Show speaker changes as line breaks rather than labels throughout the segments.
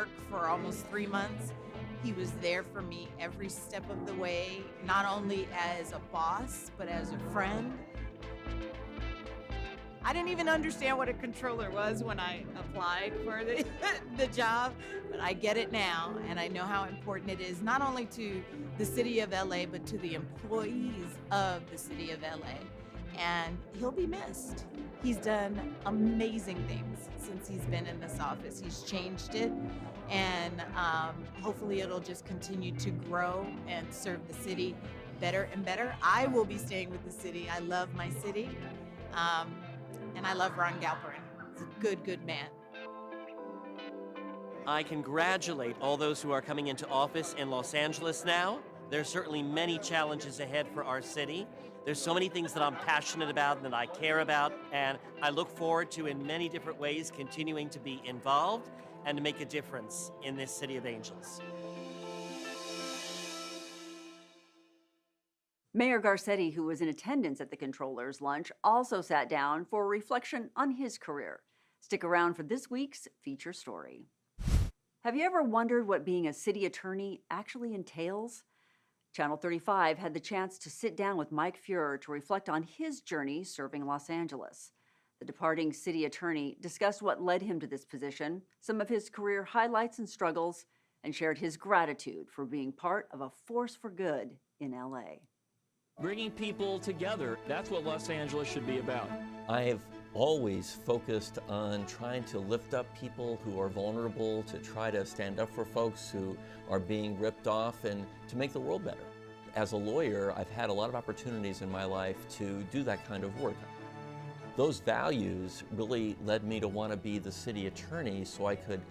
work for almost 3 months. He was there for me every step of the way, not only as a boss, but as a friend. I didn't even understand what a controller was when I applied for the job, but I get it now, and I know how important it is, not only to the city of LA, but to the employees of the city of LA. And he'll be missed. He's done amazing things since he's been in this office. He's changed it, and hopefully it'll just continue to grow and serve the city better and better. I will be staying with the city. I love my city. And I love Ron Galperin. He's a good, good man.
I congratulate all those who are coming into office in Los Angeles now. There's certainly many challenges ahead for our city. There's so many things that I'm passionate about and that I care about, and I look forward to, in many different ways, continuing to be involved and to make a difference in this city of angels.
Mayor Garcetti, who was in attendance at the Controller's lunch, also sat down for a reflection on his career. Stick around for this week's feature story. Have you ever wondered what being a city attorney actually entails? Channel 35 had the chance to sit down with Mike Fuhrer to reflect on his journey serving Los Angeles. The departing city attorney discussed what led him to this position, some of his career highlights and struggles, and shared his gratitude for being part of a force for good in LA.
Bringing people together, that's what Los Angeles should be about.
I have always focused on trying to lift up people who are vulnerable, to try to stand up for folks who are being ripped off, and to make the world better. As a lawyer, I've had a lot of opportunities in my life to do that kind of work. Those values really led me to want to be the city attorney so I could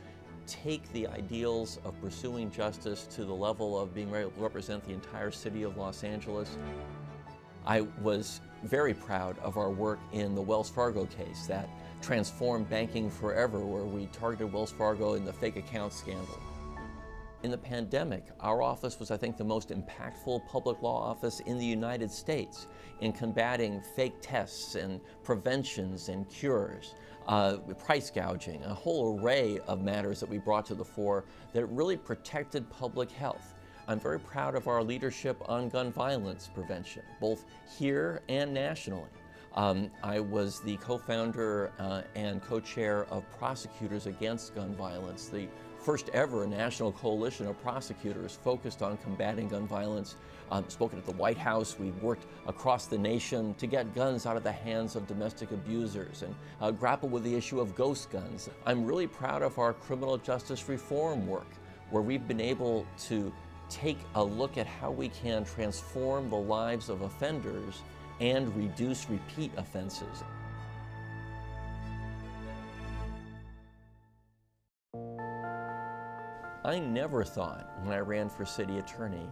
take the ideals of pursuing justice to the level of being able to represent the entire city of Los Angeles. I was very proud of our work in the Wells Fargo case that transformed banking forever, where we targeted Wells Fargo in the fake account scandal. In the pandemic, our office was, I think, the most impactful public law office in the United States in combating fake tests and preventions and cures, price gouging, a whole array of matters that we brought to the fore that really protected public health. I'm very proud of our leadership on gun violence prevention, both here and nationally. I was the co-founder and co-chair of Prosecutors Against Gun Violence, the first ever national coalition of prosecutors focused on combating gun violence. Spoken at the White House. We worked across the nation to get guns out of the hands of domestic abusers and grapple with the issue of ghost guns. I'm really proud of our criminal justice reform work, where we've been able to take a look at how we can transform the lives of offenders and reduce repeat offenses. I never thought, when I ran for city attorney,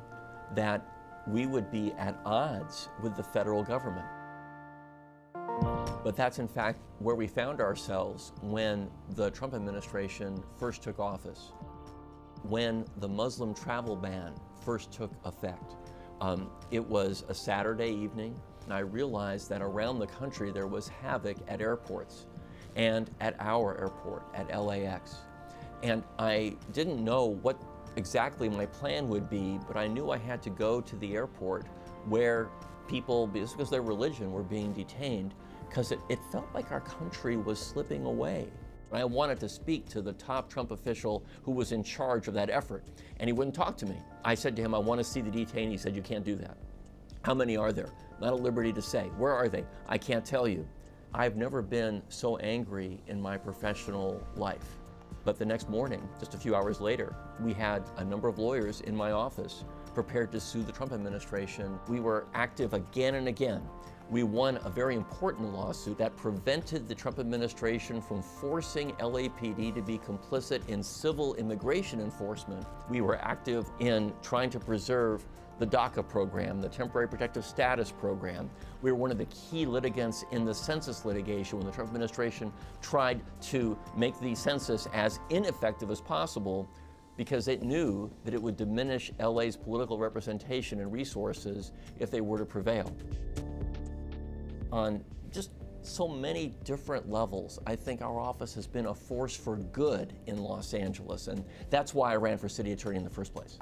that we would be at odds with the federal government. But that's in fact where we found ourselves when the Trump administration first took office. When the Muslim travel ban first took effect. It was a Saturday evening, and I realized that around the country there was havoc at airports and at our airport, at LAX. And I didn't know what exactly my plan would be, but I knew I had to go to the airport where people, because of their religion, were being detained, because it felt like our country was slipping away. I wanted to speak to the top Trump official who was in charge of that effort, and he wouldn't talk to me. I said to him, I want to see the detainees. He said, you can't do that. How many are there? Not at liberty to say. Where are they? I can't tell you. I've never been so angry in my professional life. But the next morning, just a few hours later, we had a number of lawyers in my office prepared to sue the Trump administration. We were active again and again. We won a very important lawsuit that prevented the Trump administration from forcing LAPD to be complicit in civil immigration enforcement. We were active in trying to preserve the DACA program, the Temporary Protective Status program. We were one of the key litigants in the census litigation when the Trump administration tried to make the census as ineffective as possible because it knew that it would diminish LA's political representation and resources if they were to prevail. On just so many different levels. I think our office has been a force for good in Los Angeles, and that's why I ran for city attorney in the first place.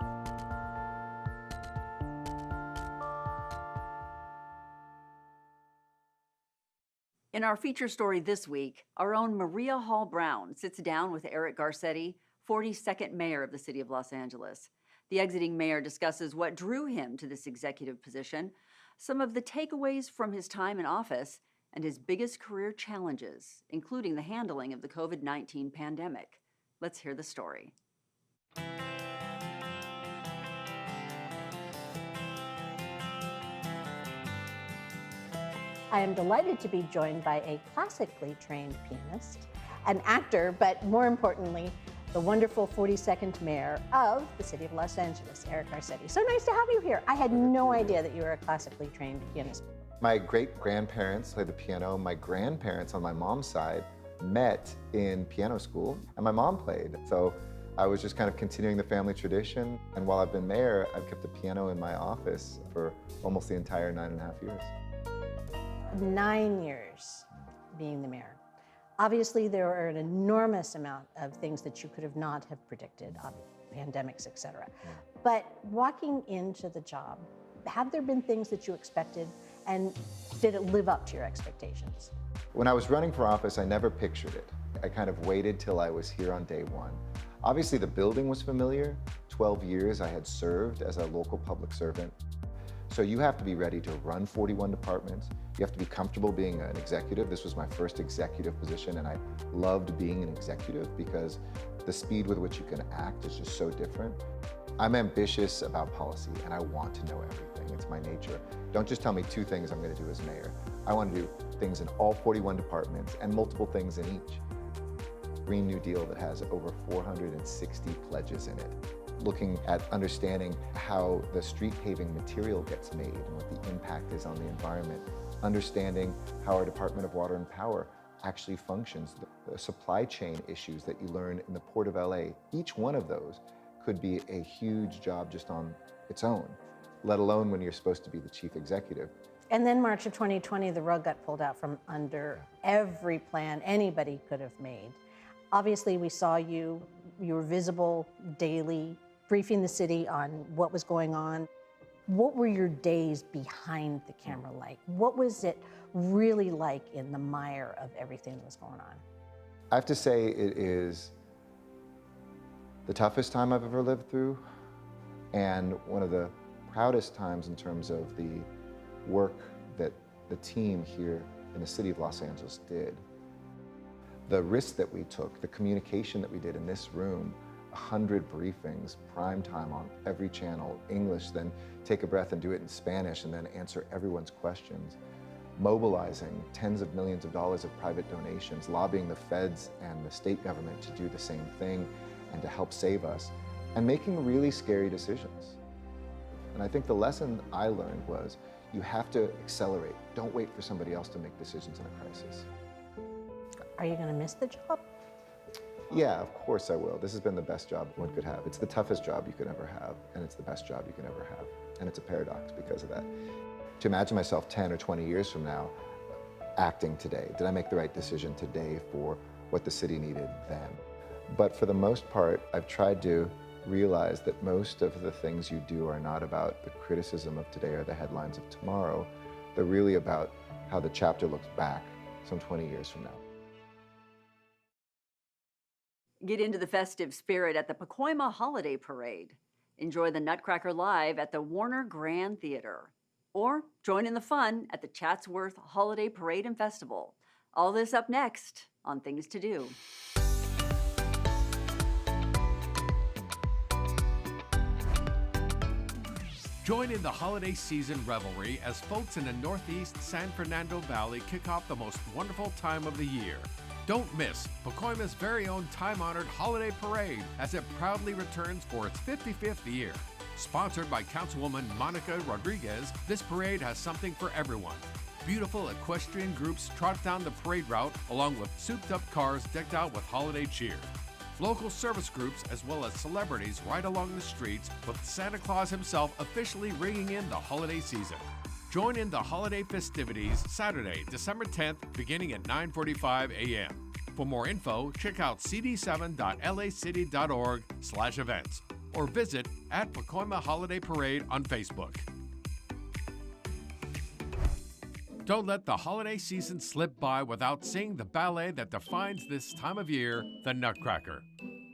In our feature story this week, our own Maria Hall Brown sits down with Eric Garcetti, 42nd mayor of the city of Los Angeles. The exiting mayor discusses what drew him to this executive position, some of the takeaways from his time in office, and his biggest career challenges, including the handling of the COVID-19 pandemic. Let's hear the story.
I am delighted to be joined by a classically trained pianist, an actor, but more importantly, the wonderful 42nd mayor of the city of Los Angeles, Eric Garcetti. So nice to have you here. I had no idea that you were a classically trained pianist.
My great-grandparents played the piano. My grandparents on my mom's side met in piano school, and my mom played. So I was just kind of continuing the family tradition. And while I've been mayor, I've kept the piano in my office for almost the entire 9.5 years.
9 years being the mayor. Obviously, there are an enormous amount of things that you could have not have predicted, pandemics, et cetera. But walking into the job, have there been things that you expected, and did it live up to your expectations?
When I was running for office, I never pictured it. I kind of waited till I was here on day one. Obviously, the building was familiar. 12 years I had served as a local public servant. So you have to be ready to run 41 departments. You have to be comfortable being an executive. This was my first executive position, and I loved being an executive because the speed with which you can act is just so different. I'm ambitious about policy, and I want to know everything. It's my nature. Don't just tell me 2 things I'm going to do as mayor. I want to do things in all 41 departments and multiple things in each. Green New Deal that has over 460 pledges in it. Looking at understanding how the street paving material gets made and what the impact is on the environment. Understanding how our Department of Water and Power actually functions, the supply chain issues that you learn in the Port of LA. Each one of those could be a huge job just on its own, let alone when you're supposed to be the chief executive.
And then March of 2020, the rug got pulled out from under every plan anybody could have made. Obviously, we saw you were visible daily, briefing the city on what was going on. What were your days behind the camera like? What was it really like in the mire of everything that was going on?
I have to say it is the toughest time I've ever lived through, and one of the proudest times in terms of the work that the team here in the city of Los Angeles did. The risks that we took, the communication that we did in this room, 100 briefings, prime time on every channel, English, then take a breath and do it in Spanish, and then answer everyone's questions. Mobilizing tens of millions of dollars of private donations, lobbying the feds and the state government to do the same thing and to help save us, and making really scary decisions. And I think the lesson I learned was you have to accelerate. Don't wait for somebody else to make decisions in a crisis.
Are you going to miss the job?
Yeah, of course I will. This has been the best job one could have. It's the toughest job you could ever have, and it's the best job you can ever have. And it's a paradox because of that. To imagine myself 10 or 20 years from now acting today. Did I make the right decision today for what the city needed then? But for the most part, I've tried to realize that most of the things you do are not about the criticism of today or the headlines of tomorrow. They're really about how the chapter looks back some 20 years from now.
Get into the festive spirit at the Pacoima Holiday Parade. Enjoy the Nutcracker Live at the Warner Grand Theater. Or join in the fun at the Chatsworth Holiday Parade and Festival. All this up next on Things to Do.
Join in the holiday season revelry as folks in the Northeast San Fernando Valley kick off the most wonderful time of the year. Don't miss Pacoima's very own time-honored holiday parade as it proudly returns for its 55th year. Sponsored by Councilwoman Monica Rodriguez, this parade has something for everyone. Beautiful equestrian groups trot down the parade route along with souped-up cars decked out with holiday cheer. Local service groups as well as celebrities ride along the streets with Santa Claus himself officially ringing in the holiday season. Join in the holiday festivities Saturday, December 10th, beginning at 9:45 a.m. For more info, check out cd7.lacity.org/events or visit at Pacoima Holiday Parade on Facebook. Don't let the holiday season slip by without seeing the ballet that defines this time of year, the Nutcracker.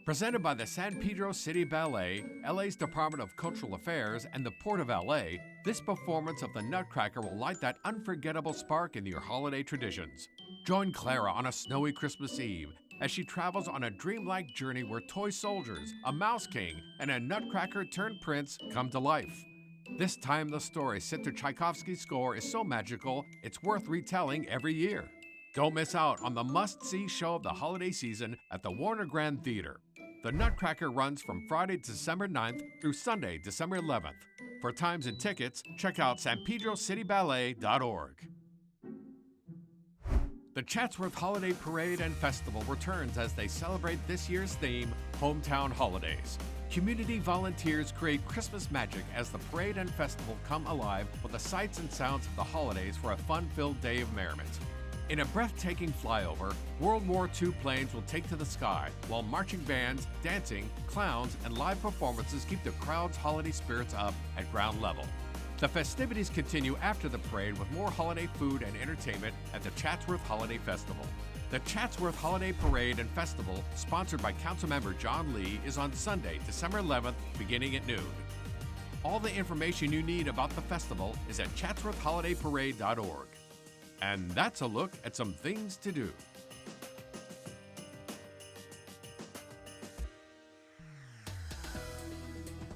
Presented by the San Pedro City Ballet, LA's Department of Cultural Affairs, and the Port of LA, this performance of the Nutcracker will light that unforgettable spark in your holiday traditions. Join Clara on a snowy Christmas Eve as she travels on a dreamlike journey where toy soldiers, a mouse king, and a Nutcracker turned prince come to life. This timeless story set to Tchaikovsky's score is so magical, it's worth retelling every year. Don't miss out on the must-see show of the holiday season at the Warner Grand Theater. The Nutcracker runs from Friday, December 9th through Sunday, December 11th. For times and tickets, check out sanpedrocityballet.org. The Chatsworth Holiday Parade and Festival returns as they celebrate this year's theme, Hometown Holidays. Community volunteers create Christmas magic as the parade and festival come alive with the sights and sounds of the holidays for a fun-filled day of merriment. In a breathtaking flyover, World War II planes will take to the sky, while marching bands, dancing, clowns, and live performances keep the crowd's holiday spirits up at ground level. The festivities continue after the parade with more holiday food and entertainment at the Chatsworth Holiday Festival. The Chatsworth Holiday Parade and Festival, sponsored by Councilmember John Lee, is on Sunday, December 11th, beginning at noon. All the information you need about the festival is at chatsworthholidayparade.org. And that's a look at some things to do.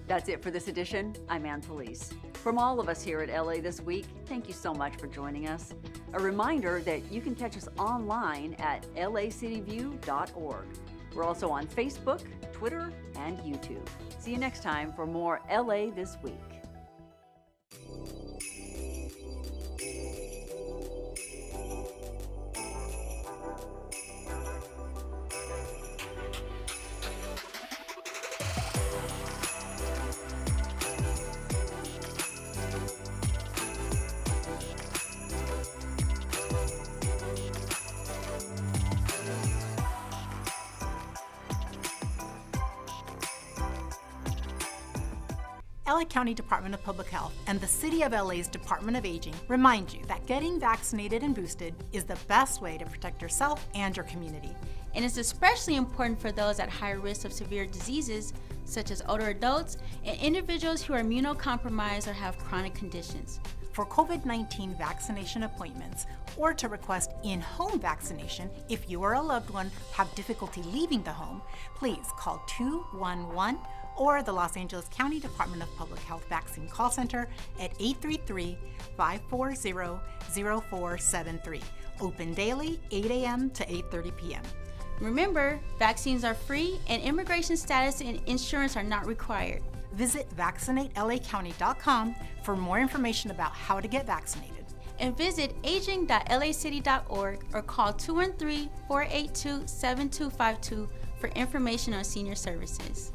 That's it for this edition. I'm Ann Police. From all of us here at LA This Week, thank you so much for joining us. A reminder that you can catch us online at lacityview.org. We're also on Facebook, Twitter, and YouTube. See you next time for more LA This Week.
LA County Department of Public Health and the City of LA's Department of Aging remind you that getting vaccinated and boosted is the best way to protect yourself and your community.
And it's especially important for those at high risk of severe diseases, such as older adults and individuals who are immunocompromised or have chronic conditions.
For COVID-19 vaccination appointments or to request in-home vaccination if you or a loved one have difficulty leaving the home, please call 211 or the Los Angeles County Department of Public Health Vaccine Call Center at 833-540-0473. Open daily, 8 a.m. to 8:30 p.m.
Remember, vaccines are free and immigration status and insurance are not required.
Visit vaccinatelacounty.com for more information about how to get vaccinated.
And visit aging.lacity.org or call 213-482-7252 for information on senior services.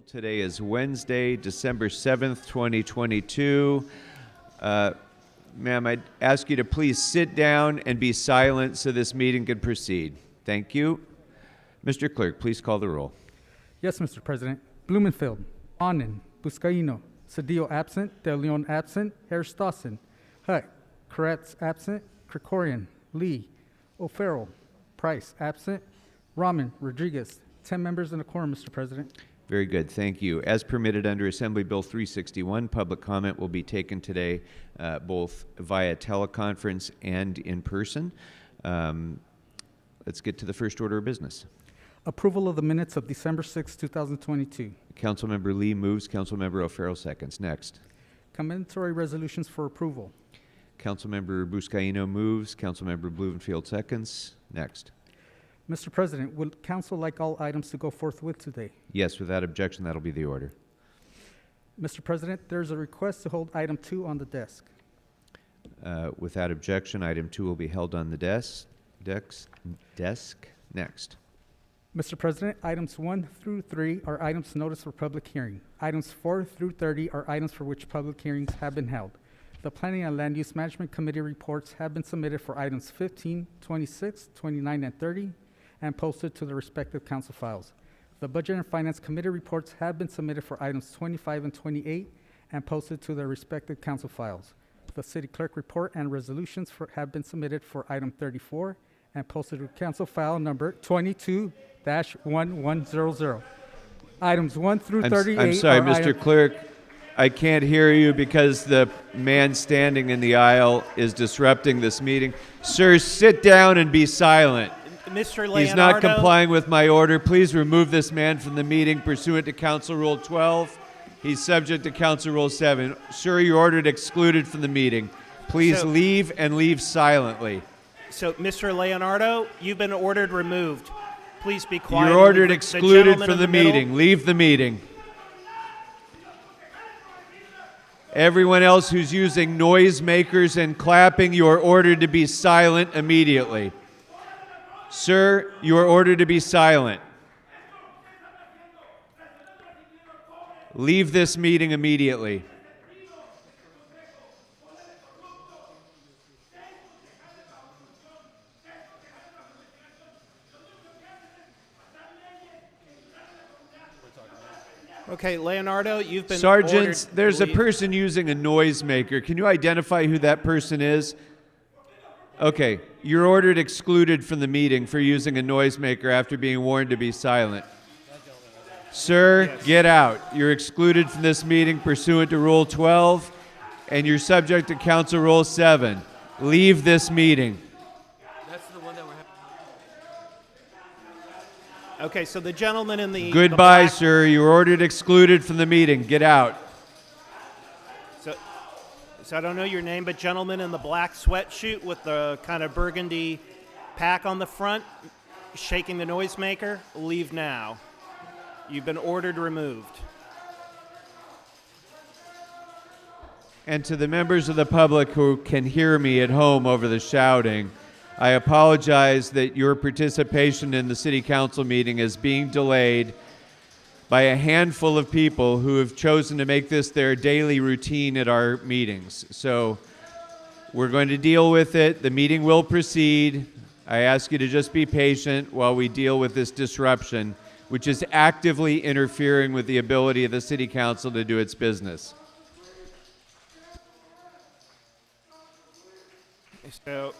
Today is Wednesday, December 7th, 2022. Ma'am, I'd ask you to please sit down and be silent so this meeting can proceed. Thank you. Mr. Clerk, please call the roll.
Yes, Mr. President. Blumenfield, Bonin, Buscaino, Cedillo absent, De Leon absent, Harris Dawson, Hutt, Koretz absent, Krikorian, Lee, O'Farrell, Price absent, Rahman, Rodriguez. 10 members in a quorum, Mr. President.
Very good, thank you. As permitted under Assembly Bill 361, public comment will be taken today both via teleconference and in person. Let's get to the first order of business.
Approval of the minutes of December 6, 2022.
Councilmember Lee moves, Councilmember O'Farrell seconds. Next.
Commendatory resolutions for approval.
Councilmember Buscaino moves, Councilmember Blumenfield seconds. Next.
Mr. President, would council like all items to go forthwith today?
Yes, without objection, that'll be the order.
Mr. President, there's a request to hold item 2 on the desk.
Without objection, item 2 will be held on the desk. Next.
Mr. President, items 1 through 3 are items noticed for public hearing. Items 4 through 30 are items for which public hearings have been held. The Planning and Land Use Management Committee reports have been submitted for items 15, 26, 29, and 30, and posted to the respective council files. The Budget and Finance Committee reports have been submitted for items 25 and 28, and posted to their respective council files. The City Clerk report and resolutions have been submitted for item 34, and posted to council file number 22-1100. Items 1 through 38.
I'm sorry, Mr. Clerk. I can't hear you because the man standing in the aisle is disrupting this meeting. Sir, sit down and be silent.
Mr. Leonardo.
He's not complying with my order. Please remove this man from the meeting pursuant to Council Rule 12. He's subject to Council Rule 7. Sir, you're ordered excluded from the meeting. Please leave and leave silently.
So, Mr. Leonardo, you've been ordered removed. Please be quiet.
You're ordered excluded from the meeting. Leave the meeting. Everyone else who's using noisemakers and clapping, you are ordered to be silent immediately. Sir, you are ordered to be silent. Leave this meeting immediately.
Okay, Leonardo, you've been
Sergeants,
ordered
there's
to
a
leave.
person using a noisemaker. Can you identify who that person is? Okay, you're ordered excluded from the meeting for using a noisemaker after being warned to be silent. Sir,
Yes.
get out. You're excluded from this meeting pursuant to Rule 12, and you're subject to Council Rule 7. Leave this meeting.
That's the one that we're
Okay, so the gentleman in the
Goodbye,
black,
sir. You're ordered excluded from the meeting. Get out.
So I don't know your name, but gentleman in the black sweatshirt with the kind of burgundy pack on the front, shaking the noisemaker, leave now. You've been ordered removed.
And to the members of the public who can hear me at home over the shouting, I apologize that your participation in the City Council meeting is being delayed by a handful of people who have chosen to make this their daily routine at our meetings. So we're going to deal with it. The meeting will proceed. I ask you to just be patient while we deal with this disruption, which is actively interfering with the ability of the City Council to do its business.
So,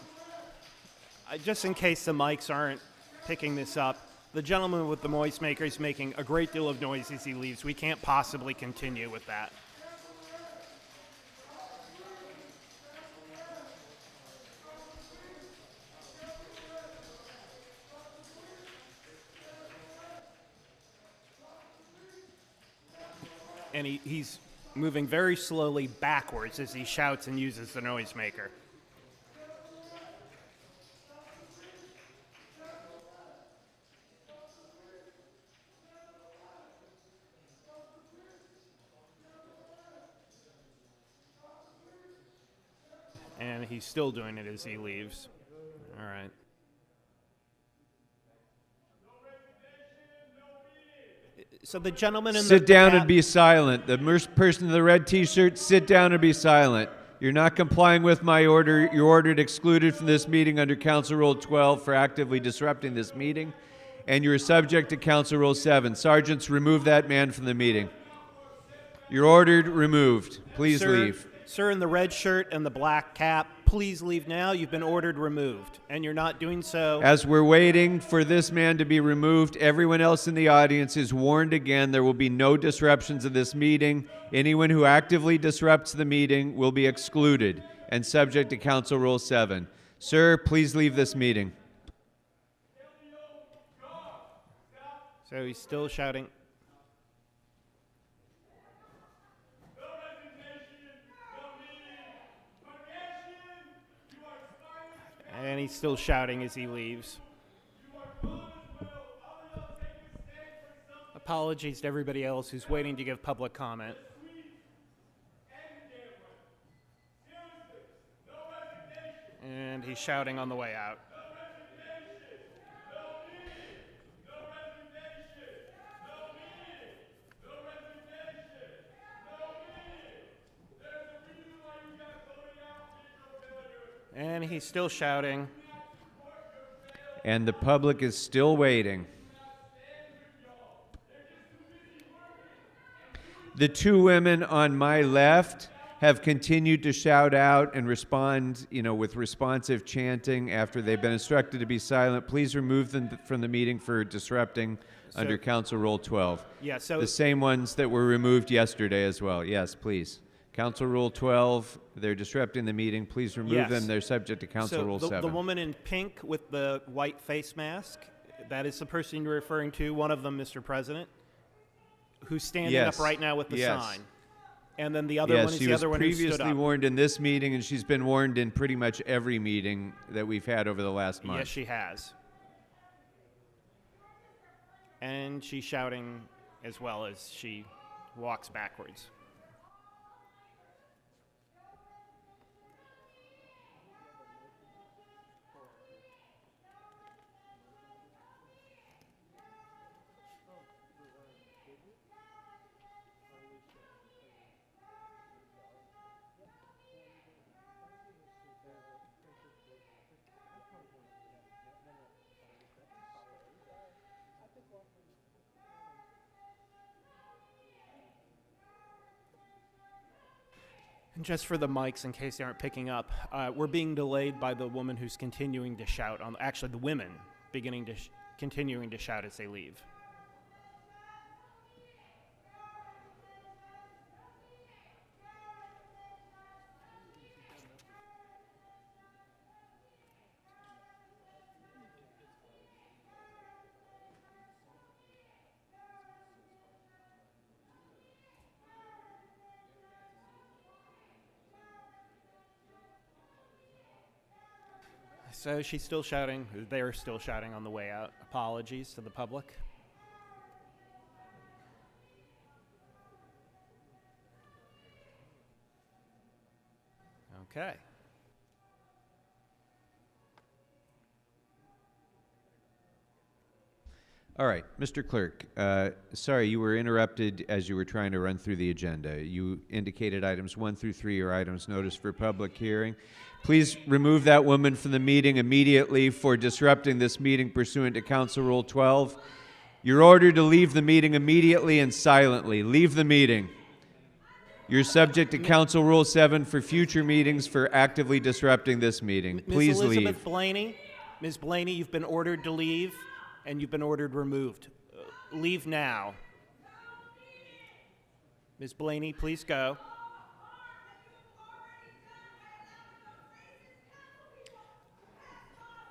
just in case the mics aren't picking this up, the gentleman with the noisemaker is making a great deal of noise as he leaves. We can't possibly continue with that. And he's moving very slowly backwards as he shouts and uses the noisemaker. And he's still doing it as he leaves. All right. So the gentleman in
Sit down and be silent. The person in the red T-shirt, sit down and be silent. You're not complying with my order. You're ordered excluded from this meeting under Council Rule 12 for actively disrupting this meeting, and you're subject to Council Rule 7. Sergeants, remove that man from the meeting. You're ordered removed. Please leave.
Sir in the red shirt and the black cap, please leave now. You've been ordered removed, and you're not doing so.
As we're waiting for this man to be removed, everyone else in the audience is warned again there will be no disruptions of this meeting. Anyone who actively disrupts the meeting will be excluded and subject to Council Rule 7. Sir, please leave this meeting.
So he's still shouting. And he's still shouting as he leaves. Apologies to everybody else who's waiting to give public comment. And he's shouting on the way out. And he's still shouting.
And the public is still waiting. The two women on my left have continued to shout out and respond, with responsive chanting after they've been instructed to be silent. Please remove them from the meeting for disrupting under Council Rule 12.
Yeah, so
the same ones that were removed yesterday as well. Yes, please. Council Rule 12, they're disrupting the meeting. Please remove them. They're subject to Council Rule 7.
The woman in pink with the white face mask, that is the person you're referring to, one of them, Mr. President, who's standing up right now with the sign. And then the other one is the other one who stood up.
She was previously warned in this meeting, and she's been warned in pretty much every meeting that we've had over the last month.
Yes, she has. And she's shouting as well as she walks backwards. And just for the mics, in case they aren't picking up, we're being delayed by the woman who's continuing to shout. Actually, the women continuing to shout as they leave. So she's still shouting. They're still shouting on the way out. Apologies to the public. Okay.
All right, Mr. Clerk, sorry, you were interrupted as you were trying to run through the agenda. You indicated items 1 through 3 are items noticed for public hearing. Please remove that woman from the meeting immediately for disrupting this meeting pursuant to Council Rule 12. You're ordered to leave the meeting immediately and silently. Leave the meeting. You're subject to Council Rule 7 for future meetings for actively disrupting this meeting. Please leave.
Ms. Blaney, you've been ordered to leave, and you've been ordered removed. Leave now. Ms. Blaney, please go.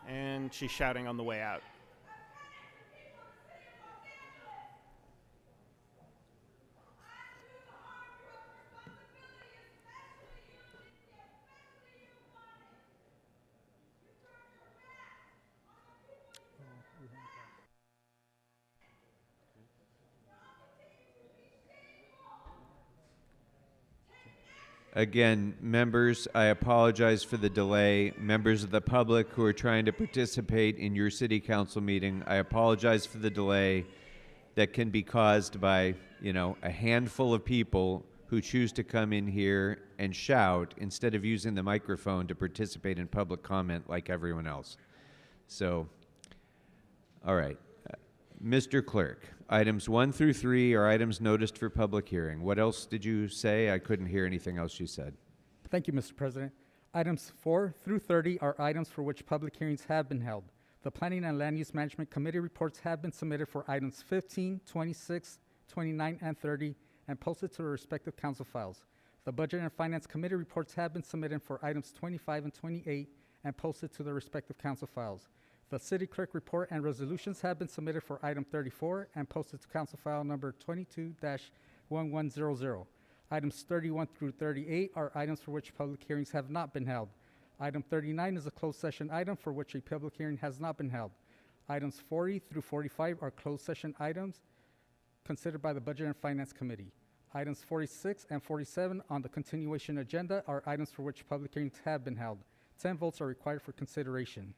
And she's shouting on the way out.
Again, members, I apologize for the delay. Members of the public who are trying to participate in your city council meeting, I apologize for the delay. that can be caused by, a handful of people who choose to come in here and shout instead of using the microphone to participate in public comment like everyone else. So, all right. Mr. Clerk, items 1 through 3 are items noticed for public hearing. What else did you say? I couldn't hear anything else you said.
Thank you, Mr. President. Items 4 through 30 are items for which public hearings have been held. The Planning and Land Use Management Committee reports have been submitted for items 15, 26, 29, and 30, and posted to the respective council files. The Budget and Finance Committee reports have been submitted for items 25 and 28, and posted to the respective council files. The City Clerk report and resolutions have been submitted for item 34 and posted to council file number 22-1100. Items 31 through 38 are items for which public hearings have not been held. Item 39 is a closed session item for which a public hearing has not been held. Items 40 through 45 are closed session items considered by the Budget and Finance Committee. Items 46 and 47 on the continuation agenda are items for which public hearings have been held. 10 votes are required for consideration.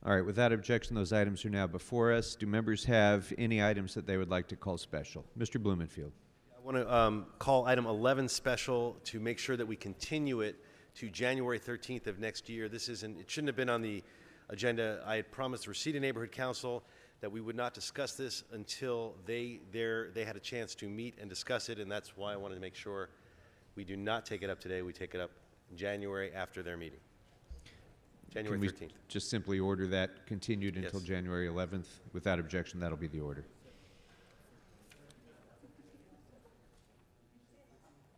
All right, without objection, those items are now before us. Do members have any items that they would like to call special? Mr. Blumenfield.
I want to call item 11 special to make sure that we continue it to January 13th of next year. It shouldn't have been on the agenda. I had promised the Reseda Neighborhood Council that we would not discuss this until they had a chance to meet and discuss it, and that's why I wanted to make sure we do not take it up today. We take it up in January after their meeting. January 13th.
Can we just simply order that continued until January 11th? Without objection, that'll be the order.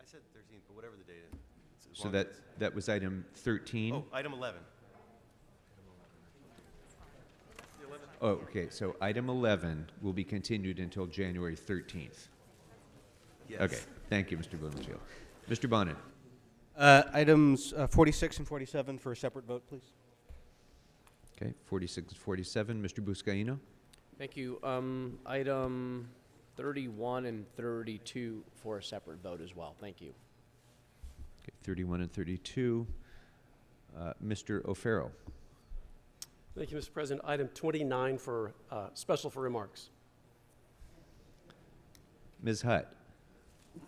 I said 13th, but whatever the date is.
So that was item 13?
Oh, item 11.
Oh, okay, so item 11 will be continued until January 13th.
Yes.
Okay, thank you, Mr. Blumenfield. Mr. Bonin.
Items 46 and 47 for a separate vote, please.
Okay, 46 and 47. Mr. Buscaino.
Thank you. Item 31 and 32 for a separate vote as well. Thank you.
Okay, 31 and 32. Mr. O'Farrell.
Thank you, Mr. President. Item 29 for special for remarks.
Ms. Hutt.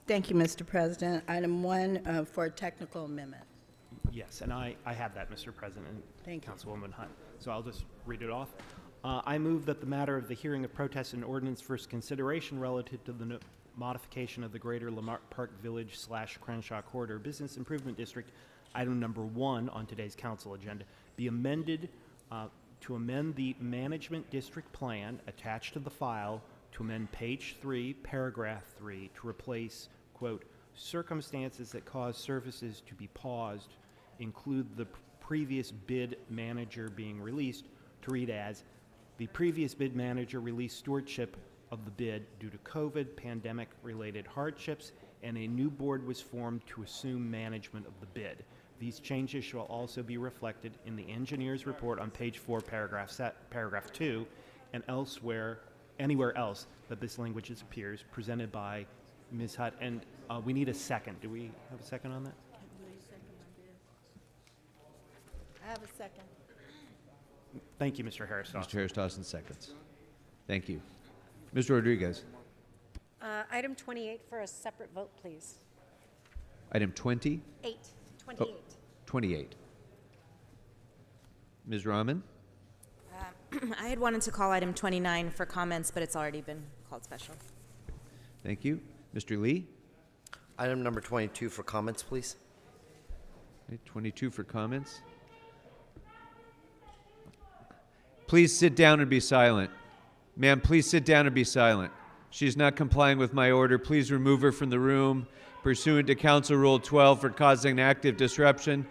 Thank you, Mr. President. Item 1 for a technical amendment.
Yes, and I have that, Mr. President.
Thank you.
Councilwoman Hunt. So I'll just read it off. I move that the matter of the hearing of protest and ordinance first consideration relative to the modification of the Greater Lamar Park Village / Crenshaw Corridor Business Improvement District, item number 1 on today's council agenda, be amended to amend the management district plan attached to the file to amend page 3, paragraph 3, to replace, quote, circumstances that cause services to be paused include the previous bid manager being released, to read as, the previous bid manager released stewardship of the bid due to COVID pandemic-related hardships, and a new board was formed to assume management of the bid. These changes shall also be reflected in the engineer's report on page 4, paragraph 2, and anywhere else that this language appears, presented by Ms. Hutt. And we need a second. Do we have a second on that?
I have a second.
Thank you, Mr. Harris-Dawson.
Mr. Harris-Dawson seconds. Thank you. Ms. Rodriguez.
Item 28 for a separate vote, please.
Item 20?
28.
28. Ms. Rahman?
I had wanted to call item 29 for comments, but it's already been called special.
Thank you. Mr. Lee?
Item number 22 for comments, please.
Okay, 22 for comments. Please sit down and be silent. Ma'am, please sit down and be silent. She's not complying with my order. Please remove her from the room pursuant to Council Rule 12 for causing active disruption.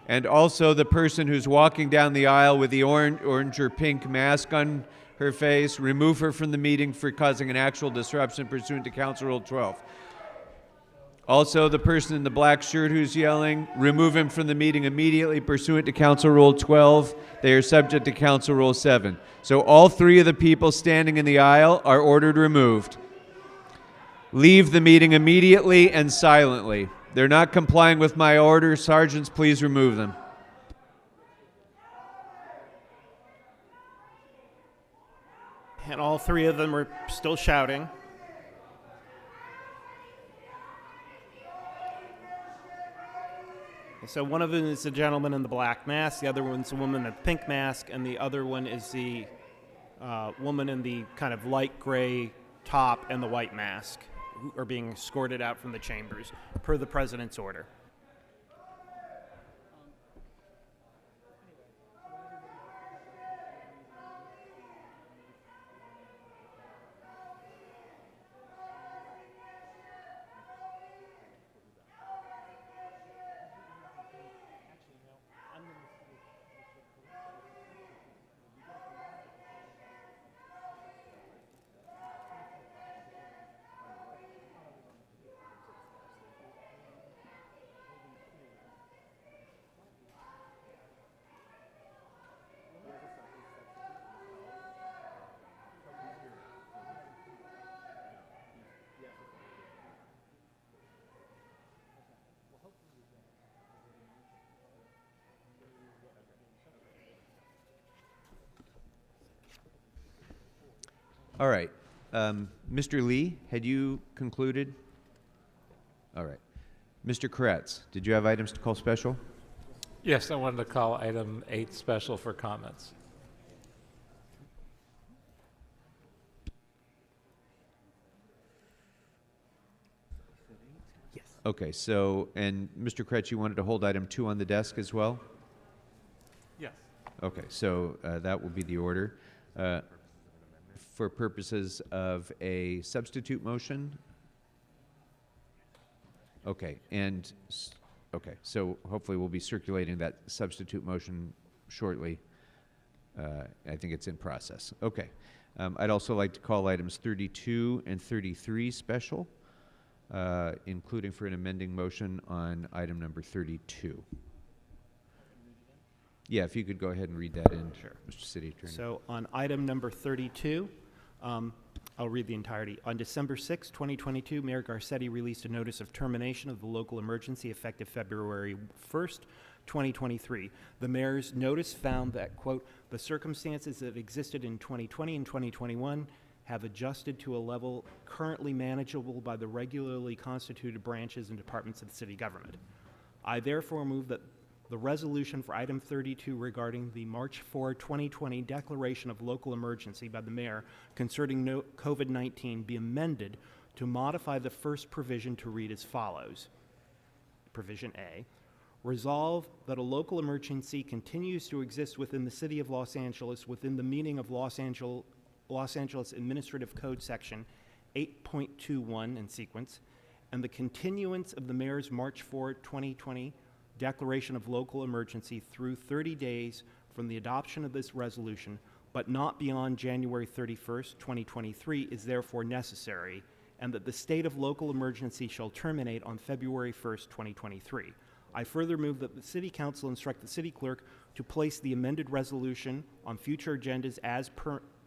And also the person who's walking down the aisle with the orange or pink mask on her face, remove her from the meeting for causing an actual disruption pursuant to Council Rule 12. Also, the person in the black shirt who's yelling, remove him from the meeting immediately pursuant to Council Rule 12. They are subject to Council Rule 7. So all three of the people standing in the aisle are ordered removed. Leave the meeting immediately and silently. They're not complying with my order. Sergeants, please remove them.
And all three of them are still shouting. So one of them is the gentleman in the black mask, the other one's a woman in the pink mask, and the other one is the woman in the kind of light gray top and the white mask, who are being escorted out from the chambers per the president's order.
All right. Mr. Lee, had you concluded? All right. Mr. Kretz, did you have items to call special?
Yes, I wanted to call item 8 special for comments.
Yes. Okay, so, and Mr. Kretz, you wanted to hold item 2 on the desk as well?
Yes.
Okay, so that will be the order. For purposes of a substitute motion? Okay, and, okay, so hopefully we'll be circulating that substitute motion shortly. I think it's in process. Okay. I'd also like to call items 32 and 33 special, including for an amending motion on item number 32. Yeah, if you could go ahead and read that in, sure, Mr. City Attorney.
So on item number 32, I'll read the entirety. On December 6, 2022, Mayor Garcetti released a notice of termination of the local emergency effective February 1st, 2023. The mayor's notice found that, quote, the circumstances that existed in 2020 and 2021 have adjusted to a level currently manageable by the regularly constituted branches and departments of the city government. I therefore move that the resolution for item 32 regarding the March 4, 2020 declaration of local emergency by the mayor concerning COVID-19 be amended to modify the first provision to read as follows. Provision A, resolve that a local emergency continues to exist within the city of Los Angeles within the meaning of Los Angeles Administrative Code section 8.21 in sequence, and the continuance of the mayor's March 4, 2020 declaration of local emergency through 30 days from the adoption of this resolution, but not beyond January 31st, 2023, is therefore necessary, and that the state of local emergency shall terminate on February 1st, 2023. I further move that the City Council instruct the City Clerk to place the amended resolution on future agendas as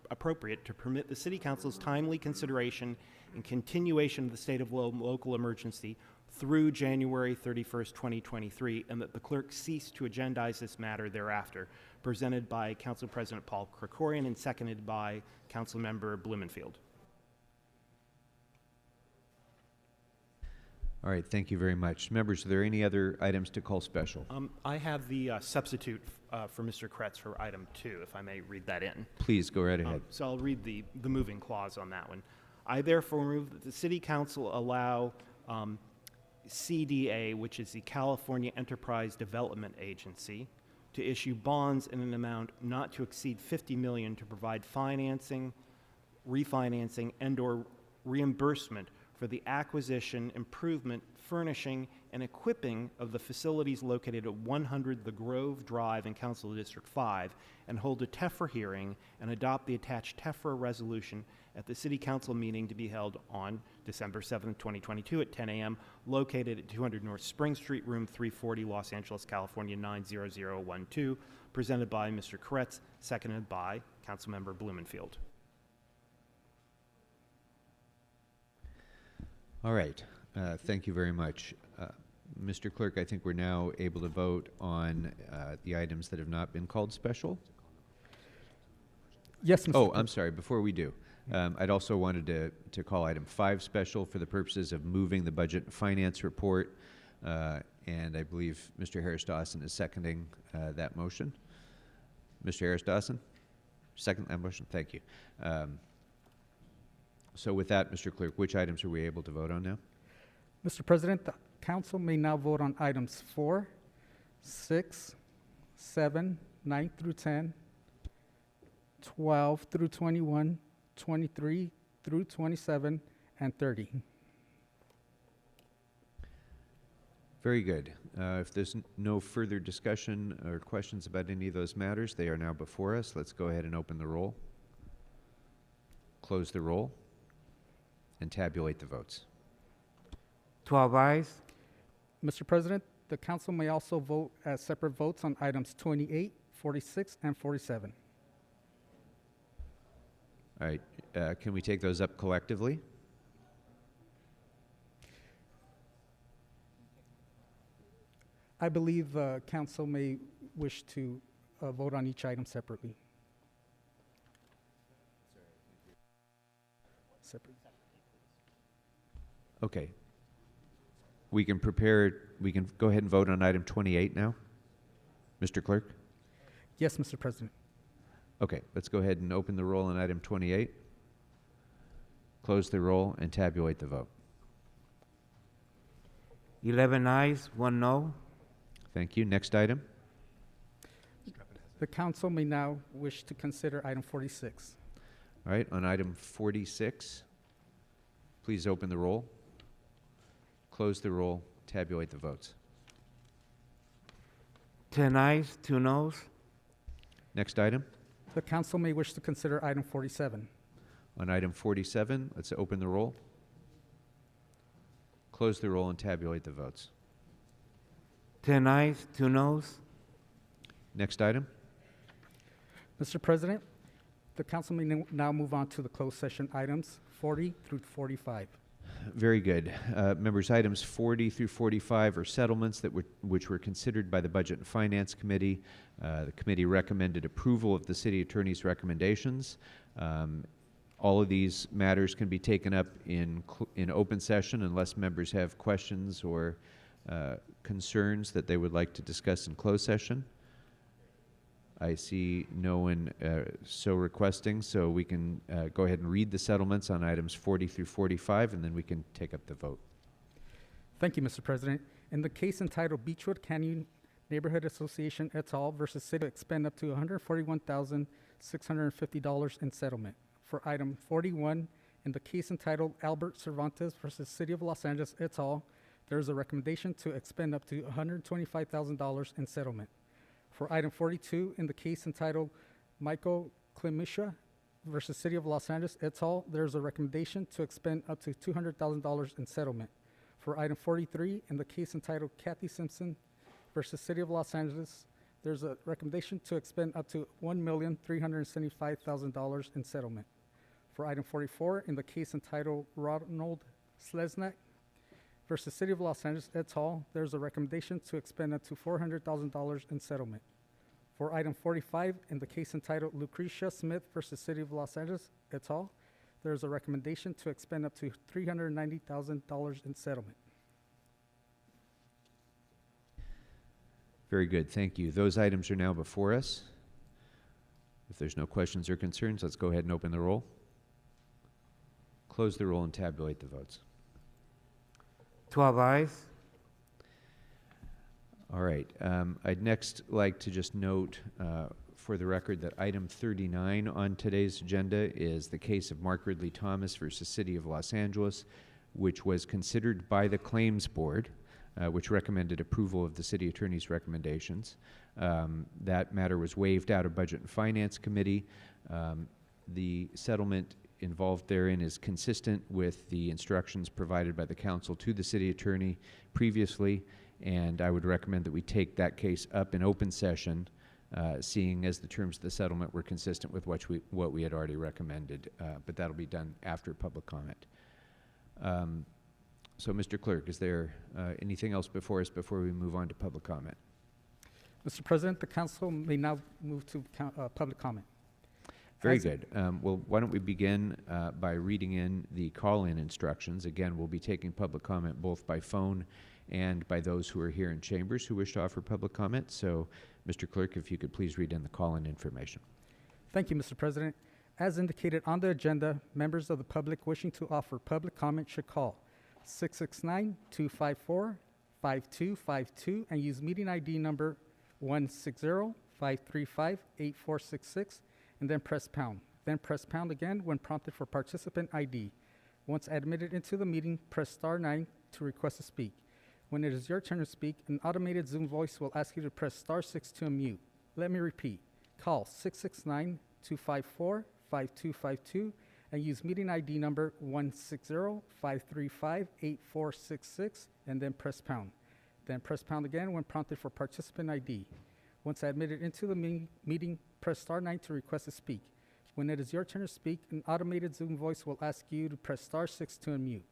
appropriate to permit the City Council's timely consideration and continuation of the state of local emergency through January 31st, 2023, and that the clerk cease to agendize this matter thereafter. Presented by Council President Paul Krikorian and seconded by Councilmember Blumenfield.
All right, thank you very much. Members, are there any other items to call special?
I have the substitute for Mr. Kretz for item 2, if I may read that in.
Please, go right ahead.
So I'll read the moving clause on that one. I therefore move that the City Council allow CDA, which is the California Enterprise Development Agency, to issue bonds in an amount not to exceed $50 million to provide financing, refinancing, and/or reimbursement for the acquisition, improvement, furnishing, and equipping of the facilities located at 100 The Grove Drive in Council District 5, and hold a TEFRA hearing and adopt the attached TEFRA resolution at the City Council meeting to be held on December 7th, 2022 at 10 a.m., located at 200 North Spring Street, room 340, Los Angeles, California, 90012, presented by Mr. Kretz, seconded by Councilmember Blumenfield.
All right, thank you very much. Mr. Clerk, I think we're now able to vote on the items that have not been called special.
Yes, Mr.
Oh,
President.
I'm sorry. Before we do, I'd also wanted to call item 5 special for the purposes of moving the budget and finance report, and I believe Mr. Harris Dawson is seconding that motion. Mr. Harris Dawson, second that motion. Thank you. So with that, Mr. Clerk, which items are we able to vote on now?
Mr. President, the council may now vote on items 4, 6, 7, 9 through 10, 12 through 21, 23 through 27, and 30.
Very good. If there's no further discussion or questions about any of those matters, they are now before us. Let's go ahead and open the roll, close the roll, and tabulate the votes.
12 ayes.
Mr. President, the council may also vote as separate votes on items 28, 46, and 47.
All right. Can we take those up collectively?
I believe council may wish to vote on each item separately. Separate.
Okay. We can go ahead and vote on item 28 now? Mr. Clerk?
Yes, Mr. President.
Okay, let's go ahead and open the roll on item 28, close the roll, and tabulate the vote.
11 ayes, 1 no.
Thank you. Next item.
The council may now wish to consider item 46.
All right, on item 46, please open the roll, close the roll, tabulate the votes.
10 ayes, 2 noes.
Next item.
The council may wish to consider item 47.
On item 47, let's open the roll, close the roll, and tabulate the votes.
10 ayes, 2 noes.
Next item.
Mr. President, the council may now move on to the closed session items 40 through 45.
Very good. Members, items 40 through 45 are settlements which were considered by the Budget and Finance Committee. The committee recommended approval of the city attorney's recommendations. All of these matters can be taken up in open session unless members have questions or concerns that they would like to discuss in closed session. I see no one so requesting, so we can go ahead and read the settlements on items 40 through 45, and then we can take up the vote.
Thank you, Mr. President. In the case entitled Beechwood Canyon Neighborhood Association et al. Versus City, expend up to $141,650 in settlement. For item 41, in the case entitled Albert Cervantes versus City of Los Angeles et al., there is a recommendation to expend up to $125,000 in settlement. For item 42, in the case entitled Michael Clemisha versus City of Los Angeles et al., there is a recommendation to expend up to $200,000 in settlement. For item 43, in the case entitled Kathy Simpson versus City of Los Angeles, there's a recommendation to expend up to $1,375,000 in settlement. For item 44, in the case entitled Ronald Sleznak versus City of Los Angeles et al., there's a recommendation to expend up to $400,000 in settlement. For item 45, in the case entitled Lucretia Smith versus City of Los Angeles et al., there's a recommendation to expend up to $390,000 in settlement.
Very good, thank you. Those items are now before us. If there's no questions or concerns, let's go ahead and open the roll, close the roll, and tabulate the votes.
12 ayes.
All right. I'd next like to just note for the record that item 39 on today's agenda is the case of Mark Ridley Thomas versus City of Los Angeles, which was considered by the Claims Board, which recommended approval of the City Attorney's recommendations. That matter was waived out of Budget and Finance Committee. The settlement involved therein is consistent with the instructions provided by the council to the city attorney previously, and I would recommend that we take that case up in open session, seeing as the terms of the settlement were consistent with what we had already recommended, but that'll be done after public comment. So, Mr. Clerk, is there anything else before us before we move on to public comment?
Mr. President, the council may now move to public comment.
Very
As-
good. Well, why don't we begin by reading in the call-in instructions. Again, we'll be taking public comment both by phone and by those who are here in chambers who wish to offer public comment. So, Mr. Clerk, if you could please read in the call-in information.
Thank you, Mr. President. As indicated on the agenda, members of the public wishing to offer public comment should call 669-254-5252 and use meeting ID number 160-535-8466 and then press pound. Then press pound again when prompted for participant ID. Once admitted into the meeting, press star 9 to request to speak. When it is your turn to speak, an automated Zoom voice will ask you to press star 6 to unmute. Let me repeat. Call 669-254-5252 and use meeting ID number 160-535-8466 and then press pound. Then press pound again when prompted for participant ID. Once admitted into the meeting, press star 9 to request to speak. When it is your turn to speak, an automated Zoom voice will ask you to press star 6 to unmute.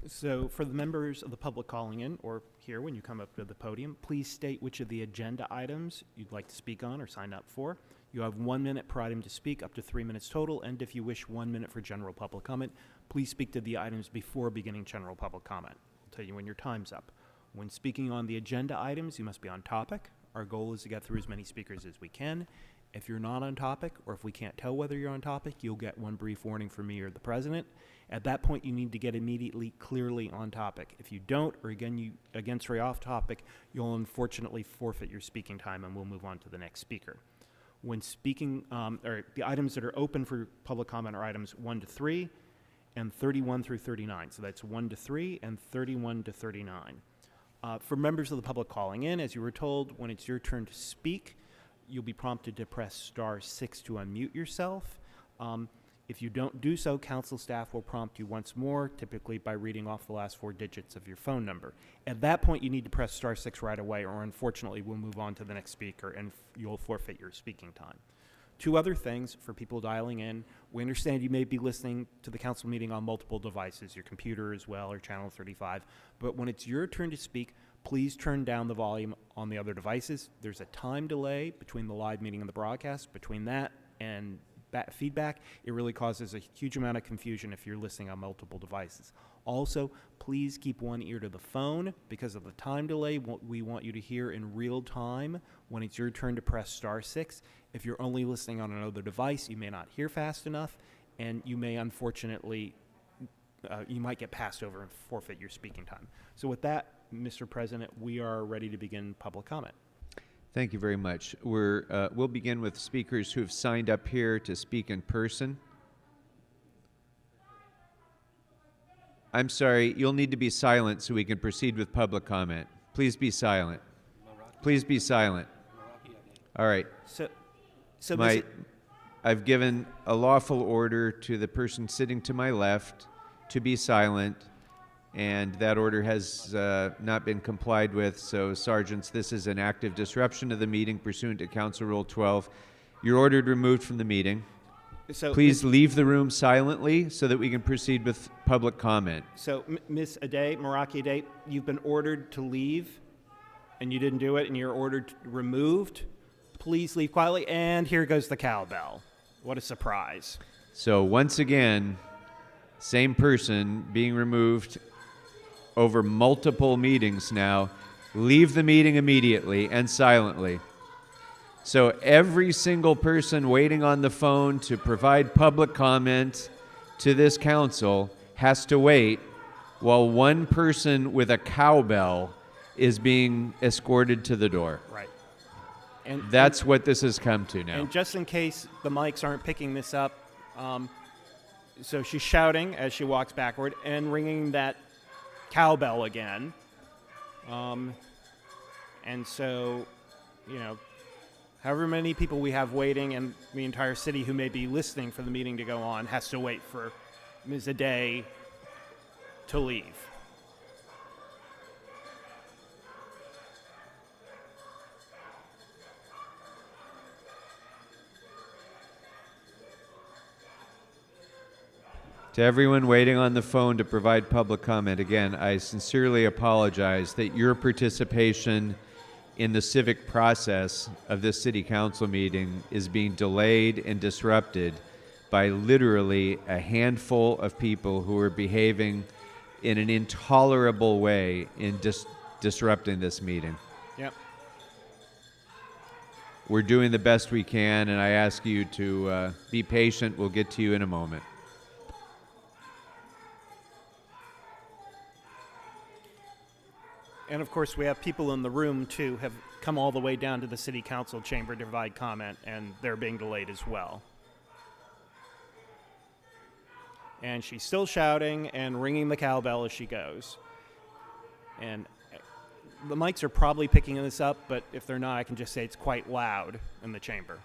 So for the members of the public calling in or here when you come up to the podium, please state which of the agenda items you'd like to speak on or sign up for. You have 1 minute per item to speak, up to 3 minutes total, and if you wish 1 minute for general public comment, please speak to the items before beginning general public comment. I'll tell you when your time's up. When speaking on the agenda items, you must be on topic. Our goal is to get through as many speakers as we can. If you're not on topic, or if we can't tell whether you're on topic, you'll get one brief warning from me or the president. At that point, you need to get immediately clearly on topic. If you don't, or again, you stray off topic, you'll unfortunately forfeit your speaking time and we'll move on to the next speaker. When speaking, or the items that are open for public comment are items 1 to 3 and 31 through 39. So that's 1 to 3 and 31 to 39. For members of the public calling in, as you were told, when it's your turn to speak, you'll be prompted to press star 6 to unmute yourself. If you don't do so, council staff will prompt you once more, typically by reading off the last 4 digits of your phone number. At that point, you need to press star 6 right away, or unfortunately, we'll move on to the next speaker and you'll forfeit your speaking time. 2 other things for people dialing in. We understand you may be listening to the council meeting on multiple devices, your computer as well, or channel 35. But when it's your turn to speak, please turn down the volume on the other devices. There's a time delay between the live meeting and the broadcast. Between that and feedback, it really causes a huge amount of confusion if you're listening on multiple devices. Also, please keep one ear to the phone because of the time delay. We want you to hear in real time when it's your turn to press star 6. If you're only listening on another device, you may not hear fast enough, and you may unfortunately, you might get passed over and forfeit your speaking time. So with that, Mr. President, we are ready to begin public comment.
Thank you very much. We'll begin with speakers who have signed up here to speak in person. I'm sorry, you'll need to be silent so we can proceed with public comment. Please be silent. Please be silent. All right. I've given a lawful order to the person sitting to my left to be silent, and that order has not been complied with. So, sergeants, this is an active disruption of the meeting pursuant to Council Rule 12. You're ordered removed from the meeting.
So,
please leave the room silently so that we can proceed with public comment.
So, Ms. Ade, Meraki Ade, you've been ordered to leave, and you didn't do it, and you're ordered removed. Please leave quietly, and here goes the cowbell. What a surprise.
So, once again, same person being removed over multiple meetings now. Leave the meeting immediately and silently. So every single person waiting on the phone to provide public comment to this council has to wait while one person with a cowbell is being escorted to the door.
Right.
That's what this has come to now.
And just in case the mics aren't picking this up, so she's shouting as she walks backward and ringing that cowbell again. And so, you know, however many people we have waiting and the entire city who may be listening for the meeting to go on has to wait for Ms. Ade to leave.
To everyone waiting on the phone to provide public comment, again, I sincerely apologize that your participation in the civic process of this city council meeting is being delayed and disrupted by literally a handful of people who are behaving in an intolerable way in disrupting this meeting.
Yep.
We're doing the best we can, and I ask you to be patient. We'll get to you in a moment.
And of course, we have people in the room too have come all the way down to the city council chamber to provide comment, and they're being delayed as well. And she's still shouting and ringing the cowbell as she goes. And the mics are probably picking this up, but if they're not, I can just say it's quite loud in the chamber.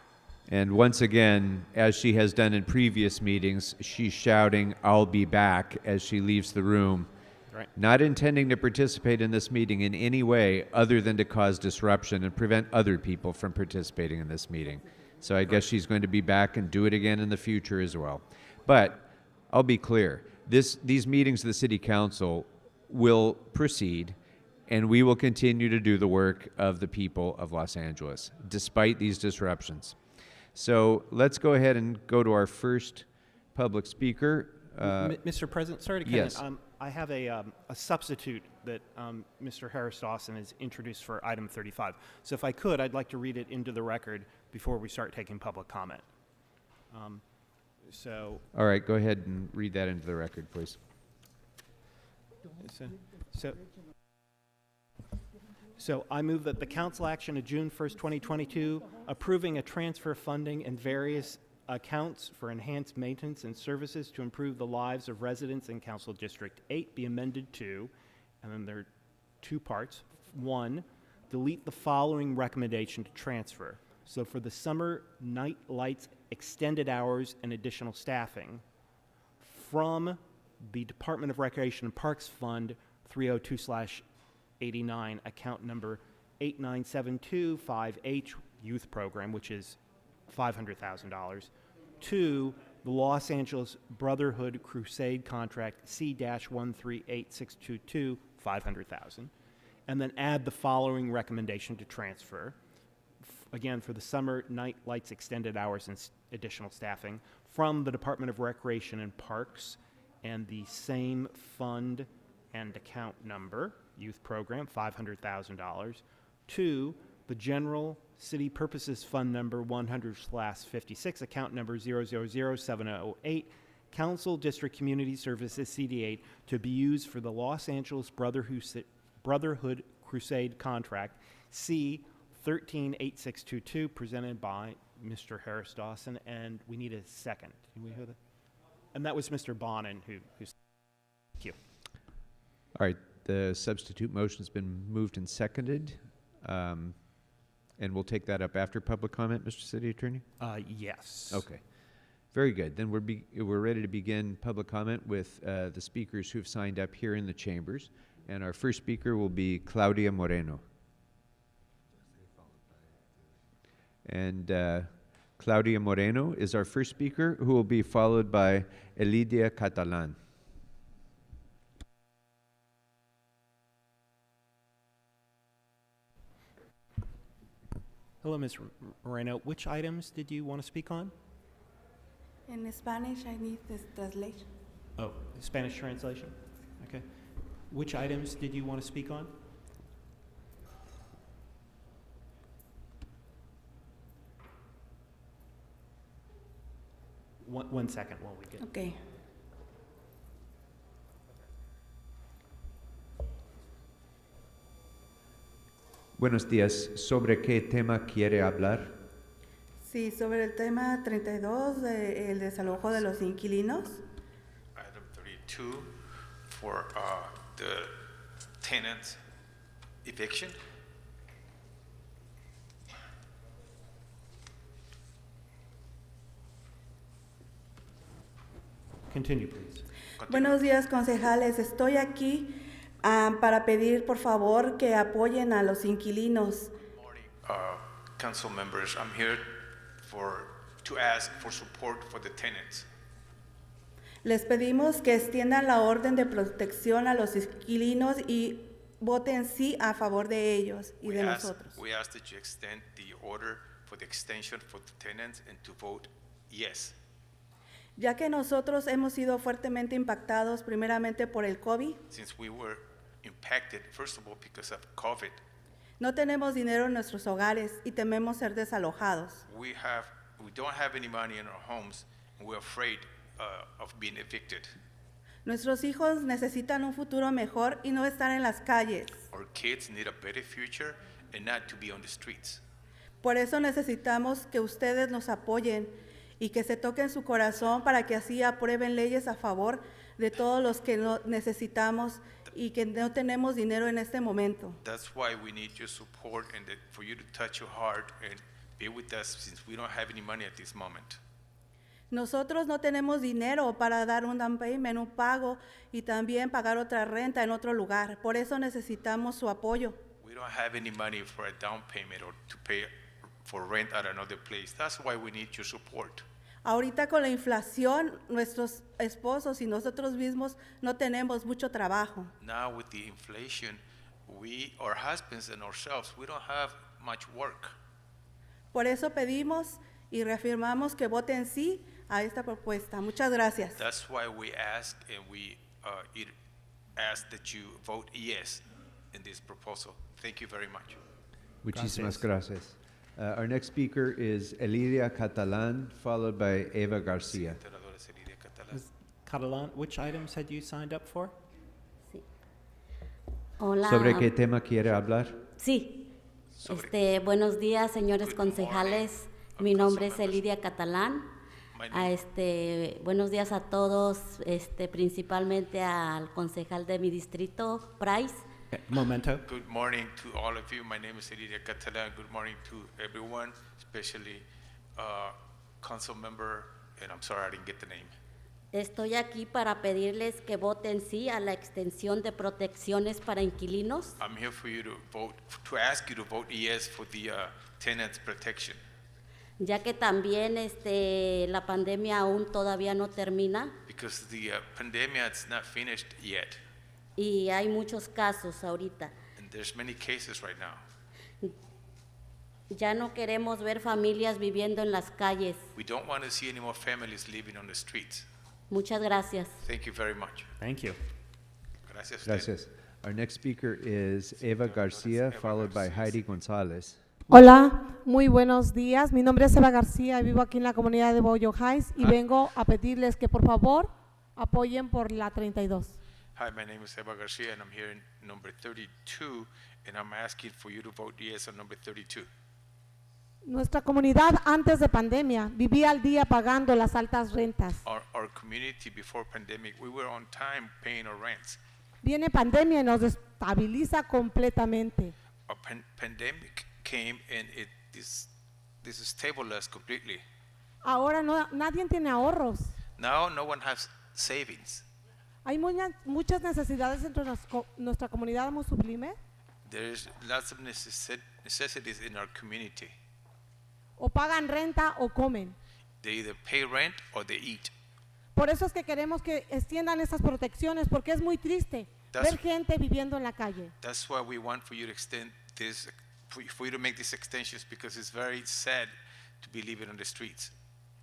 And once again, as she has done in previous meetings, she's shouting, "I'll be back," as she leaves the room.
Right.
Not intending to participate in this meeting in any way other than to cause disruption and prevent other people from participating in this meeting. So I guess she's going to be back and do it again in the future as well. But I'll be clear. These meetings of the City Council will proceed, and we will continue to do the work of the people of Los Angeles, despite these disruptions. So let's go ahead and go to our first public speaker.
Mr. President, sorry to cut
yes.
in. I have a substitute that Mr. Harris Dawson has introduced for item 35. So if I could, I'd like to read it into the record before we start taking public comment.
All right, go ahead and read that into the record, please.
So I move that the council action of June 1st, 2022, approving a transfer funding in various accounts for enhanced maintenance and services to improve the lives of residents in Council District 8 be amended to, and then there are two parts. One, delete the following recommendation to transfer. So for the summer night lights, extended hours, and additional staffing, from the Department of Recreation and Parks Fund 302/89, account number 89725H Youth Program, which is $500,000, to the Los Angeles Brotherhood Crusade Contract C-138622, $500,000, and then add the following recommendation to transfer. Again, for the summer night lights, extended hours, and additional staffing, from the Department of Recreation and Parks, and the same fund and account number, Youth Program, $500,000, to the General City Purposes Fund number 100/56, account number 0007008, Council District Community Services CD8, to be used for the Los Angeles Brotherhood Crusade Contract C-138622, presented by Mr. Harris Dawson, and we need a second. Can we hear that? And that was Mr. Bonin who's. Thank you.
All right, the substitute motion's been moved and seconded. And we'll take that up after public comment, Mr. City Attorney?
Yes.
Okay. Very good. Then we're ready to begin public comment with the speakers who've signed up here in the chambers. And our first speaker will be Claudia Moreno. And Claudia Moreno is our first speaker, who will be followed by Elidia Catalan.
Hello, Ms. Moreno. Which items did you want to speak on?
In Spanish, I need this translation.
Oh, Spanish translation? Okay. Which items did you want to speak on? One second while we get.
Okay.
Buenos días. ¿Sobre qué tema quiere hablar?
Sí, sobre el tema 32, el desalojo de los inquilinos.
Item 32 for the tenant eviction.
Continue, please.
Buenos días, concejales. Estoy aquí para pedir, por favor, que apoyen a los inquilinos.
Council members, I'm here to ask for support for the tenants.
Les pedimos que extiendan la orden de protección a los inquilinos y voten sí a favor de ellos y de
ask,
nosotros.
we ask that you extend the order for the extension for the tenants and to vote yes.
Ya que nosotros hemos sido fuertemente impactados primeramente por el COVID,
Since we were impacted, first of all, because of COVID,
no tenemos dinero en nuestros hogares y tememos ser desalojados.
we don't have any money in our homes, and we're afraid of being evicted.
Nuestros hijos necesitan un futuro mejor y no estar en las calles.
Our kids need a better future and not to be on the streets.
Por eso necesitamos que ustedes nos apoyen y que se toquen su corazón para que así aprueben leyes a favor de todos los que no necesitamos y que no tenemos dinero en este momento.
That's why we need your support and for you to touch your heart and be with us since we don't have any money at this moment.
Nosotros no tenemos dinero para dar un down payment, un pago y también pagar otra renta en otro lugar. Por eso necesitamos su apoyo.
We don't have any money for a down payment or to pay for rent at another place. That's why we need your support.
Ahorita con la inflación, nuestros esposos y nosotros mismos no tenemos mucho trabajo.
Now with the inflation, our husbands and ourselves, we don't have much work.
Por eso pedimos y reafirmamos que voten sí a esta propuesta. Muchas gracias.
That's why we ask and we ask that you vote yes in this proposal. Thank you very much.
Muchísimas gracias. Our next speaker is Elidia Catalan, followed by Eva Garcia.
Ms. Catalan, which items had you signed up for?
Hola.
¿Sobre qué tema quiere hablar?
Sí. Buenos días, señores concejales. Mi nombre es Elidia Catalán. Buenos días a todos, principalmente al concejal de mi distrito, Price.
Momento.
Good morning to all of you. My name is Elidia Catalan. Good morning to everyone, especially council member, and I'm sorry I didn't get the name.
Estoy aquí para pedirles que voten sí a la extensión de protecciones para inquilinos.
I'm here for you to vote, to ask you to vote yes for the tenants protection.
Ya que también la pandemia aún todavía no termina.
Because the pandemic is not finished yet.
Y hay muchos casos ahorita.
And there's many cases right now.
Ya no queremos ver familias viviendo en las calles.
We don't want to see any more families living on the streets.
Muchas gracias.
Thank you very much.
Thank you.
Gracias.
Gracias. Our next speaker is Eva Garcia, followed by Heidi Gonzalez.
Hola, muy buenos días. Mi nombre es Eva García y vivo aquí en la comunidad de Boyo Heights y vengo a pedirles que por favor apoyen por la 32.
Hi, my name is Eva Garcia and I'm here in number 32 and I'm asking for you to vote yes on number 32.
Nuestra comunidad antes de pandemia vivía al día pagando las altas rentas.
Our community before pandemic, we were on time paying our rents.
Viene pandemia y nos desestabiliza completamente.
A pandemic came and it disabled us completely.
Ahora nadie tiene ahorros.
Now no one has savings.
Hay muchas necesidades dentro de nuestra comunidad muy sublime.
There's lots of necessities in our community.
O pagan renta o comen.
They either pay rent or they eat.
Por eso es que queremos que extiendan estas protecciones porque es muy triste ver gente viviendo en la calle.
That's why we want for you to extend this, for you to make these extensions because it's very sad to be living on the streets.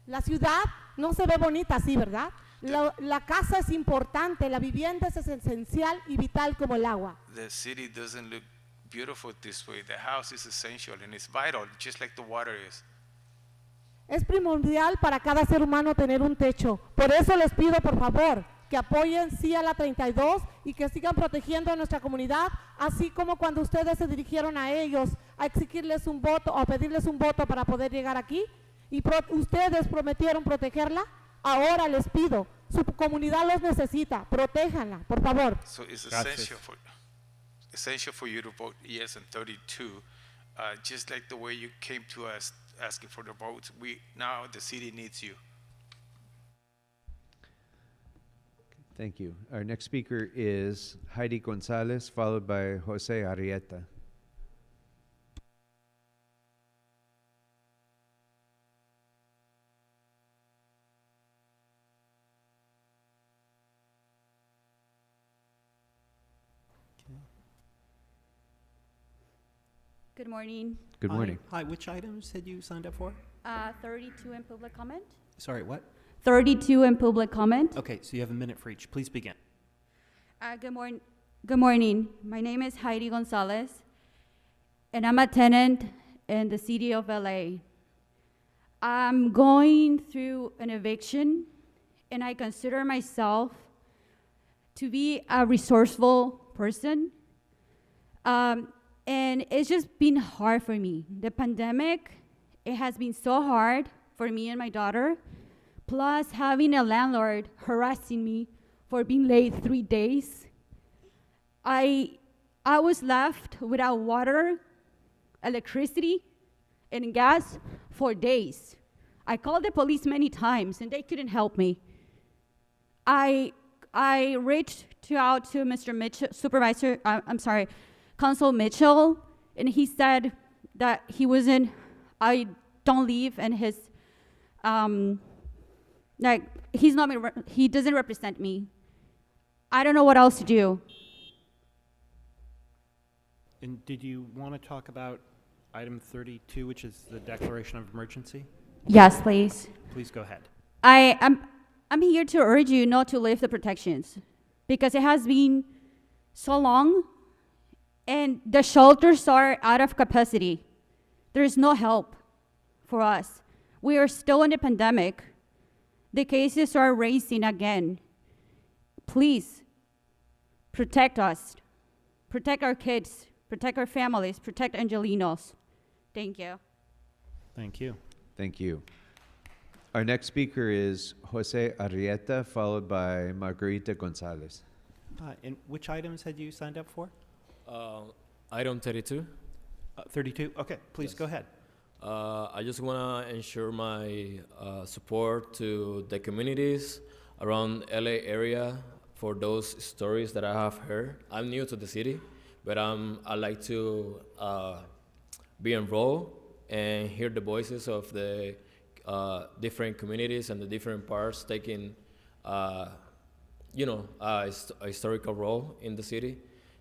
La ciudad no se ve bonita así, ¿verdad? La casa es importante, la vivienda es esencial y vital como el agua.
The city doesn't look beautiful this way. The house is essential and it's vital, just like the water is.
Es primordial para cada ser humano tener un techo. Por eso les pido, por favor, que apoyen sí a la 32 y que sigan protegiendo a nuestra comunidad, así como cuando ustedes se dirigieron a ellos a exigirles un voto o a pedirles un voto para poder llegar aquí y ustedes prometieron protegerla. Ahora les pido, su comunidad los necesita, protéjanla, por favor.
So it's essential for you to vote yes on 32, just like the way you came to us asking for the votes. Now the city needs you.
Thank you. Our next speaker is Heidi Gonzalez, followed by Jose Arrieta.
Good morning.
Good morning.
Hi, which items had you signed up for?
32 in public comment.
Sorry, what?
32 in public comment.
Okay, so you have a minute for each. Please begin.
Good morning. Good morning. My name is Heidi Gonzalez, and I'm a tenant in the city of LA. I'm going through an eviction, and I consider myself to be a resourceful person. And it's just been hard for me. The pandemic, it has been so hard for me and my daughter, plus having a landlord harassing me for being late 3 days. I was left without water, electricity, and gas for days. I called the police many times and they couldn't help me. I reached out to Mr. Mitchell, Council Mitchell, and he said that I don't live in his, he doesn't represent me. I don't know what else to do.
And did you want to talk about item 32, which is the declaration of emergency?
Yes, please.
Please go ahead.
I'm here to urge you not to lift the protections because it has been so long and the shelters are out of capacity. There is no help for us. We are still in the pandemic. The cases are rising again. Please protect us, protect our kids, protect our families, protect Angelinos. Thank you.
Thank you.
Thank you. Our next speaker is Jose Arrieta, followed by Margarita Gonzalez.
And which items had you signed up for?
Item 32.
32? Okay, please go ahead.
I just want to ensure my support to the communities around LA area for those stories that I have heard. I'm new to the city, but I like to be involved and hear the voices of the different communities and the different parts taking, a historical role in the city.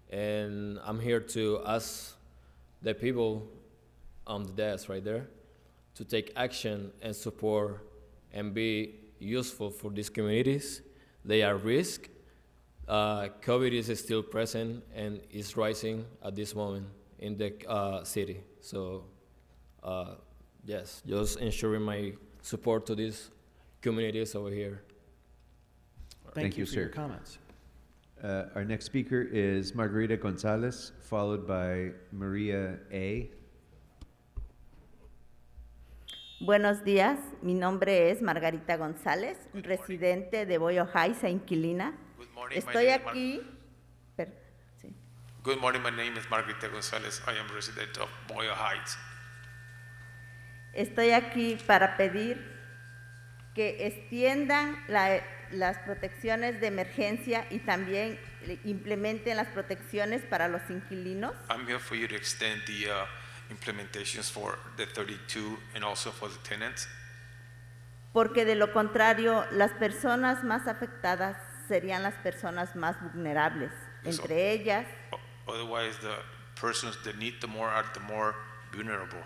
And I'm here to ask the people on the desk right there to take action and support and be useful for these communities. They are at risk. COVID is still present and is rising at this moment in the city. So, yes, just ensuring my support to these communities over here.
Thank you for
sir.
your comments.
Our next speaker is Margarita Gonzalez, followed by Maria A.
Buenos días, mi nombre es Margarita González, residente de Boyle Heights e inquilina. Estoy aquí. Sí.
Good morning, my name is Margarita Gonzalez. I am resident of Boyle Heights.
Estoy aquí para pedir que extiendan las protecciones de emergencia y también implementen las protecciones para los inquilinos.
I'm here for you to extend the implementations for the 32 and also for the tenants.
Porque de lo contrario, las personas más afectadas serían las personas más vulnerables. Entre ellas,
Otherwise, the persons that need the more are the more vulnerable.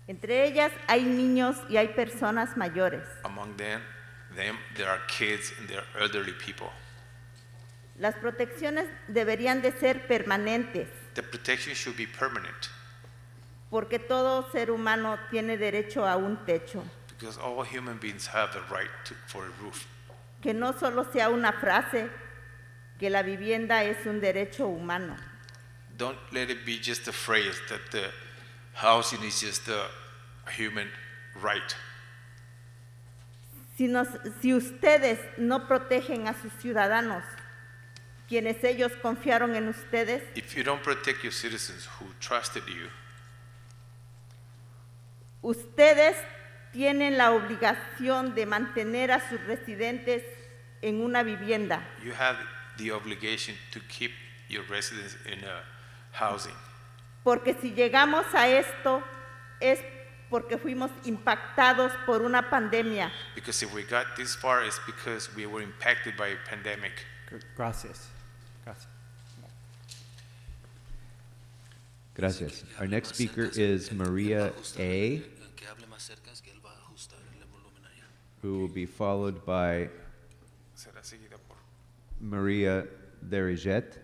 entre ellas hay niños y hay personas mayores.
Among them, there are kids and there are elderly people.
Las protecciones deberían de ser permanentes.
The protection should be permanent.
Porque todo ser humano tiene derecho a un techo.
Because all human beings have the right for a roof.
Que no solo sea una frase, que la vivienda es un derecho humano.
Don't let it be just a phrase that the housing is just a human right.
Si ustedes no protegen a sus ciudadanos, quienes ellos confiaron en ustedes,
If you don't protect your citizens who trusted you,
ustedes tienen la obligación de mantener a sus residentes en una vivienda.
you have the obligation to keep your residents in a housing.
Porque si llegamos a esto es porque fuimos impactados por una pandemia.
Because if we got this far, it's because we were impacted by a pandemic.
Gracias. Gracias.
Gracias. Our next speaker is Maria A., who will be followed by
Será seguida por
Maria Deriget.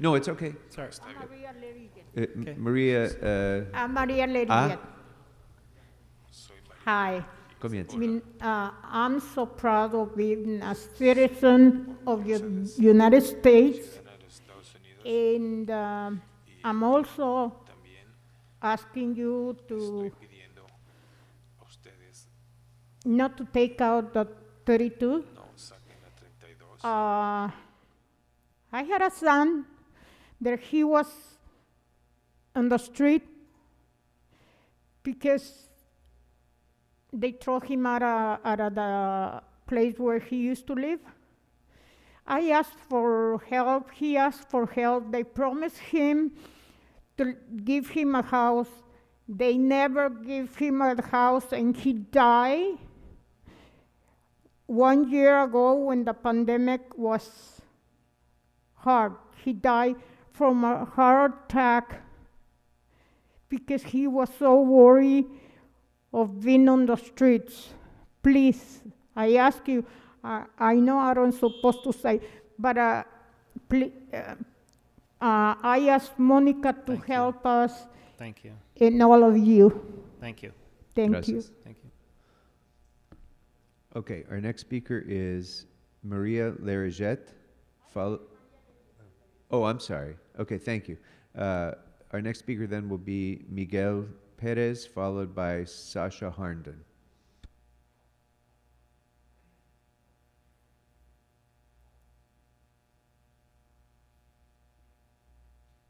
No, it's okay.
Sorry.
Maria
Maria
A.
Leriet. Hi.
Comienza.
I'm so proud of being a citizen of the United States. And I'm also asking you to not to take out the 32. I had a son that he was on the street because they threw him out of the place where he used to live. I asked for help, he asked for help. They promised him to give him a house. They never gave him a house and he died 1 year ago when the pandemic was hard. He died from a heart attack because he was so worried of being on the streets. Please, I ask you, I know I don't supposed to say, but I ask Monica to help us.
Thank you.
And all of you.
Thank you.
Thank you.
Thank you.
Okay, our next speaker is Maria Leriget. Oh, I'm sorry. Okay, thank you. Our next speaker then will be Miguel Perez, followed by Sasha Harnden.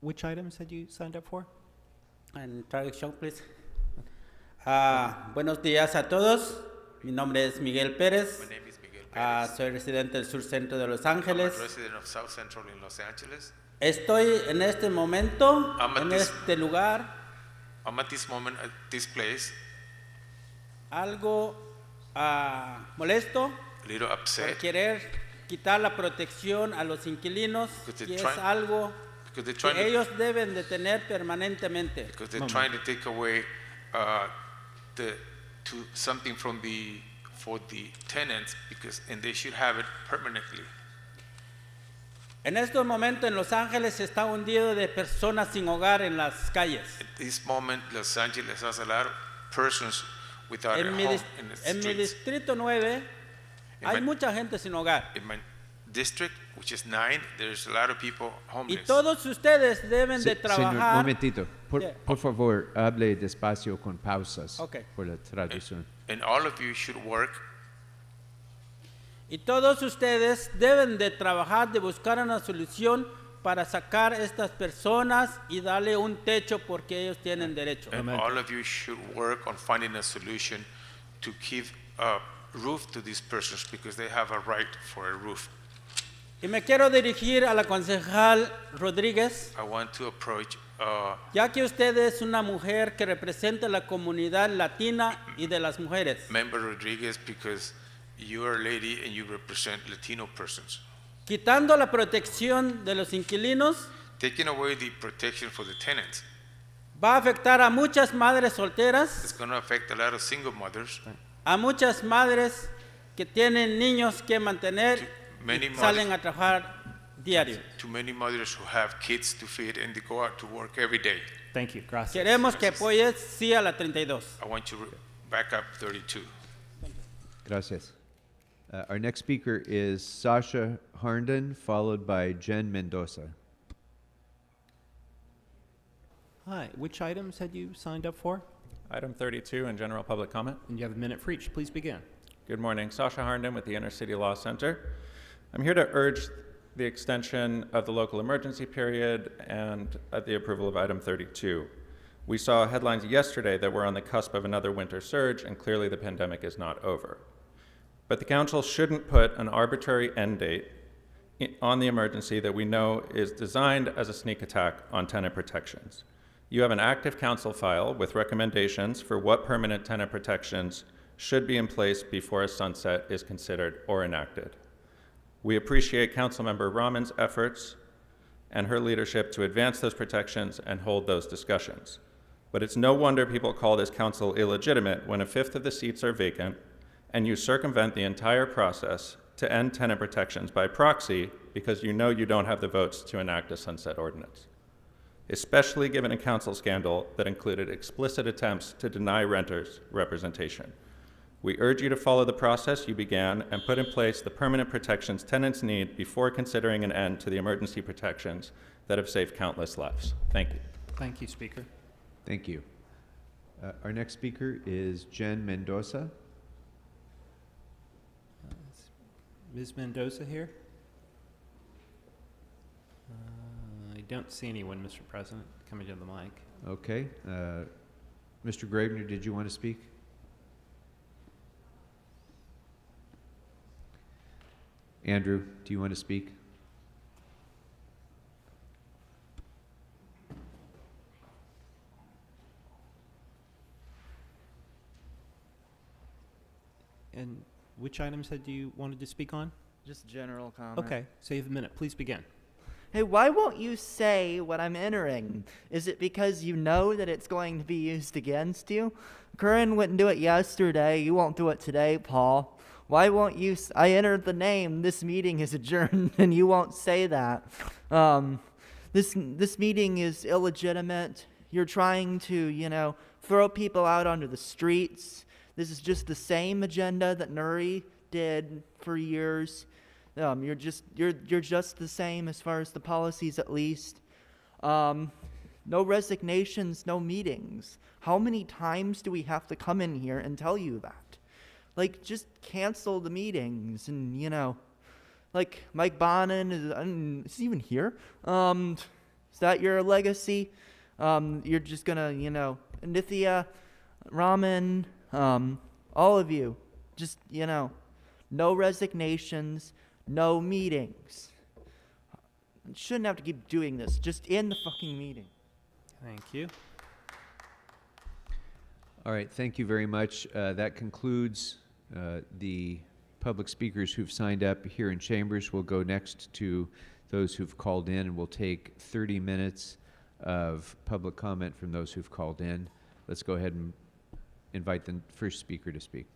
Which items had you signed up for?
And traducción, please. Buenos días a todos. Mi nombre es Miguel Pérez.
My name is Miguel Perez.
Soy residente del sur centro de Los
I'm
Ángeles.
a resident of South Central in Los Angeles.
Estoy en este momento,
I'm at
en
this-
este lugar,
I'm at this moment at this place,
algo molesto
a little
por
upset
querer quitar la protección a los inquilinos,
Because
y
they're
es
trying-
algo
because they're
que
trying to-
ellos deben de tener permanentemente.
because they're trying to take away something for the tenants and they should have it permanently.
En estos momentos en Los Ángeles se está hundido de personas sin hogar en las calles.
At this moment, Los Angeles has a lot of persons without a
En mi,
home
dis-
in the
en mi
streets.
distrito 9 hay mucha gente sin hogar.
In my district, which is 9, there's a lot of people
Y
homeless.
todos ustedes deben de
Señor,
trabajar.
momentito. Por favor, hable despacio con pausas
Okay.
por la traducción.
And all of you should work.
Y todos ustedes deben de trabajar, de buscar una solución para sacar a estas personas y darle un techo porque ellos tienen derecho.
And all of you should work on finding a solution to give a roof to these persons because they have a right for a roof.
Y me quiero dirigir a la concejal Rodríguez,
I want to approach
ya que usted es una mujer que representa la comunidad latina y de las mujeres.
Member Rodriguez because you're a lady and you represent Latino persons.
Quitando la protección de los inquilinos,
Taking away the protection for the tenants,
va a afectar a muchas madres solteras,
it's going to affect a lot of single mothers,
a muchas madres que tienen niños que mantener
many
y salen a trabajar diario.
to many mothers who have kids to feed and they go out to work every day.
Thank you. Gracias.
Queremos que apoyes sí a la 32.
I want you to back up 32.
Gracias. Our next speaker is Sasha Harnden, followed by Jen Mendoza.
Hi. Which items had you signed up for?
Item 32 in general public comment.
And you have a minute for each. Please begin.
Good morning. Sasha Harnden with the Inner City Law Center. I'm here to urge the extension of the local emergency period and the approval of item 32. We saw headlines yesterday that we're on the cusp of another winter surge, and clearly the pandemic is not over. But the council shouldn't put an arbitrary end date on the emergency that we know is designed as a sneak attack on tenant protections. You have an active council file with recommendations for what permanent tenant protections should be in place before a sunset is considered or enacted. We appreciate Councilmember Rahman's efforts and her leadership to advance those protections and hold those discussions. But it's no wonder people call this council illegitimate when a fifth of the seats are vacant and you circumvent the entire process to end tenant protections by proxy because you know you don't have the votes to enact a sunset ordinance, especially given a council scandal that included explicit attempts to deny renters representation. We urge you to follow the process you began and put in place the permanent protections tenants need before considering an end to the emergency protections that have saved countless lives. Thank you.
Thank you, Speaker.
Thank you. Our next speaker is Jen Mendoza.
Ms. Mendoza here? I don't see anyone, Mr. President, coming to the mic.
Okay. Mr. Gravener, did you want to speak? Andrew, do you want to speak?
And which items had you wanted to speak on?
Just general comment.
Okay, so you have a minute. Please begin.
Hey, why won't you say what I'm entering? Is it because you know that it's going to be used against you? Curran wouldn't do it yesterday. You won't do it today, Paul. Why won't you? I entered the name. This meeting is adjourned, and you won't say that. This meeting is illegitimate. You're trying to, throw people out onto the streets. This is just the same agenda that Nuri did for years. You're just the same as far as the policies, at least. No resignations, no meetings. How many times do we have to come in here and tell you that? Like, just cancel the meetings, and like Mike Bonin is he even here? Is that your legacy? You're just gonna, Nithya, Raman, all of you, just no resignations. No meetings. Shouldn't have to keep doing this. Just end the fucking meeting.
Thank you.
All right, thank you very much. That concludes the public speakers who've signed up here in chambers. We'll go next to those who've called in, and we'll take 30 minutes of public comment from those who've called in. Let's go ahead and invite the first speaker to speak.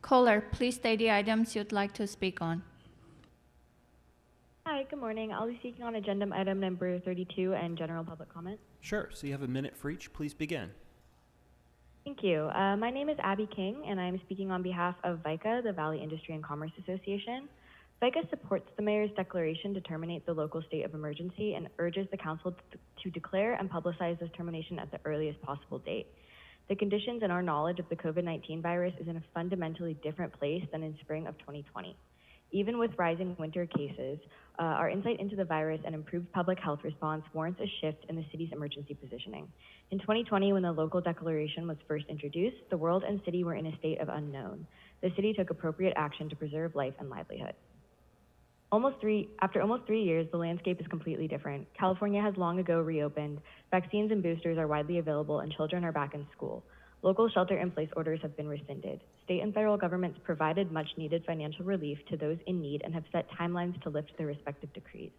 Caller, please state the items you'd like to speak on.
Hi, good morning. I'll be speaking on agenda item number 32 and general public comment.
Sure. So you have a minute for each. Please begin.
Thank you. My name is Abby King, and I'm speaking on behalf of VICA, the Valley Industry and Commerce Association. VICA supports the mayor's declaration to terminate the local state of emergency and urges the council to declare and publicize this termination at the earliest possible date. The conditions and our knowledge of the COVID-19 virus is in a fundamentally different place than in spring of 2020. Even with rising winter cases, our insight into the virus and improved public health response warrants a shift in the city's emergency positioning. In 2020, when the local declaration was first introduced, the world and city were in a state of unknown. The city took appropriate action to preserve life and livelihood. After almost 3 years, the landscape is completely different. California has long ago reopened, vaccines and boosters are widely available, and children are back in school. Local shelter-in-place orders have been rescinded. State and federal governments provided much-needed financial relief to those in need and have set timelines to lift their respective decrees.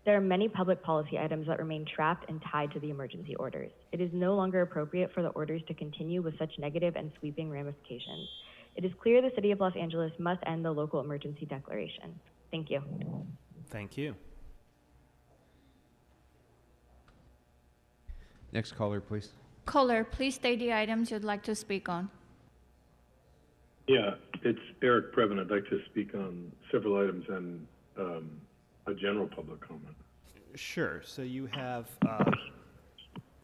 There are many public policy items that remain trapped and tied to the emergency orders. It is no longer appropriate for the orders to continue with such negative and sweeping ramifications. It is clear the City of Los Angeles must end the local emergency declaration. Thank you.
Thank you.
Next caller, please.
Caller, please state the items you'd like to speak on.
Yeah, it's Eric Previn. I'd like to speak on several items and a general public comment.
Sure. So you have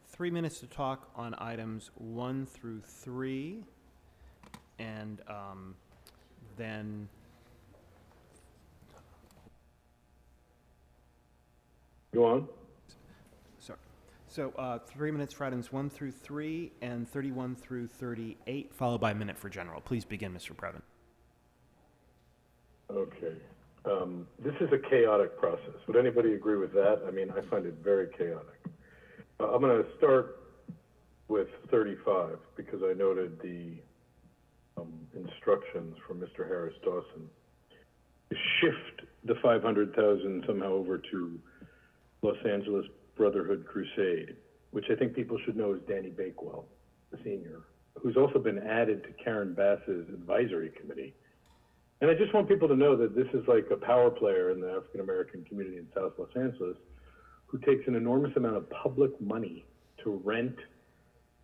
3 minutes to talk on items 1 through 3, and then
go on.
Sorry. So 3 minutes for items 1 through 3 and 31 through 38, followed by a minute for general. Please begin, Mr. Previn.
Okay. This is a chaotic process. Would anybody agree with that? I mean, I find it very chaotic. I'm going to start with 35 because I noted the instructions from Mr. Harris Dawson to shift the 500,000 somehow over to Los Angeles Brotherhood Crusade, which I think people should know is Danny Bakewell, the senior, who's also been added to Karen Bass's advisory committee. And I just want people to know that this is like a power player in the African American community in South Los Angeles who takes an enormous amount of public money to rent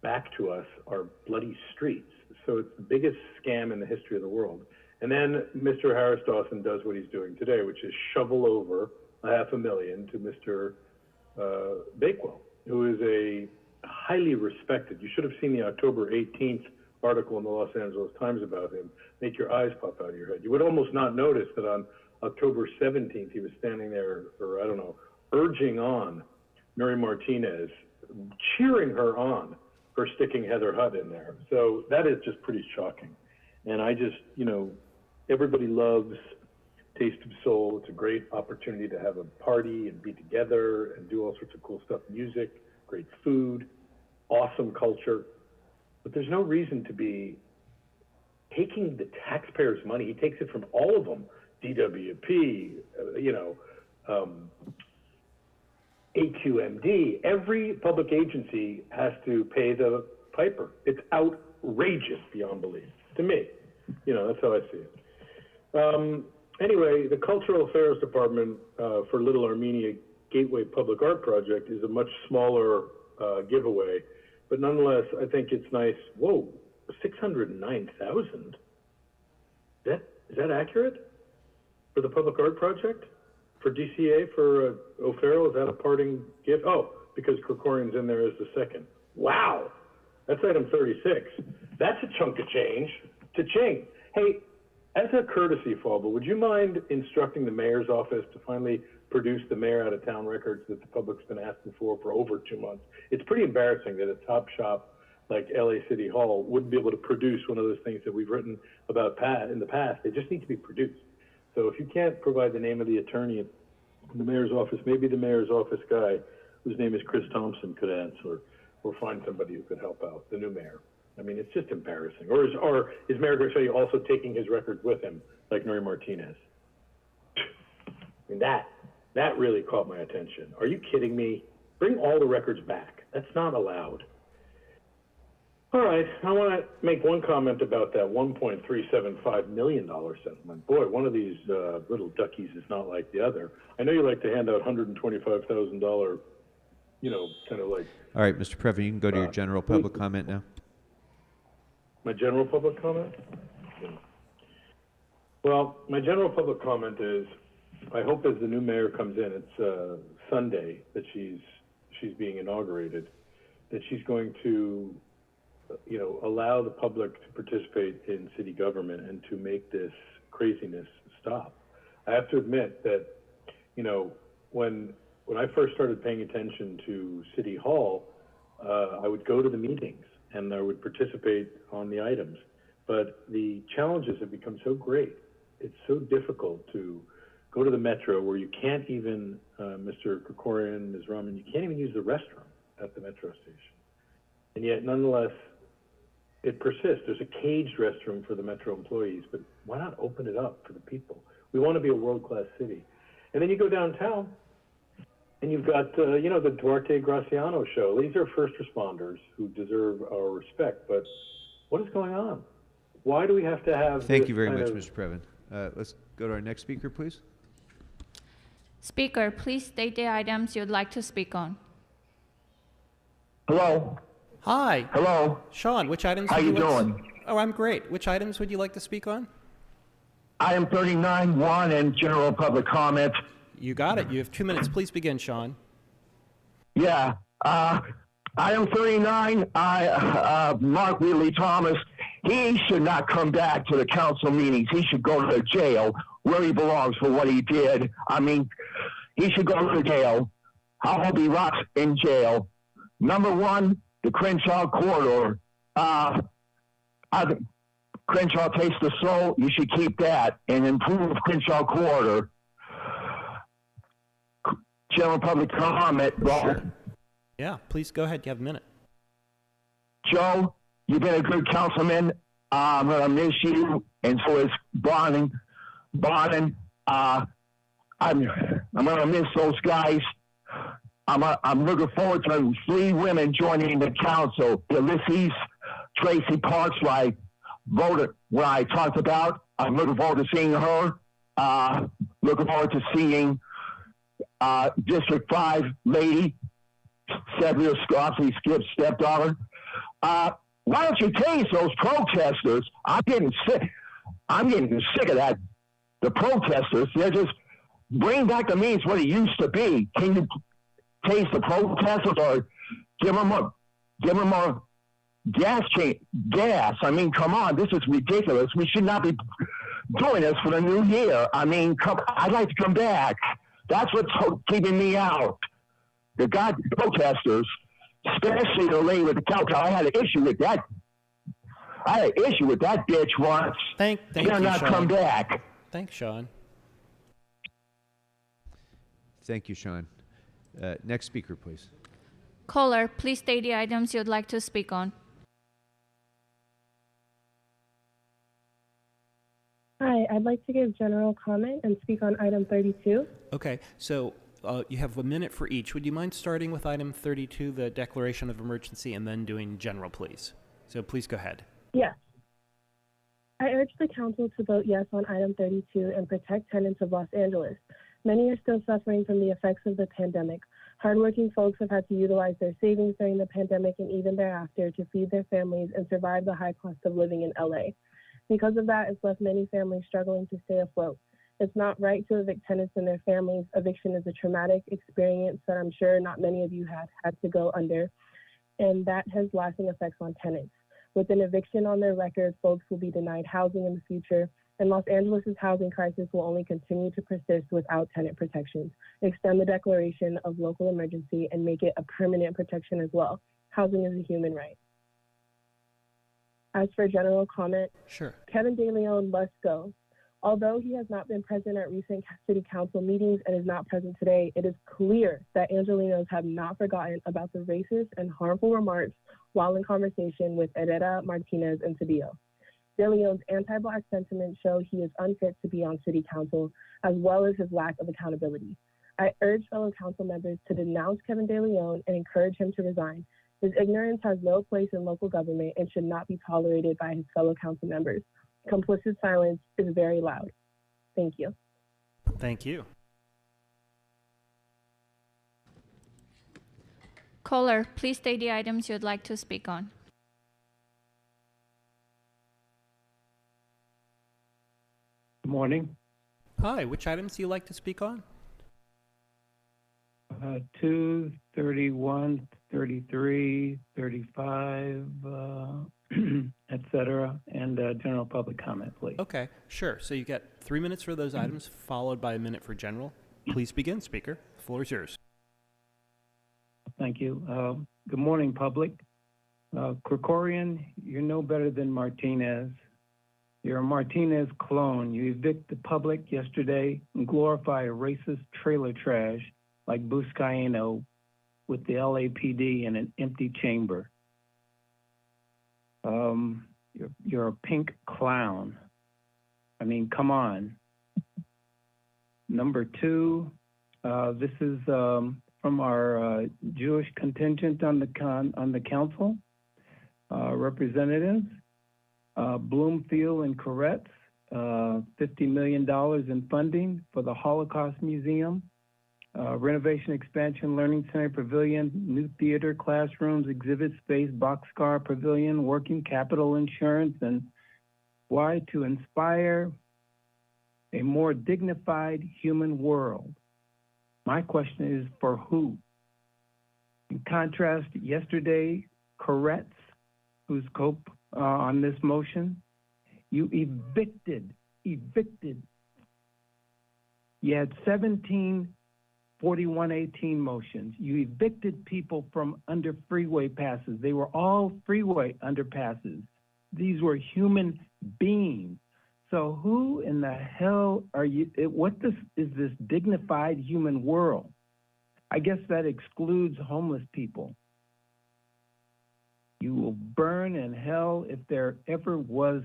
back to us our bloody streets. So it's the biggest scam in the history of the world. And then Mr. Harris Dawson does what he's doing today, which is shovel over $500,000 to Mr. Bakewell, who is a highly respected. You should have seen the October 18th article in the Los Angeles Times about him. Make your eyes pop out of your head. You would almost not notice that on October 17th, he was standing there, or I don't know, urging on Mary Martinez, cheering her on for sticking Heather Hutt in there. So that is just pretty shocking. And I just, everybody loves Taste of Soul. It's a great opportunity to have a party and be together and do all sorts of cool stuff, music, great food, awesome culture. But there's no reason to be taking the taxpayers' money. He takes it from all of them, DWP, AQMD. Every public agency has to pay the piper. It's outrageous beyond belief, to me. That's how I see it. Anyway, the Cultural Affairs Department for Little Armenia Gateway Public Art Project is a much smaller giveaway, but nonetheless, I think it's nice. Whoa, 609,000? Is that accurate for the Public Art Project? For DCA, for O'Farrell, is that a parting gift? Oh, because Krikorian's in there as the second. Wow, that's item 36. That's a chunk of change. Cha-ching. Hey, as a courtesy, Fauble, would you mind instructing the mayor's office to finally produce the mayor out of town records that the public's been asking for over 2 months? It's pretty embarrassing that a top shop like LA City Hall wouldn't be able to produce one of those things that we've written about in the past. They just need to be produced. So if you can't provide the name of the attorney in the mayor's office, maybe the mayor's office guy, whose name is Chris Thompson, could answer, or find somebody who could help out, the new mayor. I mean, it's just embarrassing. Or is Mayor Garcetti also taking his records with him, like Nuri Martinez? I mean, that really caught my attention. Are you kidding me? Bring all the records back. That's not allowed. All right, I want to make one comment about that $1.375 million settlement. Boy, one of these little duckies is not like the other. I know you like to hand out $125,000, kind of like...
All right, Mr. Previn, you can go to your general public comment now.
My general public comment? Well, my general public comment is, I hope as the new mayor comes in, it's Sunday that she's being inaugurated, that she's going to allow the public to participate in city government and to make this craziness stop. I have to admit that, when I first started paying attention to City Hall, I would go to the meetings and I would participate on the items. But the challenges have become so great. It's so difficult to go to the Metro where you can't even, Mr. Krikorian, Ms. Rahman, you can't even use the restroom at the Metro station. And yet, nonetheless, it persists. There's a caged restroom for the Metro employees, but why not open it up for the people? We want to be a world-class city. And then you go downtown, and you've got, the Duarte Graciano show. These are first responders who deserve our respect, but what is going on? Why do we have to have
Thank you very much, Mr. Previn. Let's go to our next speaker, please.
Speaker, please state the items you'd like to speak on.
Hello.
Hi.
Hello.
Sean, which items
How
would
you
like to-
doing?
Oh, I'm great. Which items would you like to speak on?
Item 39-1 and general public comment.
You got it. You have 2 minutes. Please begin, Sean.
Yeah. Item 39, Mark Wheatley Thomas, he should not come back to the council meetings. He should go to the jail where he belongs for what he did. I mean, he should go to jail. I hope he rots in jail. Number one, the Crenshaw corridor. Crenshaw Taste the Soul, you should keep that and improve Crenshaw corridor. General public comment.
Sure. Yeah, please go ahead. You have a minute.
Joe, you've been a good councilman. I'm gonna miss you, and so is Bonin. I'm gonna miss those guys. I'm looking forward to 3 women joining the council. Ulysses, Tracy Parks, who I voted, where I talked about. I'm looking forward to seeing her. Looking forward to seeing District 5 lady, Cedria Scoffsey, Skip's stepdaughter. Why don't you tase those protesters? I'm getting sick of that. The protesters, they're just bring back the means what it used to be. Can you tase the protesters or give them a gas? I mean, come on, this is ridiculous. We should not be doing this for the new year. I mean, I'd like to come back. That's what's keeping me out. The protesters, especially the lady with the cow. I had an issue with that. I had an issue with that bitch once.
Thank you,
not
Sean.
come back.
Thanks, Sean.
Thank you, Sean. Next speaker, please.
Caller, please state the items you'd like to speak on.
Hi, I'd like to give general comment and speak on item 32.
Okay, so you have a minute for each. Would you mind starting with item 32, the declaration of emergency, and then doing general, please? So please go ahead.
Yes. I urge the council to vote yes on item 32 and protect tenants of Los Angeles. Many are still suffering from the effects of the pandemic. Hardworking folks have had to utilize their savings during the pandemic and even thereafter to feed their families and survive the high cost of living in LA. Because of that, it's left many families struggling to stay afloat. It's not right to evict tenants and their families. Eviction is a traumatic experience that I'm sure not many of you had to go under, and that has lasting effects on tenants. With an eviction on their record, folks will be denied housing in the future, and Los Angeles' housing crisis will only continue to persist without tenant protections. Extend the declaration of local emergency and make it a permanent protection as well. Housing is a human right. As for general comment,
Sure.
Kevin De Leon must go. Although he has not been present at recent city council meetings and is not present today, it is clear that Angelenos have not forgotten about the racist and harmful remarks while in conversation with Herrera, Martinez, and Cedillo. De Leon's anti-Black sentiments show he is unfit to be on city council, as well as his lack of accountability. I urge fellow council members to denounce Kevin De Leon and encourage him to resign. His ignorance has no place in local government and should not be tolerated by his fellow council members. Complicit silence is very loud. Thank you.
Thank you.
Caller, please state the items you'd like to speak on.
Good morning.
Hi, which items do you like to speak on?
2, 31, 33, 35, et cetera, and general public comment, please.
Okay, sure. So you get 3 minutes for those items, followed by a minute for general. Please begin, speaker. The floor is yours.
Thank you. Good morning, public. Krikorian, you're no better than Martinez. You're a Martinez clone. You evict the public yesterday and glorify a racist trailer trash like Buscaino with the LAPD in an empty chamber. You're a pink clown. I mean, come on. Number 2, this is from our Jewish contingent on the council, representatives. Bloomfield and Koretz, $50 million in funding for the Holocaust Museum, renovation, expansion, learning center, pavilion, new theater, classrooms, exhibit space, boxcar, pavilion, working capital insurance, and why? To inspire a more dignified human world. My question is, for who? In contrast, yesterday, Koretz, who's on this motion, you evicted. You had 17 4118 motions. You evicted people from under freeway passes. They were all freeway underpasses. These were human beings. So who in the hell are you? Is this dignified human world? I guess that excludes homeless people. You will burn in hell if there ever is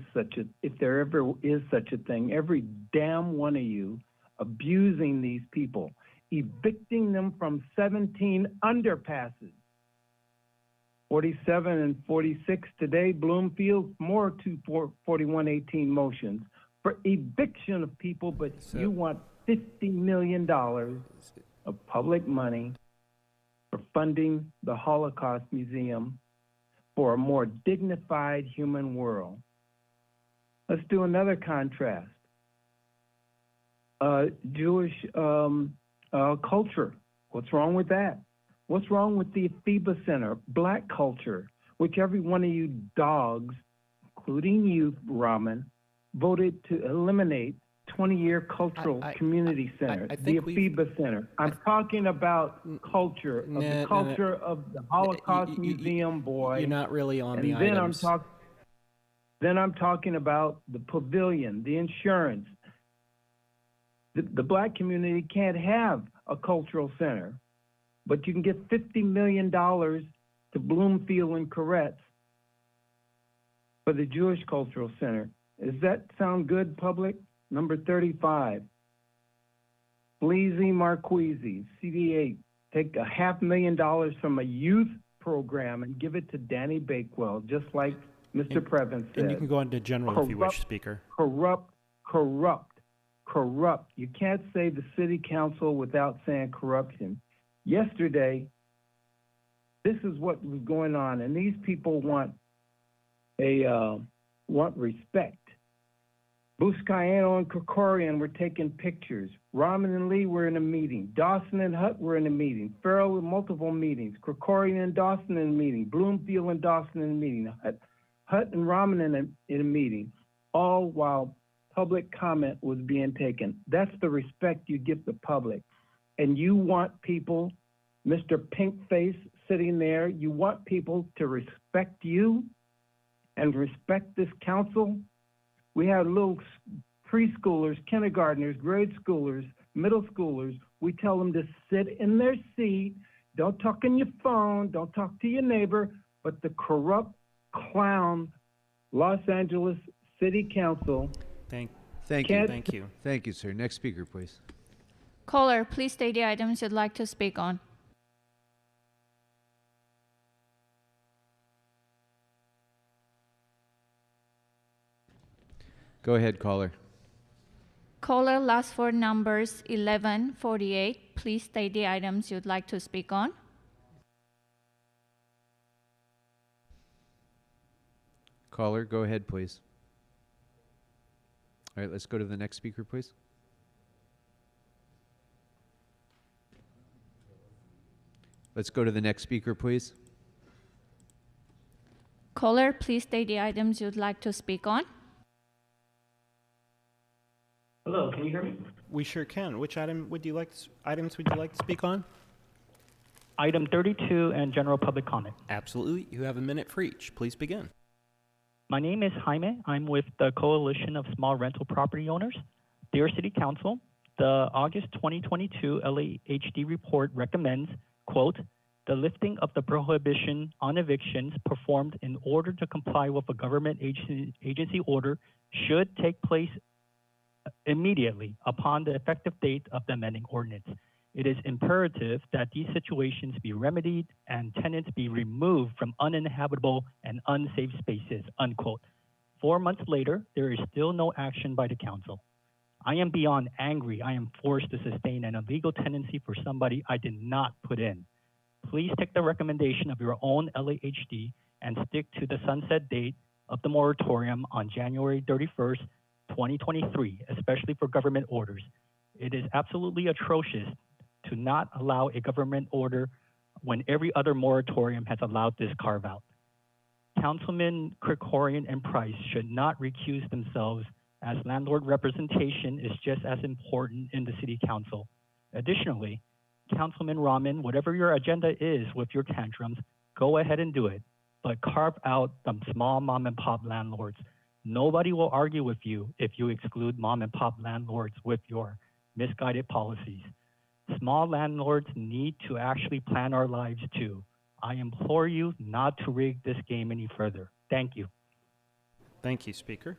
such a thing. Every damn one of you abusing these people, evicting them from 17 underpasses. 47 and 46 today, Bloomfield, more 24118 motions for eviction of people, but you want $50 million of public money for funding the Holocaust Museum for a more dignified human world. Let's do another contrast. Jewish culture. What's wrong with that? What's wrong with the FIBA Center? Black culture, which every one of you dogs, including you, Raman, voted to eliminate 20-year cultural community center, the FIBA Center. I'm talking about culture, of the culture of the Holocaust Museum, boy.
You're not really on the
And then
items.
then I'm talking about the pavilion, the insurance. The black community can't have a cultural center, but you can get $50 million to Bloomfield and Koretz for the Jewish Cultural Center. Does that sound good, public? Number 35. Bleezy Marqueezy, CD8. Take $500,000 from a youth program and give it to Danny Bakewell, just like Mr. Previn said.
And you can go into general if you wish, Speaker.
Corrupt. You can't say the city council without saying corruption. Yesterday, this is what was going on, and these people want respect. Buscaino and Krikorian were taking pictures. Rahman and Lee were in a meeting. Dawson and Hutt were in a meeting. Farrell with multiple meetings. Krikorian and Dawson in a meeting. Bloomfield and Dawson in a meeting. Hutt and Rahman in a meeting, all while public comment was being taken. That's the respect you give the public. And you want people, Mr. Pinkface sitting there, you want people to respect you and respect this council. We have little preschoolers, kindergartners, grade schoolers, middle schoolers. We tell them to sit in their seat, don't talk on your phone, don't talk to your neighbor, but the corrupt clown Los Angeles City Council.
Thank
Thank you.
Thank you, sir. Next speaker, please.
Caller, please state the items you'd like to speak on.
Go ahead, caller.
Caller, last four numbers 1148. Please state the items you'd like to speak on.
Caller, go ahead, please. All right, let's go to the next speaker, please. Let's go to the next speaker, please.
Caller, please state the items you'd like to speak on.
Hello, can you hear me?
We sure can. Which items would you like to speak on?
Item 32 and general public comment.
Absolutely. You have a minute for each. Please begin.
My name is Jaime. I'm with the Coalition of Small Rental Property Owners. Dear City Council, the August 2022 LAHD report recommends, quote, the lifting of the prohibition on evictions performed in order to comply with a government agency order should take place immediately upon the effective date of the amending ordinance. It is imperative that these situations be remedied and tenants be removed from uninhabitable and unsafe spaces, unquote. 4 months later, there is still no action by the council. I am beyond angry. I am forced to sustain an illegal tenancy for somebody I did not put in. Please take the recommendation of your own LAHD and stick to the sunset date of the moratorium on January 31st, 2023, especially for government orders. It is absolutely atrocious to not allow a government order when every other moratorium has allowed this carve out. Councilmen Krikorian and Price should not recuse themselves, as landlord representation is just as important in the city council. Additionally, Councilman Rahman, whatever your agenda is with your tantrums, go ahead and do it, but carve out the small mom and pop landlords. Nobody will argue with you if you exclude mom and pop landlords with your misguided policies. Small landlords need to actually plan our lives too.
I implore you not to rig this game any further. Thank you.
Thank you, Speaker.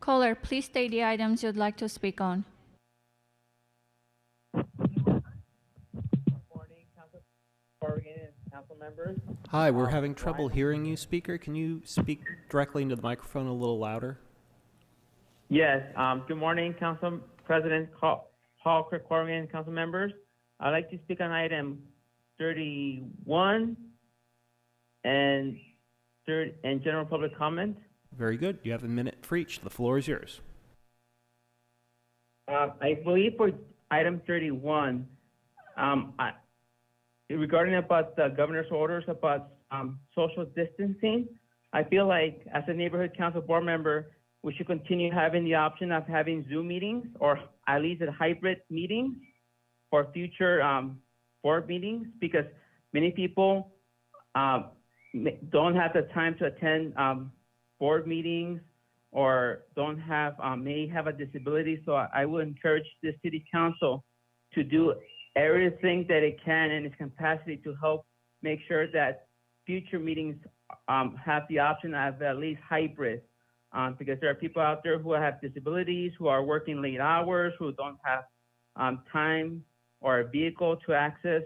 Caller, please state the items you'd like to speak on.
Council members.
Hi, we're having trouble hearing you, Speaker. Can you speak directly into the microphone a little louder?
Yes. Good morning, Council President Hall, Krikorian, council members. I'd like to speak on item 31 and general public comment.
Very good. You have a minute for each. The floor is yours.
I believe for item 31, regarding about the governor's orders about social distancing, I feel like as a neighborhood council board member, we should continue having the option of having Zoom meetings or at least a hybrid meetings for future board meetings, because many people don't have the time to attend board meetings or don't have, may have a disability. So I would encourage the city council to do everything that it can in its capacity to help make sure that future meetings have the option of at least hybrid, because there are people out there who have disabilities, who are working late hours, who don't have time or a vehicle to access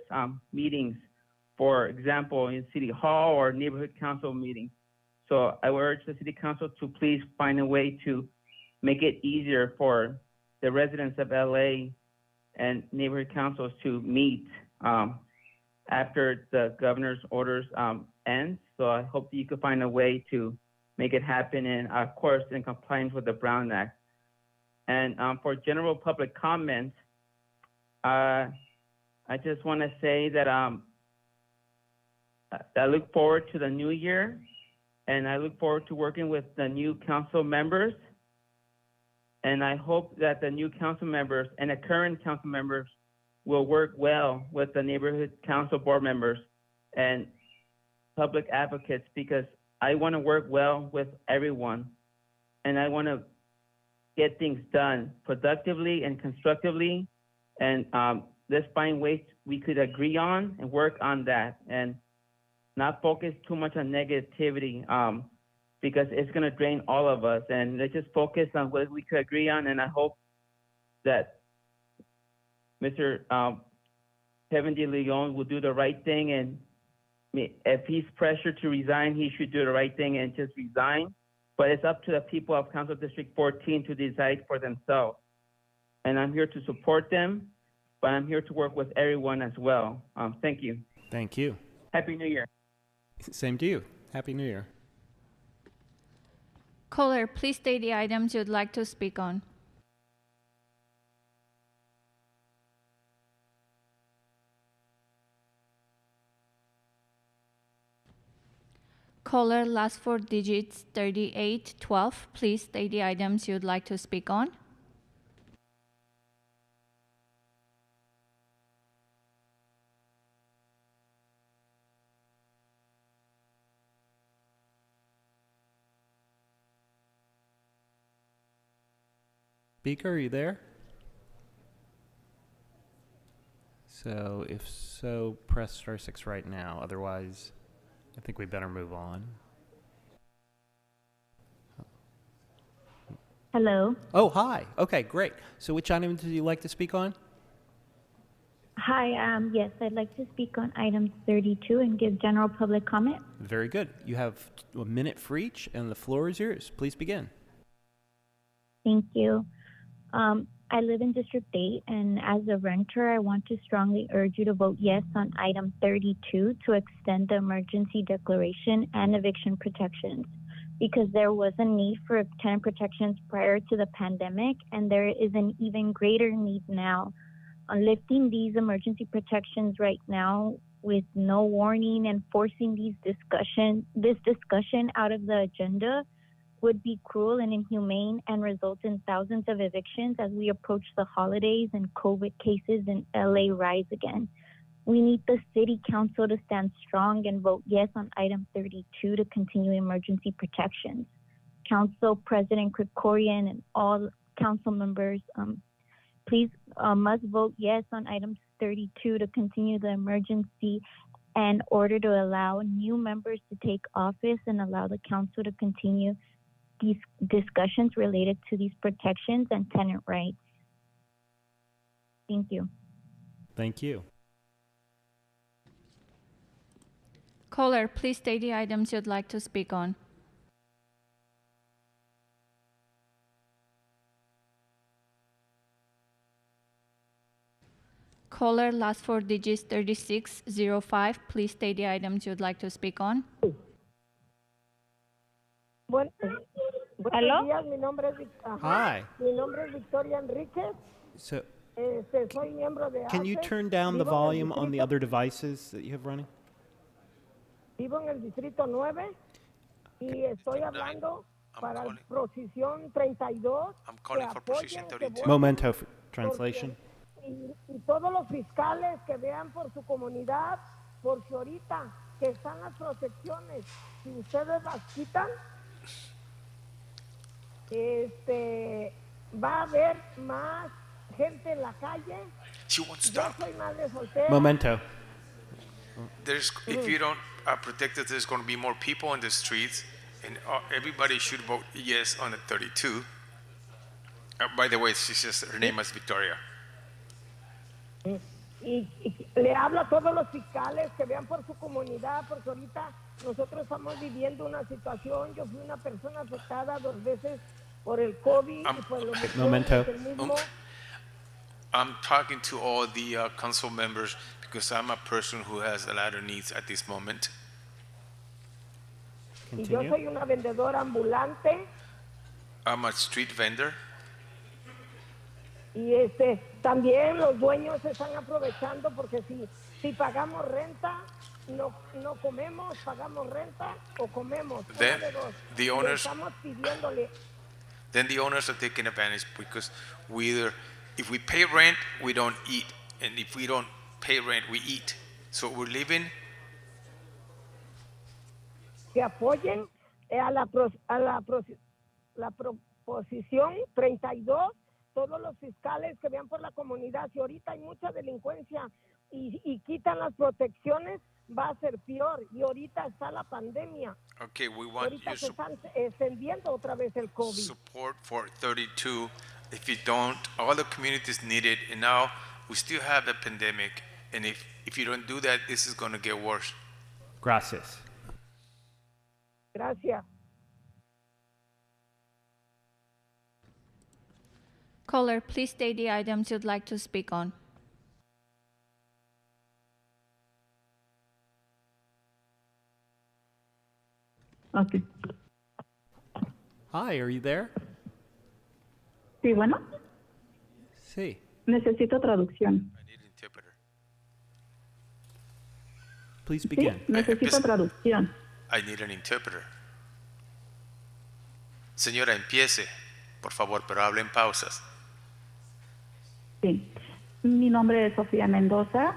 meetings, for example, in City Hall or neighborhood council meetings. So I would urge the City Council to please find a way to make it easier for the residents of LA and neighborhood councils to meet after the governor's orders end. So I hope that you could find a way to make it happen, and of course in compliance with the Brown Act. And for general public comment, I just want to say that I look forward to the new year, and I look forward to working with the new council members. And I hope that the new council members and the current council members will work well with the neighborhood council board members and public advocates, because I want to work well with everyone, and I want to get things done productively and constructively. And let's find ways we could agree on and work on that, and not focus too much on negativity, because it's going to drain all of us. And let's just focus on what we could agree on. And I hope that Mr. Kevin De Leon will do the right thing. And if he's pressured to resign, he should do the right thing and just resign. But it's up to the people of Council District 14 to decide for themselves. And I'm here to support them, but I'm here to work with everyone as well. Thank you.
Thank you.
Happy New Year.
Same to you. Happy New Year.
Caller, please state the items you'd like to speak on. Caller, last four digits 3812. Please state the items you'd like to speak on.
Speaker, are you there? So if so, press *6 right now. Otherwise, I think we better move on.
Hello.
Oh, hi. Okay, great. So which item do you like to speak on?
Hi, yes, I'd like to speak on item 32 and give general public comment.
Very good. You have a minute for each, and the floor is yours. Please begin.
Thank you. I live in District 8, and as a renter, I want to strongly urge you to vote yes on item 32 to extend the emergency declaration and eviction protections, because there was a need for tenant protections prior to the pandemic, and there is an even greater need now. On lifting these emergency protections right now with no warning and forcing this discussion out of the agenda would be cruel and inhumane and result in thousands of evictions as we approach the holidays and COVID cases in LA rise again. We need the City Council to stand strong and vote yes on item 32 to continue emergency protections. Council President Krikorian and all council members, please must vote yes on items 32 to continue the emergency and order to allow new members to take office and allow the council to continue these discussions related to these protections and tenant rights. Thank you.
Thank you.
Caller, please state the items you'd like to speak on. Caller, last four digits 3605. Please state the items you'd like to speak on.
Buenos días, mi nombre es
Hi.
Mi nombre es Victoria Enriquez.
So,
Soy miembro de
can you
ACE.
turn down the
Vivo en el
volume on the
distrito-
other devices that you have running?
Vivo en el distrito 9 y estoy hablando para la Procisión 32.
I'm calling for Precision 32.
Memento for translation.
Y todos los fiscales que vean por su comunidad, porque ahorita que están las protecciones, si ustedes las quitan, va a haber más gente en la calle.
She won't
Yo
stop.
soy madre soltera.
Memento.
If you don't protect it, there's going to be more people in the streets, and everybody should vote yes on the 32. By the way, her name is Victoria.
Y le hablo a todos los fiscales que vean por su comunidad, porque ahorita nosotros estamos viviendo una situación. Yo fui una persona afectada 2 veces por el COVID y por lo
Momento.
mismo.
I'm talking to all the council members because I'm a person who has a lot of needs at this moment.
Y yo soy una vendedora ambulante
I'm a street vendor.
y también los dueños se están aprovechando porque si pagamos renta, no comemos, pagamos renta o comemos.
Then
una de dos.
the
Y
owners-
estamos pidiéndole.
Then the owners are taking advantage because if we pay rent, we don't eat, and if we don't pay rent, we eat. So we're living.
Que apoyen a la proposición 32, todos los fiscales que vean por la comunidad. Si ahorita hay mucha delincuencia y quitan las protecciones, va a ser peor. Y ahorita está la pandemia.
Okay, we want
Ahorita
your
se están extendiendo otra vez el COVID.
support for 32. If you don't, all the communities need it, and now we still have a pandemic. And if you don't do that, this is going to get worse.
Gracias.
Gracias.
Caller, please state the items you'd like to speak on.
Okay.
Hi, are you there?
Sí, bueno,
Sí.
necesito traducción.
Please
Sí,
begin.
necesito traducción.
I need an interpreter. Señora, empiece, por favor, pero hable en pausas.
Sí. Mi nombre es Sofía Mendoza.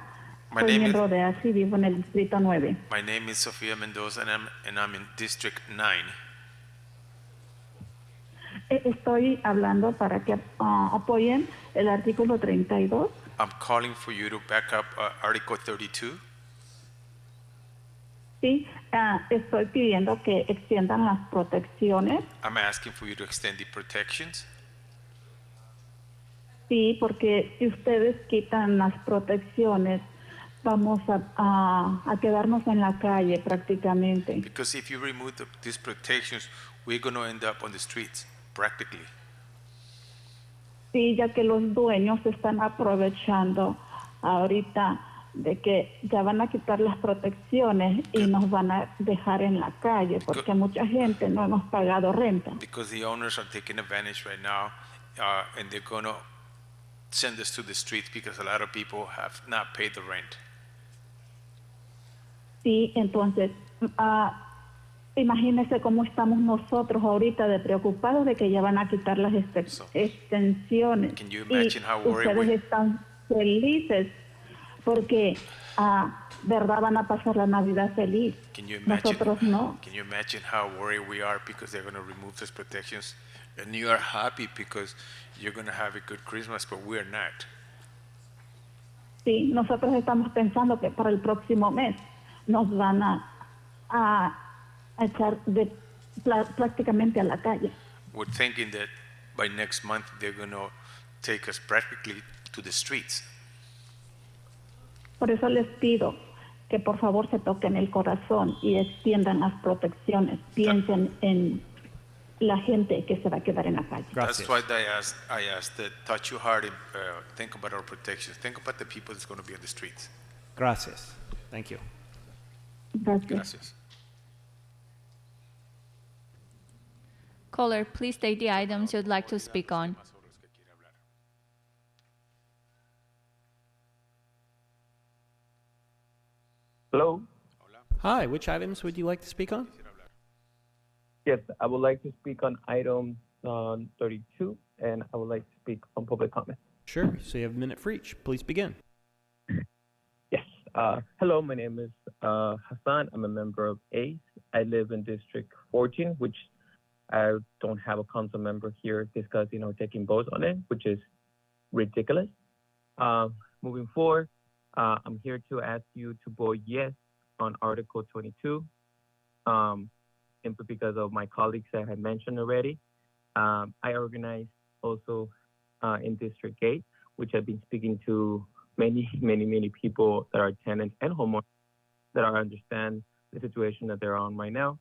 My
Soy
name
miembro de ASI, vivo en el distrito 9.
My name is Sofia Mendoza, and I'm in District 9.
Estoy hablando para que apoyen el artículo 32.
I'm calling for you to back up Article 32.
Sí, estoy pidiendo que extiendan las protecciones.
I'm asking for you to extend the protections.
Sí, porque si ustedes quitan las protecciones, vamos a quedarnos en la calle prácticamente.
Because if you remove these protections, we're going to end up on the streets, practically.
Sí, ya que los dueños se están aprovechando ahorita de que ya van a quitar las protecciones y nos van a dejar en la calle, porque mucha gente no hemos pagado renta.
Because the owners are taking advantage right now, and they're going to send us to the streets because a lot of people have not paid the rent.
Sí, entonces, imagínese cómo estamos nosotros ahorita de preocupados de que ya van a quitar las extensiones.
Can you
Y
imagine how worried
ustedes
we
están felices porque, ¿verdad? Van a pasar la Navidad feliz.
Can you imagine?
Nosotros no.
Can you imagine how worried we are because they're going to remove those protections, and you are happy because you're going to have a good Christmas, but we're not.
Sí, nosotros estamos pensando que para el próximo mes nos van a echar prácticamente a la calle.
We're thinking that by next month they're going to take us practically to the streets.
Por eso les pido que por favor se toquen el corazón y extiendan las protecciones. Piensen en la gente que se va a quedar en la calle.
That's why I asked that touch your heart and think about our protections. Think about the people that's going to be on the streets.
Gracias. Thank you.
Gracias.
Caller, please state the items you'd like to speak on.
Hello.
Hi, which items would you like to speak on?
Yes, I would like to speak on item 32, and I would like to speak on public comment.
Sure, so you have a minute for each. Please begin.
Yes. Hello, my name is Hassan. I'm a member of ACE. I live in District 14, which I don't have a council member here discussing or taking votes on it, which is ridiculous. Moving forward, I'm here to ask you to vote yes on Article 22, simply because of my colleagues that I had mentioned already. I organized also in District 8, which I've been speaking to many people that are tenants and homeowners that understand the situation that they're on right now.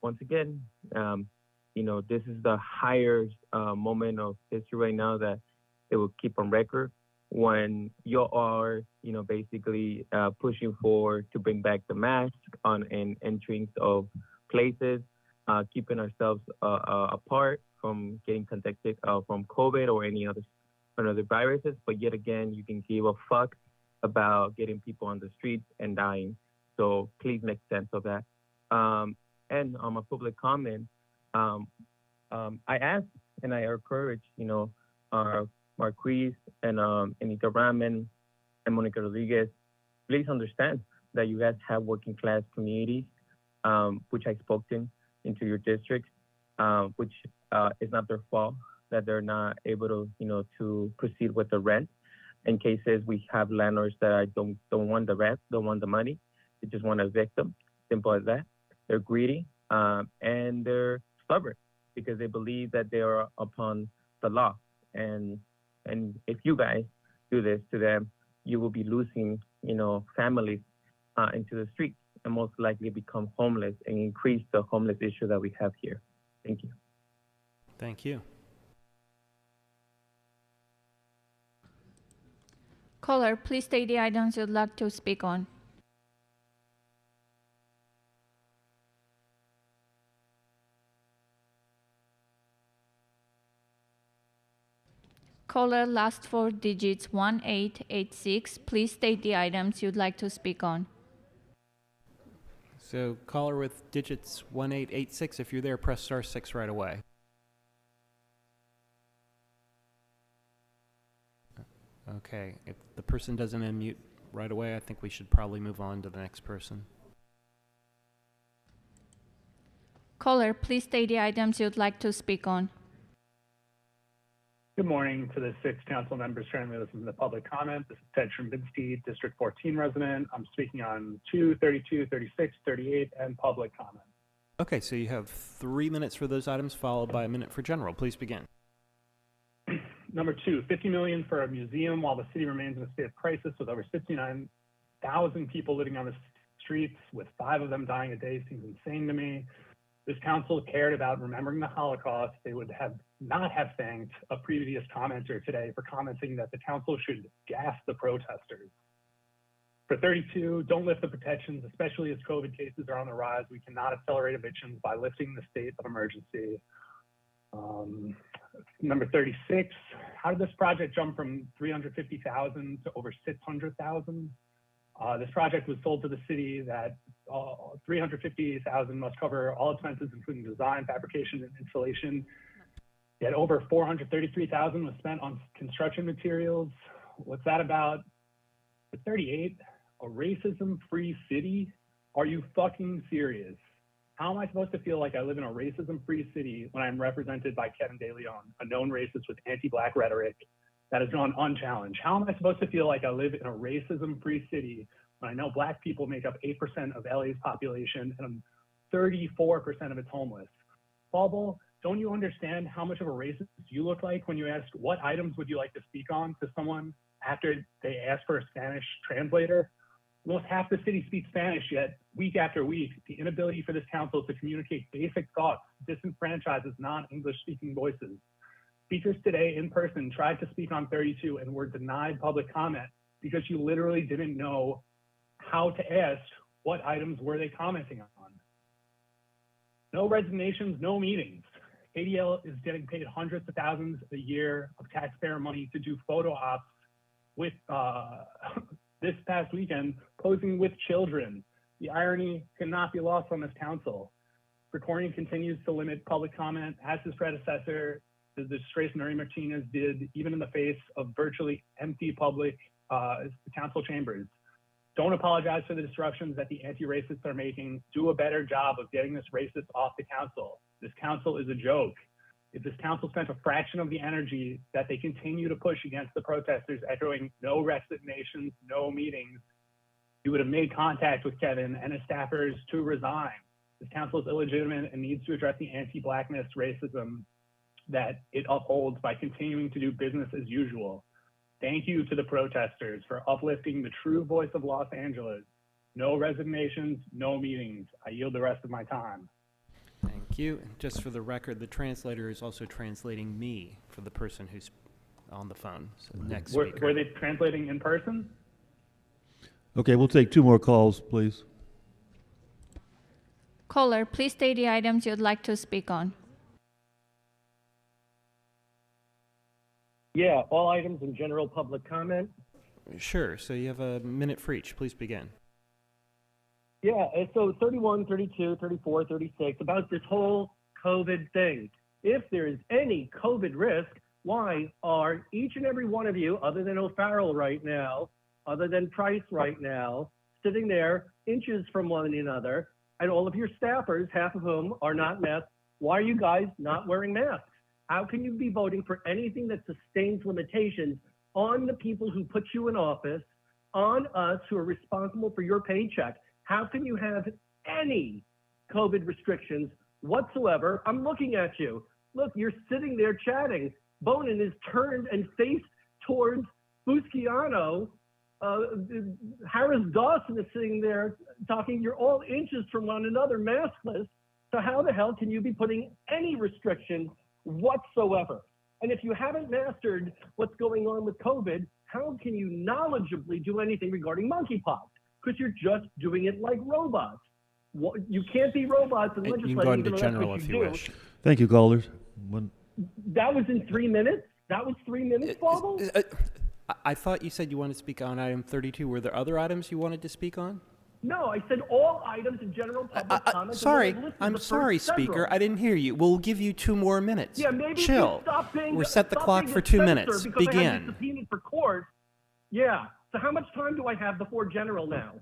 Once again, this is the highest moment of history right now that it will keep on record when you are, basically pushing to bring back the mask in entrance of places, keeping ourselves apart from getting contacted from COVID or any other viruses. But yet again, you can give a fuck about getting people on the streets and dying. So please make sense of that. And on my public comment, I asked and I encourage, our Marquise and Anita Raman and Monica Rodriguez, please understand that you guys have working class communities, which I spoke into your districts, which is not their fault that they're not able to, to proceed with the rent. In cases we have landlords that don't want the rent, don't want the money, they just want to evict them. Simple as that. They're greedy and they're stubborn because they believe that they are upon the law. And if you guys do this to them, you will be losing, families into the streets and most likely become homeless and increase the homeless issue that we have here. Thank you.
Thank you.
Caller, please state the items you'd like to speak on. Caller, last four digits 1886. Please state the items you'd like to speak on.
So caller with digits 1886, if you're there, press *6 right away. Okay, if the person doesn't unmute right away, I think we should probably move on to the next person.
Caller, please state the items you'd like to speak on.
Good morning to the 6 council members currently listening to the public comment. This is Ted Sherbinsky, District 14 resident. I'm speaking on 2, 32, 36, 38, and public comment.
Okay, so you have 3 minutes for those items, followed by a minute for general. Please begin.
Number 2, $50 million for a museum while the city remains in a state of crisis with over 69,000 people living on the streets, with 5 of them dying a day seems insane to me. This council cared about remembering the Holocaust. They would not have thanked a previous commenter today for commenting that the council should gas the protesters. For 32, don't lift the protections, especially as COVID cases are on the rise. We cannot accelerate evictions by lifting the state of emergency. Number 36, how did this project jump from 350,000 to over 600,000? This project was sold to the city that 350,000 must cover all expenses, including design, fabrication, and installation. Yet over 433,000 was spent on construction materials. What's that about? For 38, a racism-free city? Are you fucking serious? How am I supposed to feel like I live in a racism-free city when I'm represented by Kevin De Leon, a known racist with anti-Black rhetoric, that has gone unchallenged. How am I supposed to feel like I live in a racism-free city when I know black people make up 8% of LA's population and 34% of its homeless? Bauble, don't you understand how much of a racist you look like when you ask what items would you like to speak on to someone after they ask for a Spanish translator? Almost half the city speaks Spanish, yet week after week, the inability for this council to communicate basic thoughts disenfranchises non-English speaking voices. Speakers today in person tried to speak on 32 and were denied public comment because you literally didn't know how to ask what items were they commenting on. No resignations, no meetings. ADL is getting paid hundreds of thousands a year of taxpayer money to do photo ops with this past weekend, posing with children. The irony cannot be lost on this council. Recording continues to limit public comment, as his predecessor, the disgraced Nuri Martinez, did, even in the face of virtually empty public council chambers. Don't apologize for the disruptions that the anti-racists are making. Do a better job of getting this racist off the council. This council is a joke. If this council spent a fraction of the energy that they continue to push against the protesters, echoing no resignations, no meetings, you would have made contact with Kevin and his staffers to resign. This council is illegitimate and needs to address the anti-blackness racism that it upholds by continuing to do business as usual. Thank you to the protesters for uplifting the true voice of Los Angeles. No resignations, no meetings. I yield the rest of my time.
Thank you. And just for the record, the translator is also translating me for the person who's on the phone. So next speaker.
Were they translating in person?
Okay, we'll take 2 more calls, please.
Caller, please state the items you'd like to speak on.
Yeah, all items in general public comment.
Sure. So you have a minute for each. Please begin.
Yeah, so 31, 32, 34, 36, about this whole COVID thing. If there is any COVID risk, why are each and every one of you, other than O'Farrell right now, other than Price right now, sitting there inches from one another, and all of your staffers, half of whom are not masked, why are you guys not wearing masks? How can you be voting for anything that sustains limitations on the people who put you in office, on us who are responsible for your paycheck? How can you have any COVID restrictions whatsoever? I'm looking at you. Look, you're sitting there chatting. Bonin is turned and faced towards Busciano. Harris Dawson is sitting there talking. You're all inches from one another, maskless. So how the hell can you be putting any restrictions whatsoever? And if you haven't mastered what's going on with COVID, how can you knowledgeably do anything regarding monkeypox? Because you're just doing it like robots. You can't be robots and legislating.
You can go into
even though
general
that's
if
what
you
do.
wish.
Thank you, callers.
That was in 3 minutes? That was 3 minutes, Bauble?
I thought you said you wanted to speak on item 32. Were there other items you wanted to speak on?
No, I said all items in general public comment.
Sorry, I'm sorry, Speaker. I didn't hear you. We'll give you 2 more minutes.
Yeah, maybe
Chill.
Stop being,
We're set the
stop
clock
being
for
a
2
censor
minutes.
because I have
Begin.
been subpoenaed for court. Yeah. So how much time do I have before general now?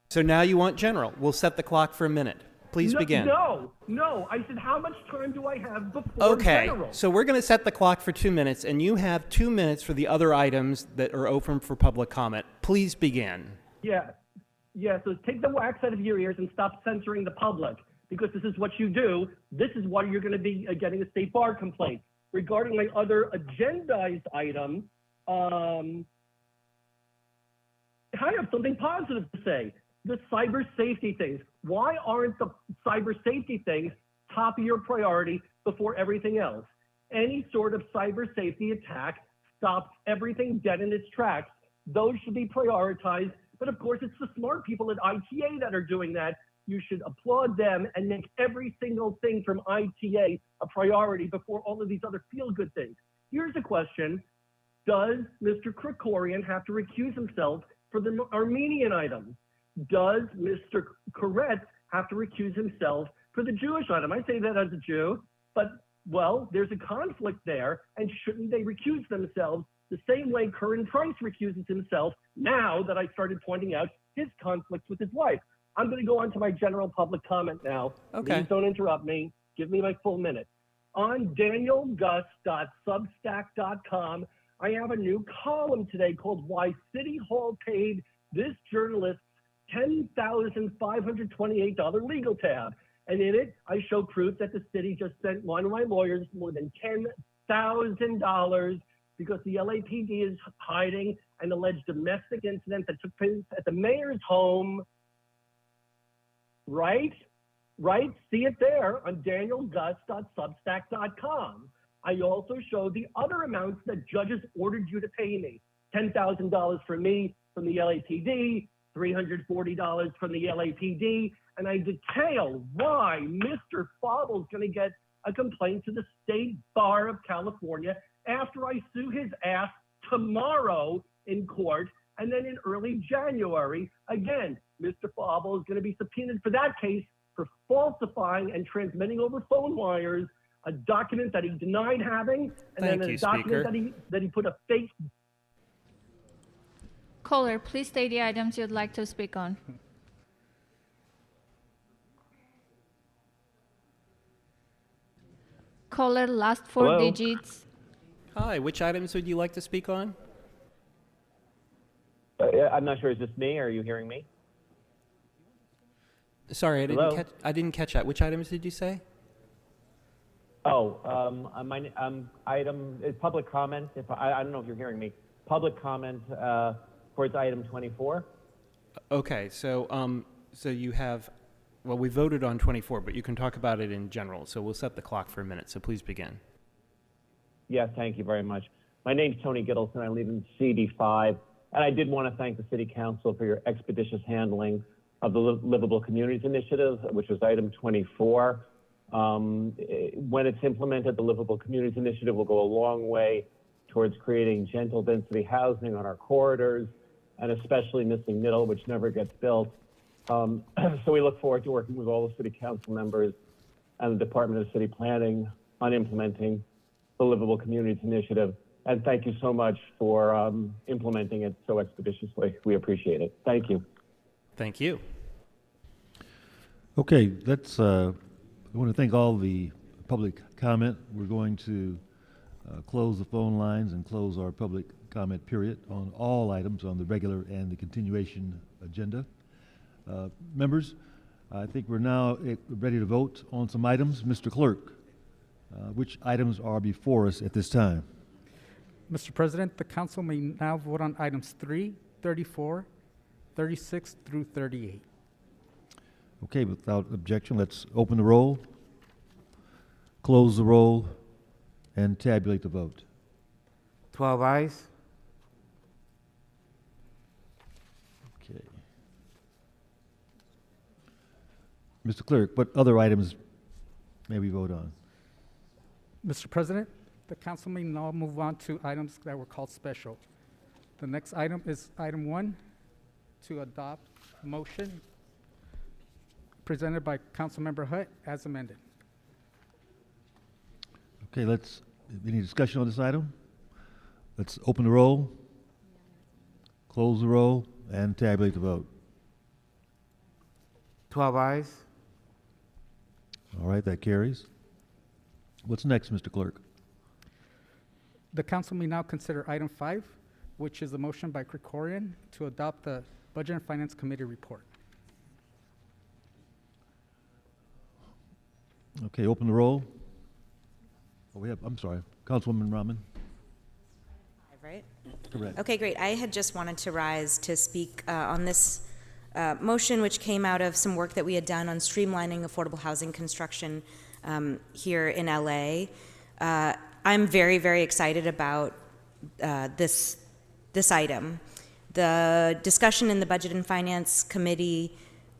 So now you want general. We'll set the clock for a minute. Please begin.
No. I said how much time do I have before
Okay,
general?
so we're going to set the clock for 2 minutes, and you have 2 minutes for the other items that are open for public comment. Please begin.
Yeah. So take the wax out of your ears and stop censoring the public, because this is what you do. This is why you're going to be getting a state bar complaint. Regarding my other agendized item, I have something positive to say. The cyber safety things. Why aren't the cyber safety things top of your priority before everything else? Any sort of cyber safety attack stops everything dead in its tracks. Those should be prioritized. But of course, it's the smart people at ITA that are doing that. You should applaud them and make every single thing from ITA a priority before all of these other feel-good things. Here's a question. Does Mr. Krikorian have to recuse himself for the Armenian item? Does Mr. Koretz have to recuse himself for the Jewish item? I say that as a Jew, but, well, there's a conflict there, and shouldn't they recuse themselves the same way Curran Price recuses himself now that I started pointing out his conflicts with his wife? I'm going to go on to my general public comment now.
Okay.
Please don't interrupt me. Give me my full minute. On danielgus.substack.com, I have a new column today called Why City Hall Paid This Journalist $10,528 Legal Tab. And in it, I show proof that the city just sent one of my lawyers more than $10,000 because the LAPD is hiding an alleged domestic incident that took place at the mayor's home. Right? See it there on danielgus.substack.com. I also show the other amounts that judges ordered you to pay me. $10,000 for me from the LAPD, $340 from the LAPD, and I detail why Mr. Fauble is going to get a complaint to the State Bar of California after I sue his ass tomorrow in court. And then in early January, again, Mr. Fauble is going to be subpoenaed for that case for falsifying and transmitting over phone wires a document that he denied having, and
Thank
then
you,
a document
Speaker.
that he put a fake.
Caller, please state the items you'd like to speak on. Caller, last four
Hello?
digits.
Hi, which items would you like to speak on?
I'm not sure. Is this me? Are you hearing me?
Sorry,
Hello?
I didn't catch that. Which items did you say?
Oh, item is public comment. If I don't know if you're hearing me. Public comment for its item 24.
Okay, so you have, well, we voted on 24, but you can talk about it in general. So we'll set the clock for a minute. So please begin.
Yes, thank you very much. My name's Tony Gittleson. I live in CD5, and I did want to thank the City Council for your expeditious handling of the Livable Communities Initiative, which was item 24. When it's implemented, the Livable Communities Initiative will go a long way towards creating gentle density housing on our corridors, and especially missing middle, which never gets built. So we look forward to working with all the City Council members and the Department of City Planning on implementing the Livable Communities Initiative. And thank you so much for implementing it so expeditiously. We appreciate it. Thank you.
Thank you.
Okay, let's, I want to thank all the public comment. We're going to close the phone lines and close our public comment period on all items on the regular and the continuation agenda. Members, I think we're now ready to vote on some items. Mr. Clerk, which items are before us at this time?
Mr. President, the council may now vote on items 3, 34, 36 through 38.
Okay, without objection, let's open the roll, close the roll, and tabulate the vote.
12 ayes.
Okay. Mr. Clerk, what other items may we vote on?
Mr. President, the council may now move on to items that were called special. The next item is item 1, to adopt a motion presented by Councilmember Hutt as amended.
Okay, any discussion on this item? Let's open the roll, close the roll, and tabulate the vote.
12 ayes.
All right, that carries. What's next, Mr. Clerk?
The council may now consider item 5, which is a motion by Krikorian to adopt the Budget and Finance Committee report.
Okay, open the roll. Oh, I'm sorry, Councilwoman Rahman.
Right?
Correct.
Okay, great. I had just wanted to rise to speak on this motion, which came out of some work that we had done on streamlining affordable housing construction here in LA. I'm very, very excited about this item. The discussion in the Budget and Finance Committee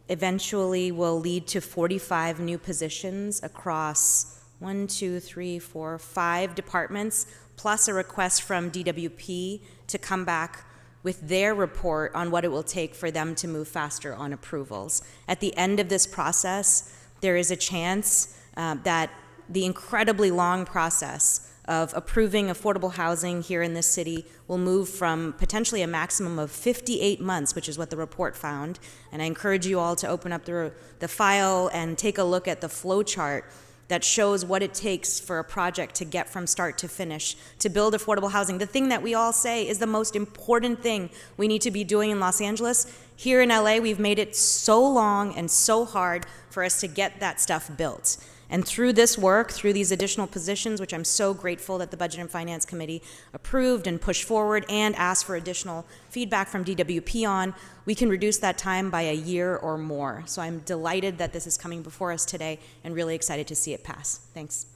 eventually will lead to 45 new positions across 5 departments, plus a request from DWP to come back with their report on what it will take for them to move faster on approvals. At the end of this process, there is a chance that the incredibly long process of approving affordable housing here in this city will move from potentially a maximum of 58 months, which is what the report found. And I encourage you all to open up the file and take a look at the flow chart that shows what it takes for a project to get from start to finish, to build affordable housing. The thing that we all say is the most important thing we need to be doing in Los Angeles. Here in LA, we've made it so long and so hard for us to get that stuff built. And through this work, through these additional positions, which I'm so grateful that the Budget and Finance Committee approved and pushed forward and asked for additional feedback from DWP on, we can reduce that time by a year or more. So I'm delighted that this is coming before us today and really excited to see it pass. Thanks.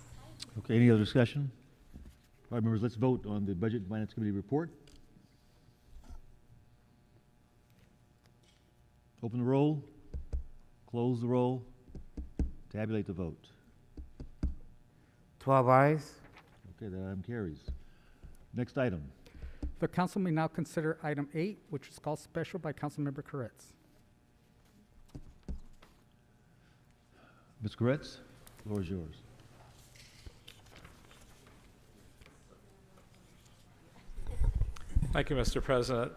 Okay, any other discussion? All right, members, let's vote on the Budget and Finance Committee report. Open the roll, close the roll, tabulate the vote.
12 ayes.
Okay, that item carries. Next item.
The council may now consider item 8, which is called special by Councilmember Koretz.
Ms. Koretz, the floor is yours.
Thank you, Mr. President.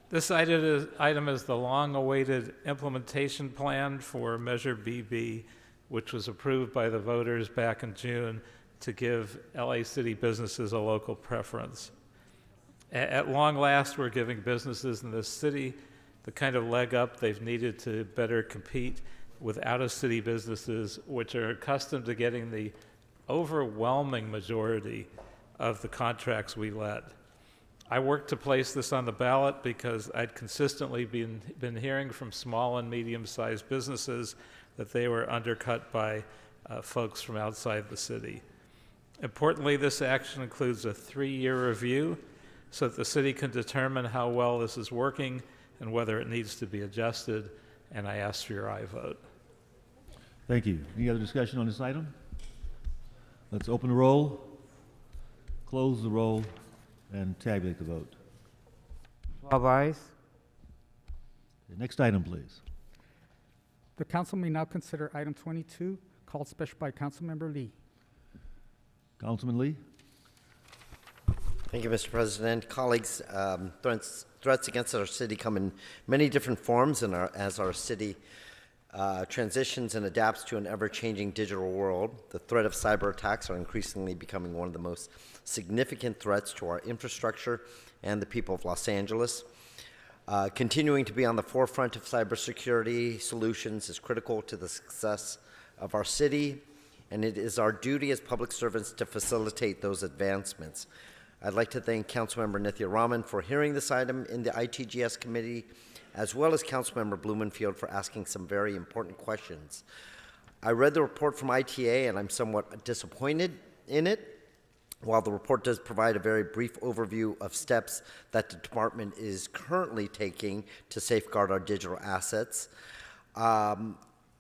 This item is the long-awaited implementation plan for Measure BB, which was approved by the voters back in June to give LA City businesses a local preference. At long last, we're giving businesses in this city the kind of leg up they've needed to better compete with out-of-city businesses, which are accustomed to getting the overwhelming majority of the contracts we let. I worked to place this on the ballot because I'd consistently been hearing from small and medium-sized businesses that they were undercut by folks from outside the city. Importantly, this action includes a 3-year review so that the city can determine how well this is working and whether it needs to be adjusted, and I ask for your aye vote.
Thank you. Any other discussion on this item? Let's open the roll, close the roll, and tabulate the vote.
12 ayes.
Okay, next item, please.
The council may now consider item 22, called special by Councilmember Lee.
Councilman Lee.
Thank you, Mr. President. Colleagues, threats against our city come in many different forms, and as our city transitions and adapts to an ever-changing digital world, the threat of cyber attacks are increasingly becoming one of the most significant threats to our infrastructure and the people of Los Angeles. Continuing to be on the forefront of cybersecurity solutions is critical to the success of our city, and it is our duty as public servants to facilitate those advancements. I'd like to thank Councilmember Nithya Raman for hearing this item in the ITGS committee, as well as Councilmember Blumenfield for asking some very important questions. I read the report from ITA, and I'm somewhat disappointed in it. While the report does provide a very brief overview of steps that the department is currently taking to safeguard our digital assets, and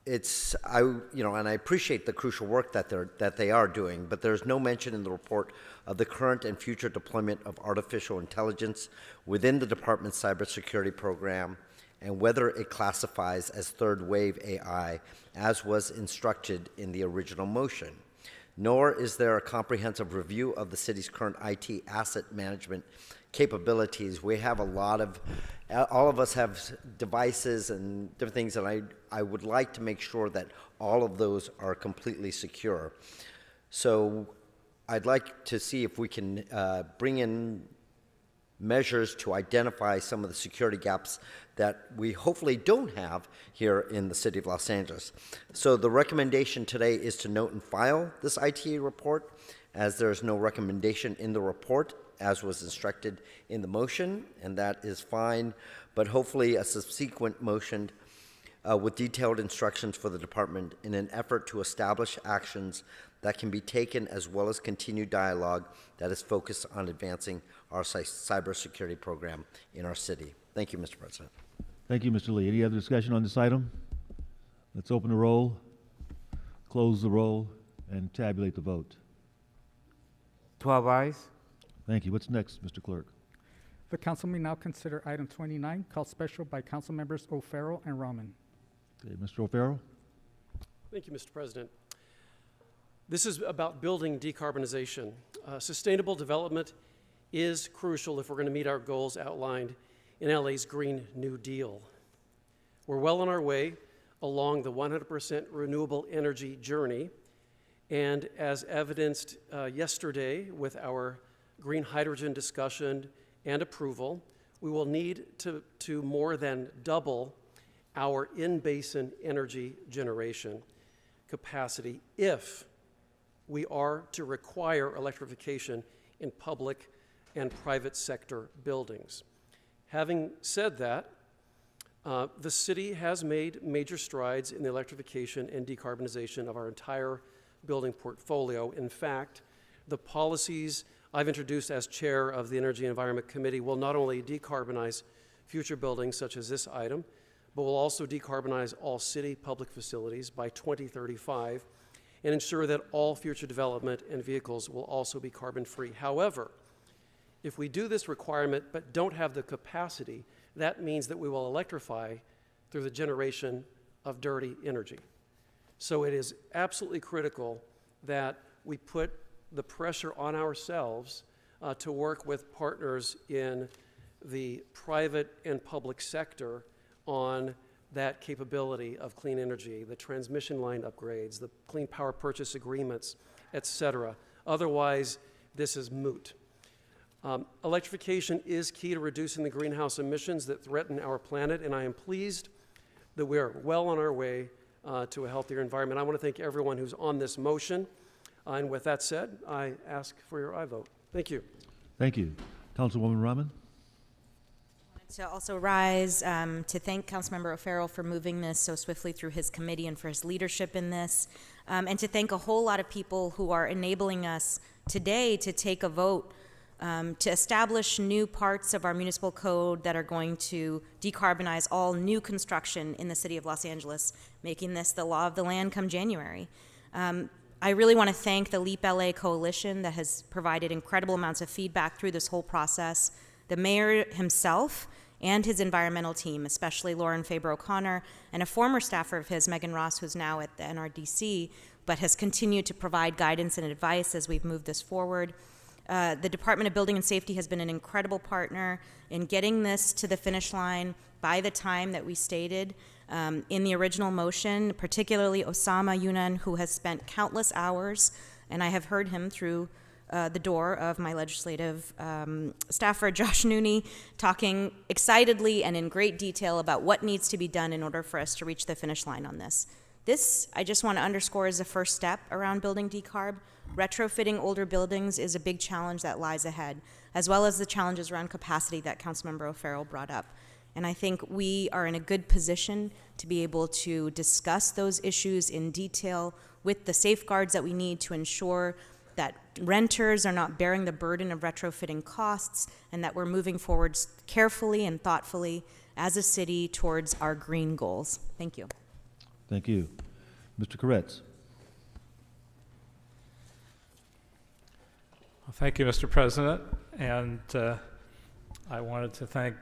I appreciate the crucial work that they are doing, but there's no mention in the report of the current and future deployment of artificial intelligence within the department's cybersecurity program and whether it classifies as third wave AI as was instructed in the original motion. Nor is there a comprehensive review of the city's current IT asset management capabilities. We have all of us have devices and different things, and I would like to make sure that all of those are completely secure. So I'd like to see if we can bring in measures to identify some of the security gaps that we hopefully don't have here in the city of Los Angeles. So the recommendation today is to note and file this ITA report, as there is no recommendation in the report as was instructed in the motion, and that is fine, but hopefully a subsequent motion with detailed instructions for the department in an effort to establish actions that can be taken, as well as continued dialogue that is focused on advancing our cybersecurity program in our city. Thank you, Mr. President.
Thank you, Mr. Lee. Any other discussion on this item? Let's open the roll, close the roll, and tabulate the vote.
12 ayes.
Thank you. What's next, Mr. Clerk?
The council may now consider item 29, called special by Council Members O'Farrell and Rahman.
Okay, Mr. O'Farrell.
Thank you, Mr. President. This is about building decarbonization. Sustainable development is crucial if we're going to meet our goals outlined in LA's Green New Deal. We're well on our way along the 100% renewable energy journey, And as evidenced yesterday with our green hydrogen discussion and approval, we will need to more than double our in-basin energy generation capacity if we are to require electrification in public and private sector buildings. Having said that, the city has made major strides in the electrification and decarbonization of our entire building portfolio. In fact, the policies I've introduced as chair of the Energy and Environment Committee will not only decarbonize future buildings such as this item, but will also decarbonize all city public facilities by 2035 and ensure that all future development and vehicles will also be carbon-free. However, if we do this requirement but don't have the capacity, that means that we will electrify through the generation of dirty energy. So it is absolutely critical that we put the pressure on ourselves to work with partners in the private and public sector on that capability of clean energy, the transmission line upgrades, the clean power purchase agreements, et cetera. Otherwise, this is moot. Electrification is key to reducing the greenhouse emissions that threaten our planet, and I am pleased that we are well on our way to a healthier environment. I want to thank everyone who's on this motion. And with that said, I ask for your aye vote. Thank you.
Thank you. Councilwoman Rahman?
To also rise to thank Councilmember O'Farrell for moving this so swiftly through his committee and for his leadership in this, and to thank a whole lot of people who are enabling us today to take a vote to establish new parts of our municipal code that are going to decarbonize all new construction in the city of Los Angeles, making this the law of the land come January. I really want to thank the LEAP LA Coalition that has provided incredible amounts of feedback through this whole process, the mayor himself and his environmental team, especially Lauren Faber-O'Connor, and a former staffer of his, Megan Ross, who's now at the NRDC, but has continued to provide guidance and advice as we've moved this forward. The Department of Building and Safety has been an incredible partner in getting this to the finish line by the time that we stated in the original motion, particularly Osama Yunan, who has spent countless hours, and I have heard him through the door of my legislative staffer, Josh Nooney, talking excitedly and in great detail about what needs to be done in order for us to reach the finish line on this. This, I just want to underscore, is the first step around building decarb. Retrofitting older buildings is a big challenge that lies ahead, as well as the challenges around capacity that Councilmember O'Farrell brought up. And I think we are in a good position to be able to discuss those issues in detail with the safeguards that we need to ensure that renters are not bearing the burden of retrofitting costs, and that we're moving forward carefully and thoughtfully as a city towards our green goals. Thank you.
Thank you. Mr. Koretz.
Well, thank you, Mr. President. And I wanted to thank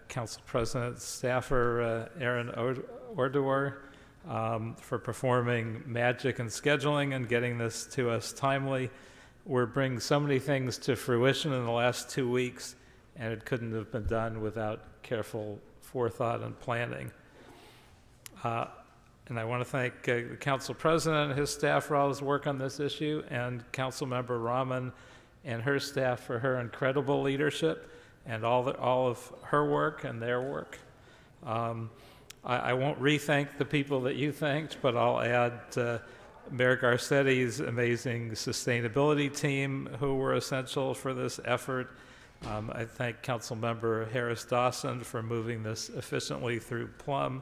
Council President staffer Aaron Ordewar for performing magic in scheduling and getting this to us timely. We're bringing so many things to fruition in the last 2 weeks, and it couldn't have been done without careful forethought and planning. And I want to thank the Council President and his staff for all his work on this issue, and Councilmember Rahman and her staff for her incredible leadership and all of her work and their work. I won't re-thank the people that you thanked, but I'll add Mayor Garcetti's amazing sustainability team who were essential for this effort. I thank Councilmember Harris Dawson for moving this efficiently through Plum.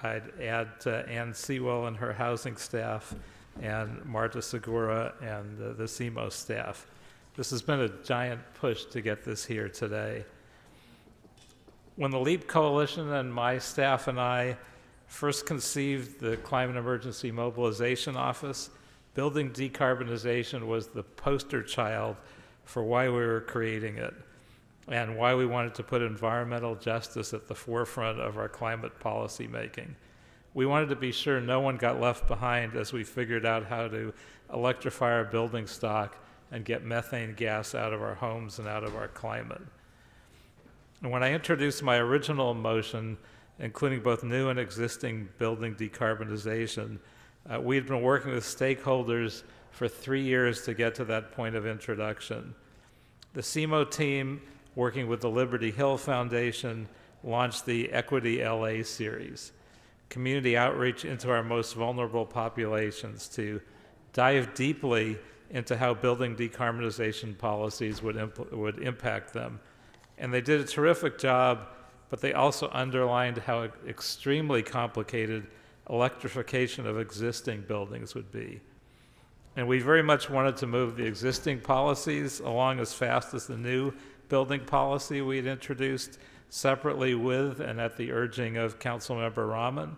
I'd add Ann Sewell and her housing staff, and Marta Segura and the CMO staff. This has been a giant push to get this here today. When the LEAP Coalition and my staff and I first conceived the Climate Emergency Mobilization Office, building decarbonization was the poster child for why we were creating it and why we wanted to put environmental justice at the forefront of our climate policy making. We wanted to be sure no one got left behind as we figured out how to electrify our building stock and get methane gas out of our homes and out of our climate. And when I introduced my original motion, including both new and existing building decarbonization, We had been working with stakeholders for 3 years to get to that point of introduction. The CMO team, working with the Liberty Hill Foundation, launched the Equity LA series, community outreach into our most vulnerable populations to dive deeply into how building decarbonization policies would impact them. And they did a terrific job, but they also underlined how extremely complicated electrification of existing buildings would be. And we very much wanted to move the existing policies along as fast as the new building policy we had introduced separately with and at the urging of Councilmember Rahman,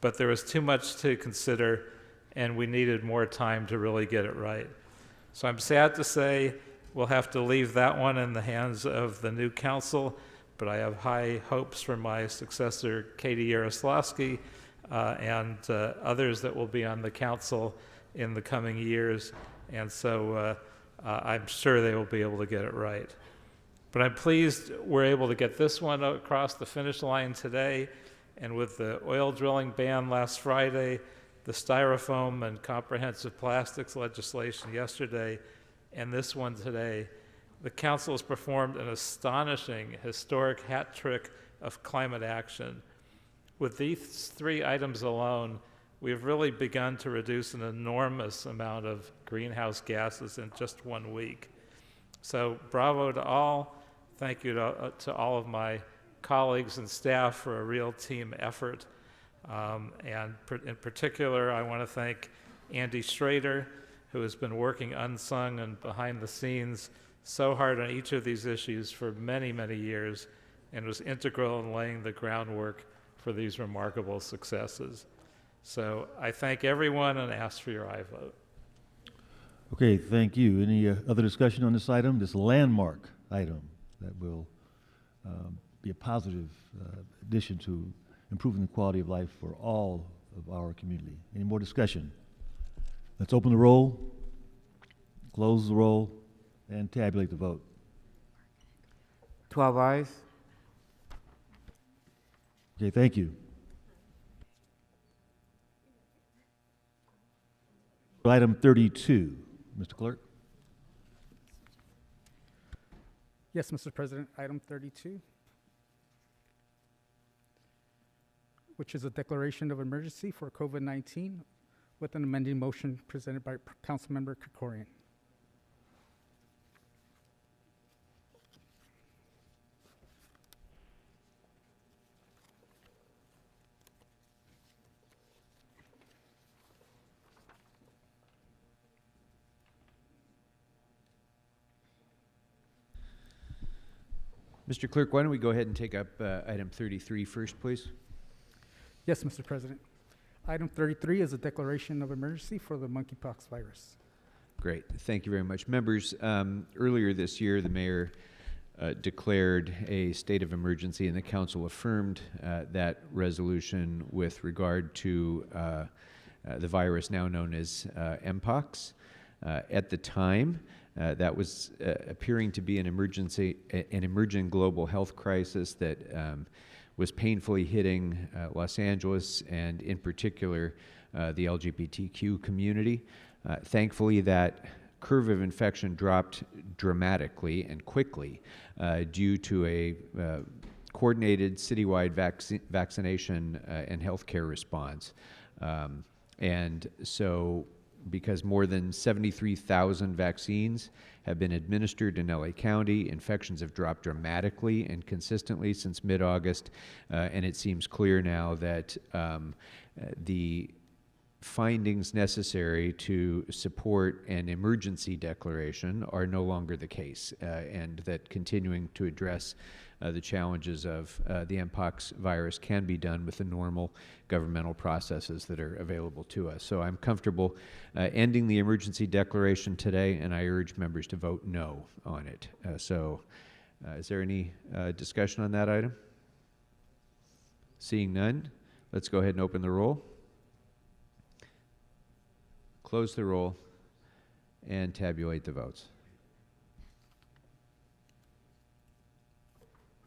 but there was too much to consider and we needed more time to really get it right. So I'm sad to say we'll have to leave that one in the hands of the new council, but I have high hopes for my successor, Katie Yaroslavsky, and others that will be on the council in the coming years, and so I'm sure they will be able to get it right. But I'm pleased we're able to get this one across the finish line today, and with the oil drilling ban last Friday, the styrofoam and comprehensive plastics legislation yesterday, and this one today, the council has performed an astonishing, historic hat trick of climate action. With these 3 items alone, we've really begun to reduce an enormous amount of greenhouse gases in just 1 week. So bravo to all. Thank you to all of my colleagues and staff for a real team effort. And in particular, I want to thank Andy Schrader, who has been working unsung and behind the scenes so hard on each of these issues for many, many years, and was integral in laying the groundwork for these remarkable successes. So I thank everyone and ask for your aye vote.
Okay, thank you. Any other discussion on this item, this landmark item that will be a positive addition to improving the quality of life for all of our community? Any more discussion? Let's open the roll, close the roll, and tabulate the vote.
12 ayes.
Okay, thank you. Item 32, Mr. Clerk.
Yes, Mr. President, item 32, which is a declaration of emergency for COVID-19 with an amending motion presented by Councilmember Krikorian.
Mr. Clerk, why don't we go ahead and take up item 33 first, please?
Yes, Mr. President. Item 33 is a declaration of emergency for the monkeypox virus.
Great. Thank you very much. Members, earlier this year, the mayor declared a state of emergency, and the council affirmed that resolution with regard to the virus now known as Mpox. At the time, that was appearing to be an emerging global health crisis that was painfully hitting Los Angeles and, in particular, the LGBTQ community. Thankfully, that curve of infection dropped dramatically and quickly due to a coordinated citywide vaccination and healthcare response. And so, because more than 73,000 vaccines have been administered in LA County, infections have dropped dramatically and consistently since mid-August, and it seems clear now that the findings necessary to support an emergency declaration are no longer the case, and that continuing to address the challenges of the Mpox virus can be done with the normal governmental processes that are available to us. So I'm comfortable ending the emergency declaration today, and I urge members to vote no on it. Is there any discussion on that item? Seeing none, let's go ahead and open the roll, close the roll, and tabulate the votes.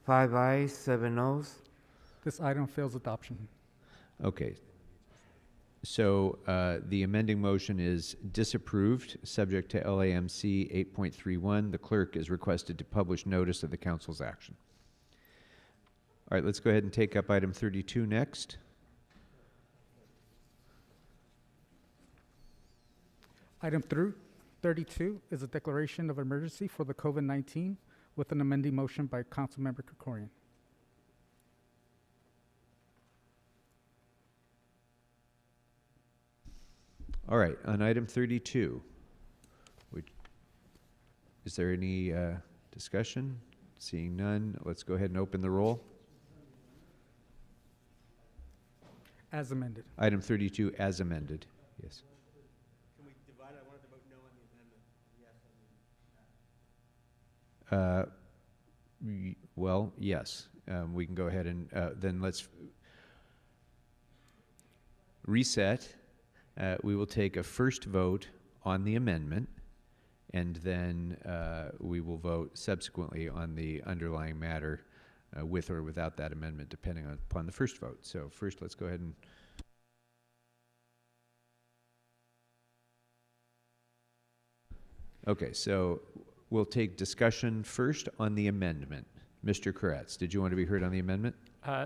5 ayes, 7 noes.
This item fails adoption.
Okay. The amending motion is disapproved, subject to LAMC 8.31. The clerk is requested to publish notice of the council's action. All right, let's go ahead and take up item 32 next.
Item 32 is a declaration of emergency for the COVID-19 with an amending motion by Councilmember Krikorian.
All right, on item 32, is there any discussion? Seeing none, let's go ahead and open the roll.
As amended.
Item 32 as amended, yes.
Can we divide? I wanted to vote no on the amendment. Yes.
Well, yes. We can go ahead and then let's reset. We will take a first vote on the amendment, and then we will vote subsequently on the underlying matter with or without that amendment, depending upon the first vote. So first, let's go ahead and... Okay, so we'll take discussion first on the amendment. Mr. Koretz, did you want to be heard on the amendment?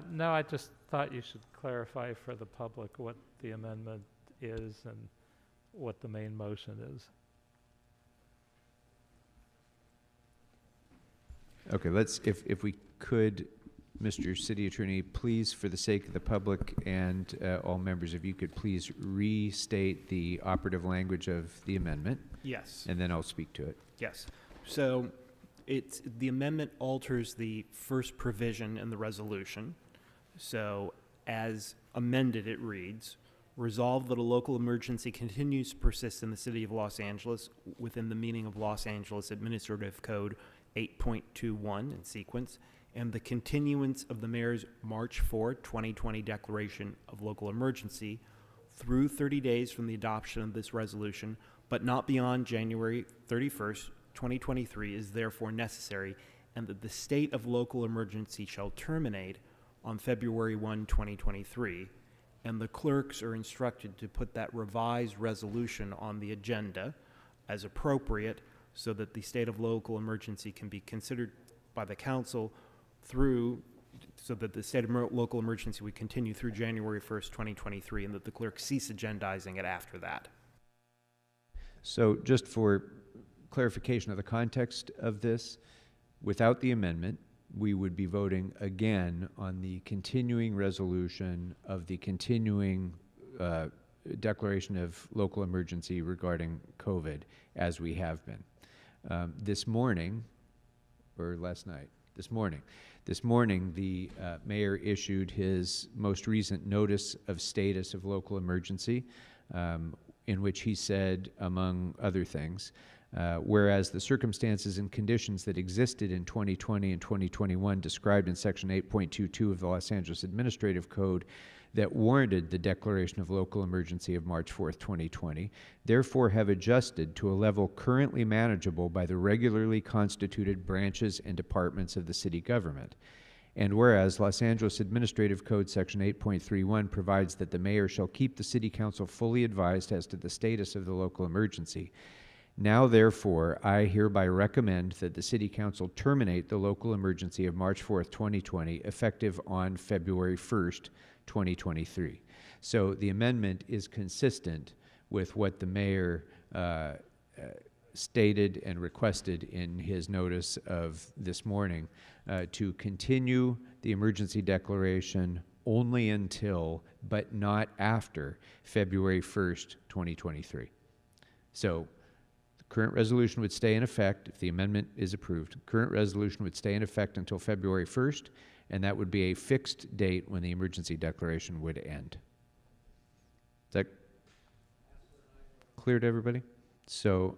No, I just thought you should clarify for the public what the amendment is and what the main motion is.
Okay, let's, if we could, Mr. City Attorney, please, for the sake of the public and all members, if you could please restate the operative language of the amendment.
Yes.
And then I'll speak to it.
Yes. So the amendment alters the first provision in the resolution. So as amended, it reads, resolve that a local emergency continues to persist in the city of Los Angeles within the meaning of Los Angeles Administrative Code 8.21 in sequence, and the continuance of the mayor's March 4, 2020 declaration of local emergency through 30 days from the adoption of this resolution, but not beyond January 31st, 2023 is therefore necessary, and that the state of local emergency shall terminate on February 1, 2023, and the clerks are instructed to put that revised resolution on the agenda as appropriate so that the state of local emergency can be considered by the council so that the state of local emergency would continue through January 1st, 2023, and that the clerk cease agendizing it after that.
So just for clarification of the context of this, without the amendment, we would be voting again on the continuing resolution of the continuing declaration of local emergency regarding COVID, as we have been. This morning, or last night, this morning, the mayor issued his most recent notice of status of local emergency, in which he said, among other things, whereas the circumstances and conditions that existed in 2020 and 2021 described in Section 8.22 of the Los Angeles Administrative Code that warranted the declaration of local emergency of March 4th, 2020, therefore have adjusted to a level currently manageable by the regularly constituted branches and departments of the city government. And whereas Los Angeles Administrative Code Section 8.31 provides that the mayor shall keep the city council fully advised as to the status of the local emergency, now therefore I hereby recommend that the city council terminate the local emergency of March 4th, 2020, effective on February 1st, 2023. So the amendment is consistent with what the mayor stated and requested in his notice of this morning, to continue the emergency declaration only until, but not after, February 1st, 2023. So the current resolution would stay in effect if the amendment is approved. Current resolution would stay in effect until February 1st, and that would be a fixed date when the emergency declaration would end. Is that clear to everybody? So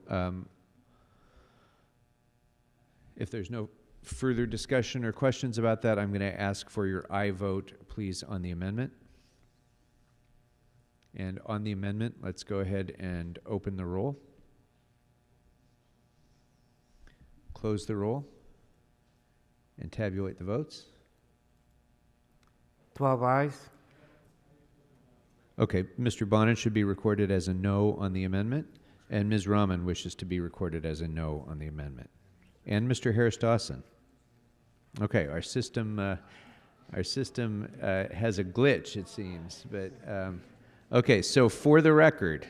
if there's no further discussion or questions about that, I'm going to ask for your aye vote, please, on the amendment. And on the amendment, let's go ahead and open the roll. Close the roll and tabulate the votes.
12 ayes.
Okay, Mr. Bonin should be recorded as a no on the amendment, and Ms. Rahman wishes to be recorded as a no on the amendment. And Mr. Harris-Dawson. Okay, our system has a glitch, it seems, but, okay, so for the record,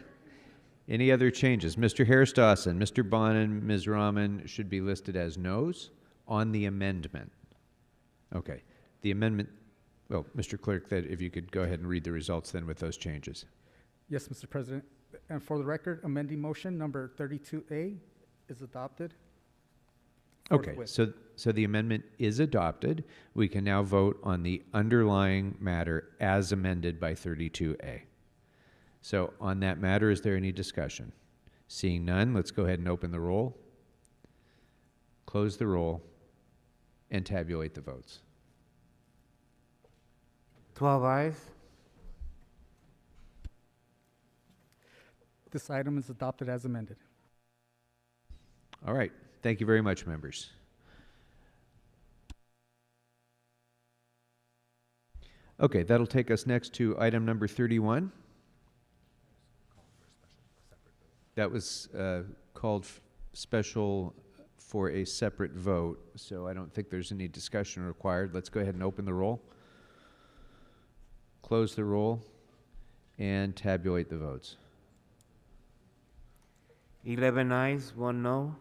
any other changes? Mr. Harris-Dawson, Mr. Bonin, Ms. Rahman should be listed as no's on the amendment. Okay, the amendment, well, Mr. Clerk, that if you could go ahead and read the results then with those changes.
Yes, Mr. President. And for the record, amending motion number 32A is adopted.
Okay,
Forthwith.
so the amendment is adopted. We can now vote on the underlying matter as amended by 32A. So on that matter, is there any discussion? Seeing none, let's go ahead and open the roll, close the roll, and tabulate the votes.
12 ayes.
This item is adopted as amended.
All right, thank you very much, members. Okay, that'll take us next to item number 31. That was called special for a separate vote, so I don't think there's any discussion required. Let's go ahead and open the roll, close the roll, and tabulate the votes.
11 ayes, 1 no.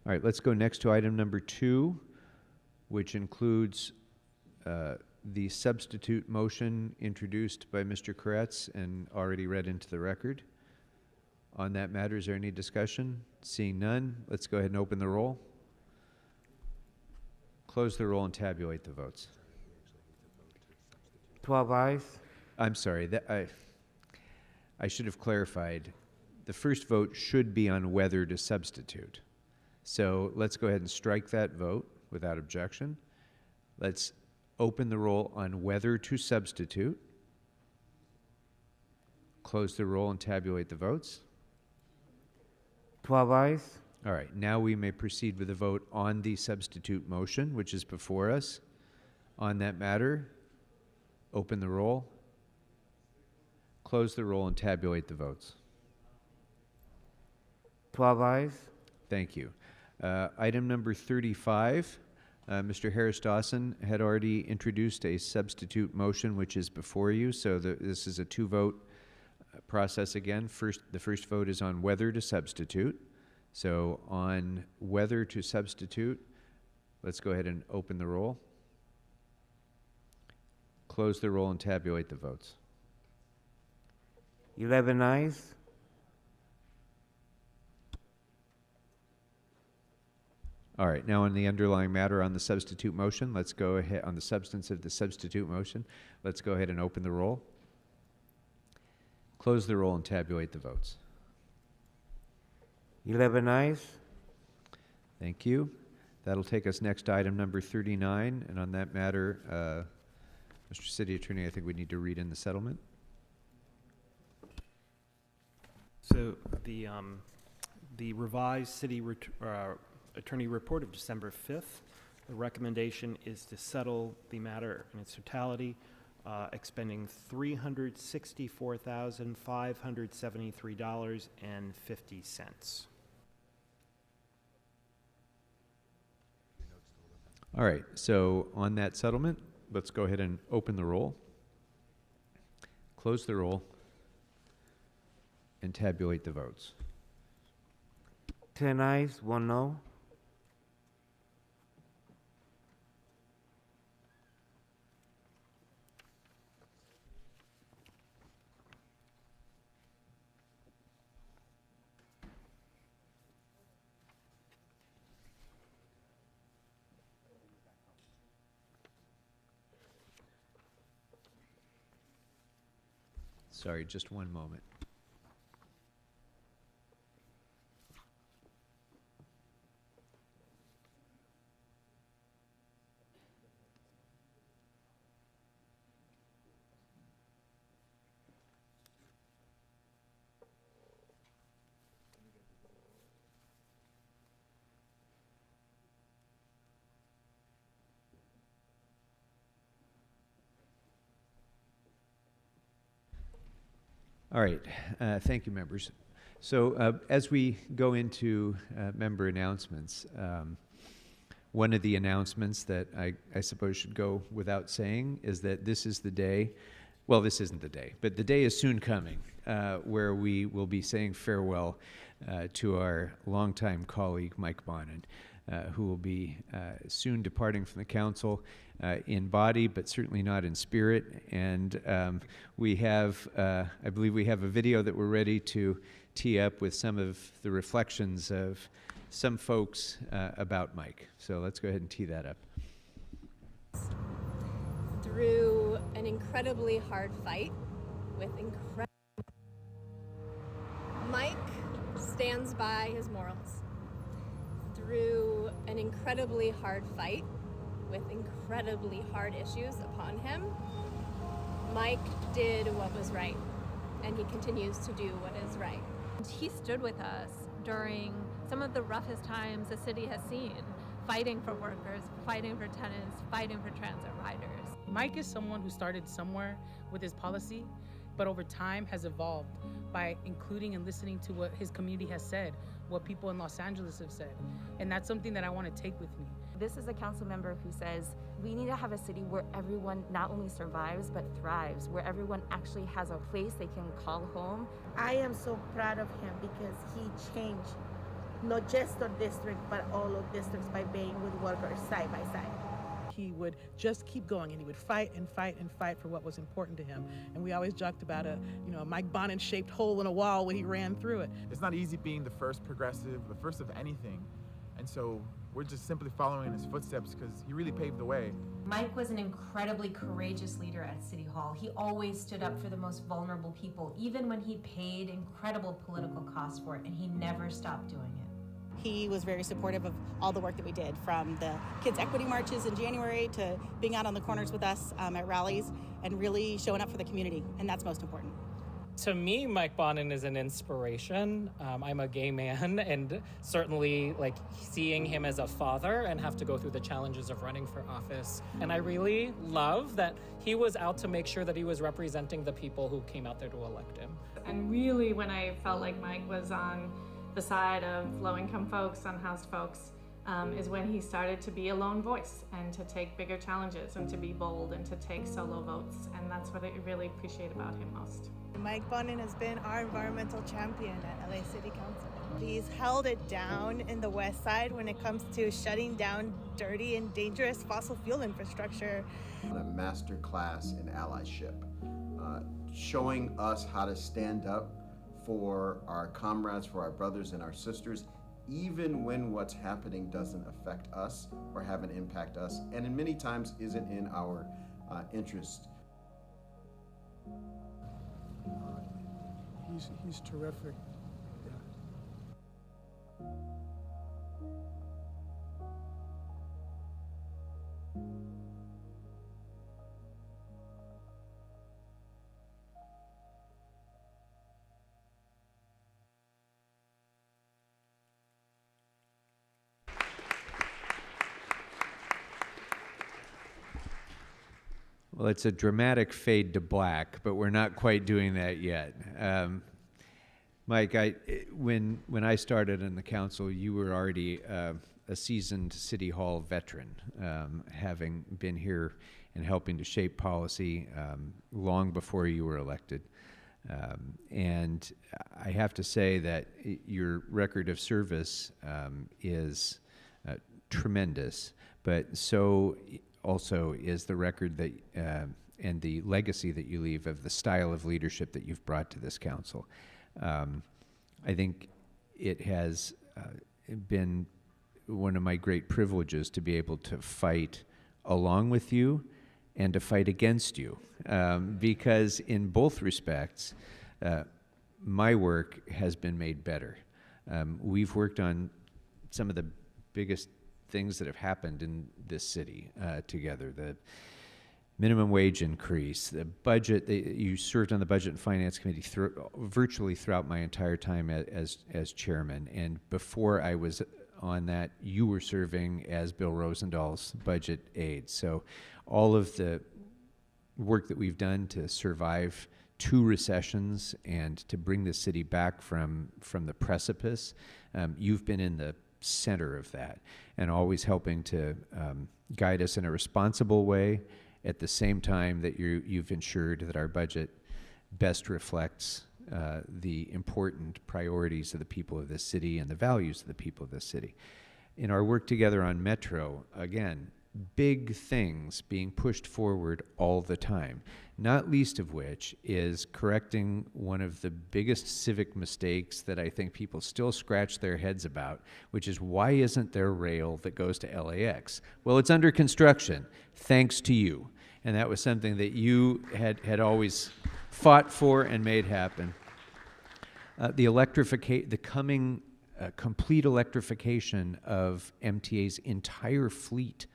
All right, let's go next to item number 2, which includes the substitute motion introduced by Mr. Koretz and already read into the record. On that matter, is there any discussion? Seeing none, let's go ahead and open the roll, close the roll, and tabulate the votes.
12 ayes.
I'm sorry, I should have clarified. The first vote should be on whether to substitute. So let's go ahead and strike that vote without objection. Let's open the roll on whether to substitute, close the roll, and tabulate the votes.
12 ayes.
All right, now we may proceed with a vote on the substitute motion, which is before us. On that matter, open the roll, close the roll, and tabulate the votes.
12 ayes.
Thank you. Item number 35, Mr. Harris-Dawson had already introduced a substitute motion, which is before you, so this is a two-vote process again. The first vote is on whether to substitute. So on whether to substitute, let's go ahead and open the roll, close the roll, and tabulate the votes.
11 ayes.
All right, now on the underlying matter on the substitute motion, let's go ahead, on the substance of the substitute motion, let's go ahead and open the roll, close the roll, and tabulate the votes.
11 ayes.
Thank you. That'll take us next to item number 39, and on that matter, Mr. City Attorney, I think we need to read in the settlement.
So the revised city attorney report of December 5th, the recommendation is to settle the matter in its totality, expending $364,573.50.
All right, so on that settlement, let's go ahead and open the roll, close the roll, and tabulate the votes.
10 ayes, 1 no.
Sorry, just one moment. All right, thank you, members. So as we go into member announcements, one of the announcements that I suppose should go without saying is that this is the day, well, this isn't the day, but the day is soon coming where we will be saying farewell to our longtime colleague, Mike Bonin, who will be soon departing from the council in body, but certainly not in spirit. And we have, I believe we have a video that we're ready to tee up with some of the reflections of some folks about Mike. So let's go ahead and tee that up.
Through an incredibly hard fight with Mike stands by his morals. Through an incredibly hard fight with incredibly hard issues upon him, Mike did what was right, and he continues to do what is right.
He stood with us during some of the roughest times the city has seen, fighting for workers, fighting for tenants, fighting for transit riders.
Mike is someone who started somewhere with his policy, but over time has evolved by including and listening to what his community has said, what people in Los Angeles have said. And that's something that I want to take with me.
This is a council member who says we need to have a city where everyone not only survives but thrives, where everyone actually has a place they can call home.
I am so proud of him because he changed not just our district but all of districts by being with workers side by side.
He would just keep going, and he would fight and fight and fight for what was important to him. And we always joked about a Mike Bonin-shaped hole in a wall when he ran through it.
It's not easy being the first progressive, the first of anything. And so we're just simply following in his footsteps because he really paved the way.
Mike was an incredibly courageous leader at City Hall. He always stood up for the most vulnerable people, even when he paid incredible political costs for it, and he never stopped doing it.
He was very supportive of all the work that we did, from the kids' equity marches in January to being out on the corners with us at rallies and really showing up for the community, and that's most important.
To me, Mike Bonin is an inspiration. I'm a gay man, and certainly seeing him as a father and have to go through the challenges of running for office. And I really love that he was out to make sure that he was representing the people who came out there to elect him.
And really, when I felt like Mike was on the side of low-income folks, unhoused folks, is when he started to be a lone voice and to take bigger challenges and to be bold and to take solo votes. And that's what I really appreciate about him most.
Mike Bonin has been our environmental champion at LA City Council. He's held it down in the West Side when it comes to shutting down dirty and dangerous fossil fuel infrastructure.
A master class in allyship, showing us how to stand up for our comrades, for our brothers and our sisters, even when what's happening doesn't affect us or have an impact us, and in many times isn't in our interest.
He's terrific.
Well, it's a dramatic fade to black, but we're not quite doing that yet. Mike, when I started in the council, you were already a seasoned City Hall veteran, having been here and helping to shape policy long before you were elected. And I have to say that your record of service is tremendous, but so also is the record that and the legacy that you leave of the style of leadership that you've brought to this council. I think it has been one of my great privileges to be able to fight along with you and to fight against you, because in both respects, my work has been made better. We've worked on some of the biggest things that have happened in this city together. The minimum wage increase, the budget. You served on the Budget and Finance Committee virtually throughout my entire time as chairman. And before I was on that, you were serving as Bill Rosenthal's budget aide. So all of the work that we've done to survive 2 recessions and to bring the city back from the precipice. You've been in the center of that and always helping to guide us in a responsible way at the same time that you've ensured that our budget best reflects the important priorities of the people of this city and the values of the people of this city. In our work together on Metro, again, big things being pushed forward all the time, not least of which is correcting one of the biggest civic mistakes that I think people still scratch their heads about, which is why isn't there rail that goes to LAX? Well, it's under construction, thanks to you. And that was something that you had always fought for and made happen. The coming complete electrification of MTA's entire fleet.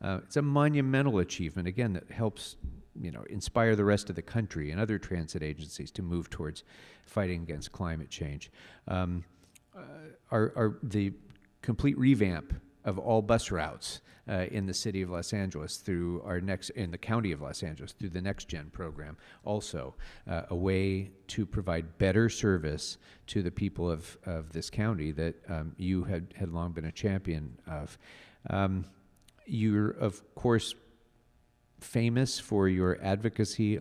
It's a monumental achievement, again, that helps inspire the rest of the country and other transit agencies to move towards fighting against climate change. The complete revamp of all bus routes in the city of Los Angeles through in the county of Los Angeles through the Next Gen program, also a way to provide better service to the people of this county that you had long been a champion of. You're, of course, famous for your advocacy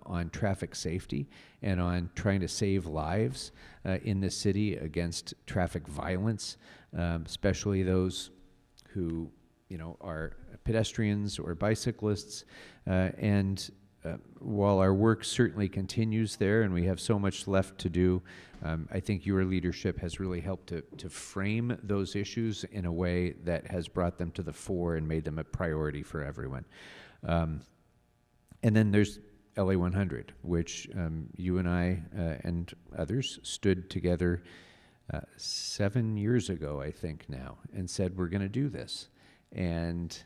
on traffic safety and on trying to save lives in this city against traffic violence, especially those who are pedestrians or bicyclists. While our work certainly continues there and we have so much left to do, I think your leadership has really helped to frame those issues in a way that has brought them to the fore and made them a priority for everyone. And then there's LA 100, which you and I and others stood together 7 years ago, I think now, and said, we're going to do this. And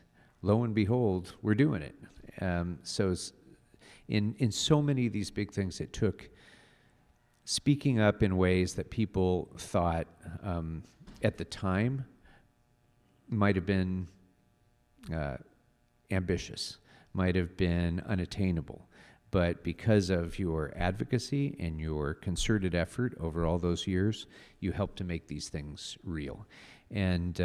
lo and behold, we're doing it. So in so many of these big things, it took speaking up in ways that people thought at the time might have been ambitious, might have been unattainable. But because of your advocacy and your concerted effort over all those years, you helped to make these things real. And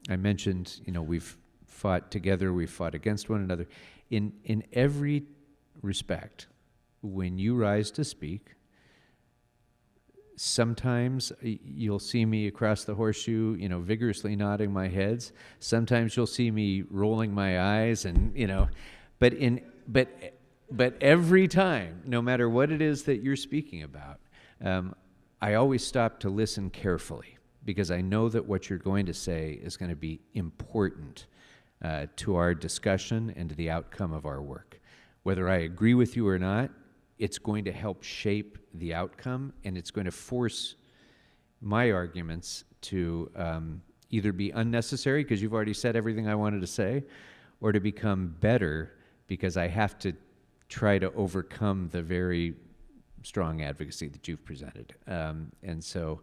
I mentioned, we've fought together, we've fought against one another. In every respect, when you rise to speak, sometimes you'll see me across the horseshoe, vigorously nodding my heads. Sometimes you'll see me rolling my eyes, and but every time, no matter what it is that you're speaking about, I always stop to listen carefully, because I know that what you're going to say is going to be important to our discussion and to the outcome of our work. Whether I agree with you or not, it's going to help shape the outcome, and it's going to force my arguments to either be unnecessary, because you've already said everything I wanted to say, or to become better, because I have to try to overcome the very strong advocacy that you've presented. And so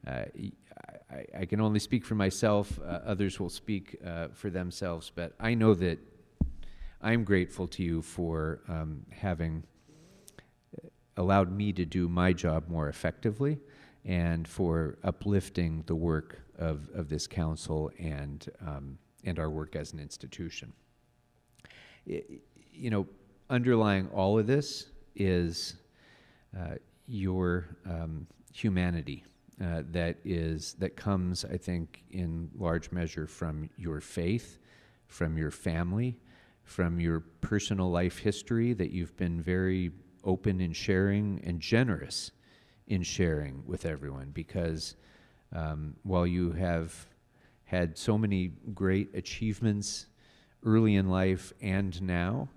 I can only speak for myself. Others will speak for themselves, but I know that I'm grateful to you for having allowed me to do my job more effectively, and for uplifting the work of this council and our work as an institution. Underlying all of this is your humanity that comes, I think, in large measure from your faith, from your family, from your personal life history that you've been very open in sharing and generous in sharing with everyone, because while you have had so many great achievements early in life and now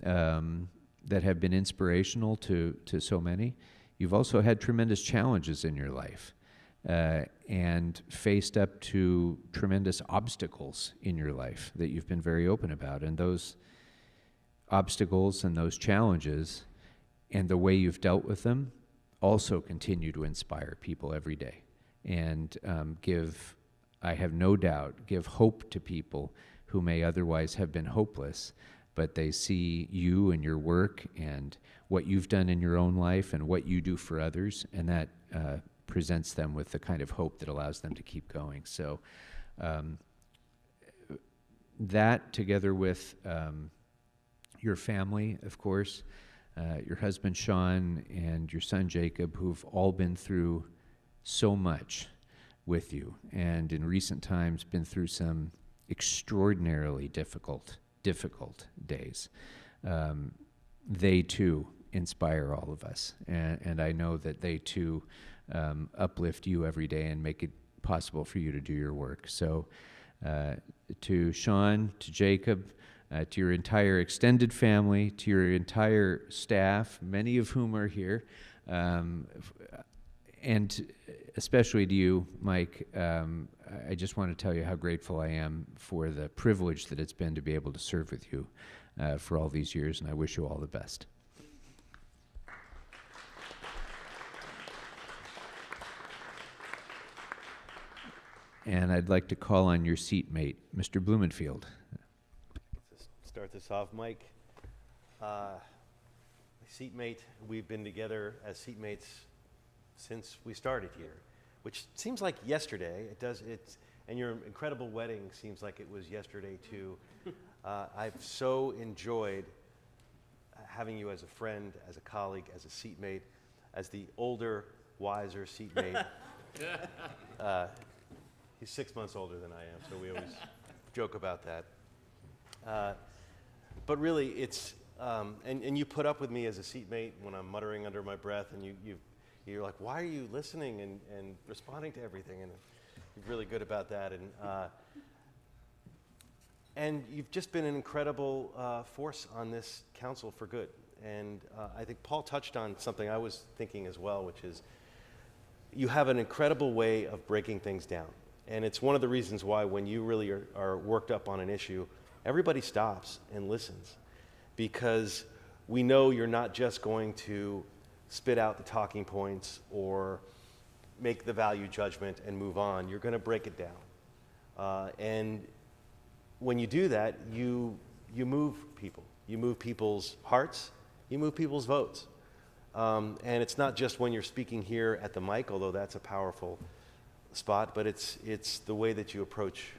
that have been inspirational to so many, you've also had tremendous challenges in your life and faced up to tremendous obstacles in your life that you've been very open about. And those obstacles and those challenges and the way you've dealt with them also continue to inspire people every day and I have no doubt, give hope to people who may otherwise have been hopeless, but they see you and your work and what you've done in your own life and what you do for others, and that presents them with the kind of hope that allows them to keep going. So that, together with your family, of course, your husband Sean and your son Jacob, who've all been through so much with you, and in recent times been through some extraordinarily difficult days. They too inspire all of us, and I know that they too uplift you every day and make it possible for you to do your work. So to Sean, to Jacob, to your entire extended family, to your entire staff, many of whom are here, and especially to you, Mike, I just want to tell you how grateful I am for the privilege that it's been to be able to serve with you for all these years, and I wish you all the best. And I'd like to call on your seatmate, Mr. Blumenfield.
Start this off, Mike. My seatmate, we've been together as seatmates since we started here, which seems like yesterday. It does. And your incredible wedding seems like it was yesterday too. I've so enjoyed having you as a friend, as a colleague, as a seatmate, as the older, wiser seatmate. He's 6 months older than I am, so we always joke about that. But really, it's, and you put up with me as a seatmate when I'm muttering under my breath, and you're like, why are you listening and responding to everything? And you're really good about that. And you've just been an incredible force on this council for good. And I think Paul touched on something I was thinking as well, which is you have an incredible way of breaking things down. And it's one of the reasons why when you really are worked up on an issue, everybody stops and listens, because we know you're not just going to spit out the talking points or make the value judgment and move on. You're going to break it down. And when you do that, you move people. You move people's hearts. You move people's votes. And it's not just when you're speaking here at the mic, although that's a powerful spot, but it's the way that you approach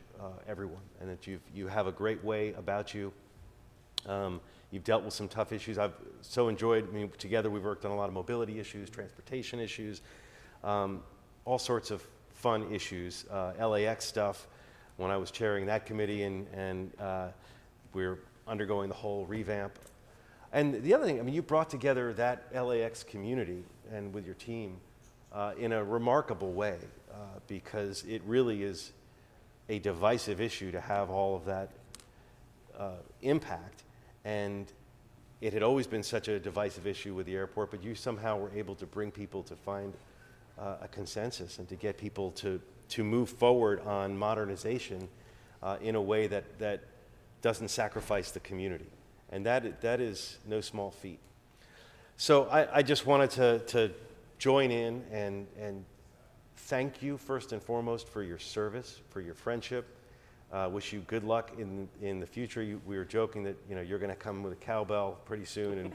everyone, and that you have a great way about you. You've dealt with some tough issues. I've so enjoyed, together we've worked on a lot of mobility issues, transportation issues, all sorts of fun issues, LAX stuff when I was chairing that committee, and we're undergoing the whole revamp. And the other thing, you brought together that LAX community and with your team in a remarkable way, because it really is a divisive issue to have all of that impact. And it had always been such a divisive issue with the airport, but you somehow were able to bring people to find a consensus and to get people to move forward on modernization in a way that doesn't sacrifice the community. And that is no small feat. So I just wanted to join in and thank you first and foremost for your service, for your friendship. Wish you good luck in the future. We were joking that you're going to come with a cowbell pretty soon and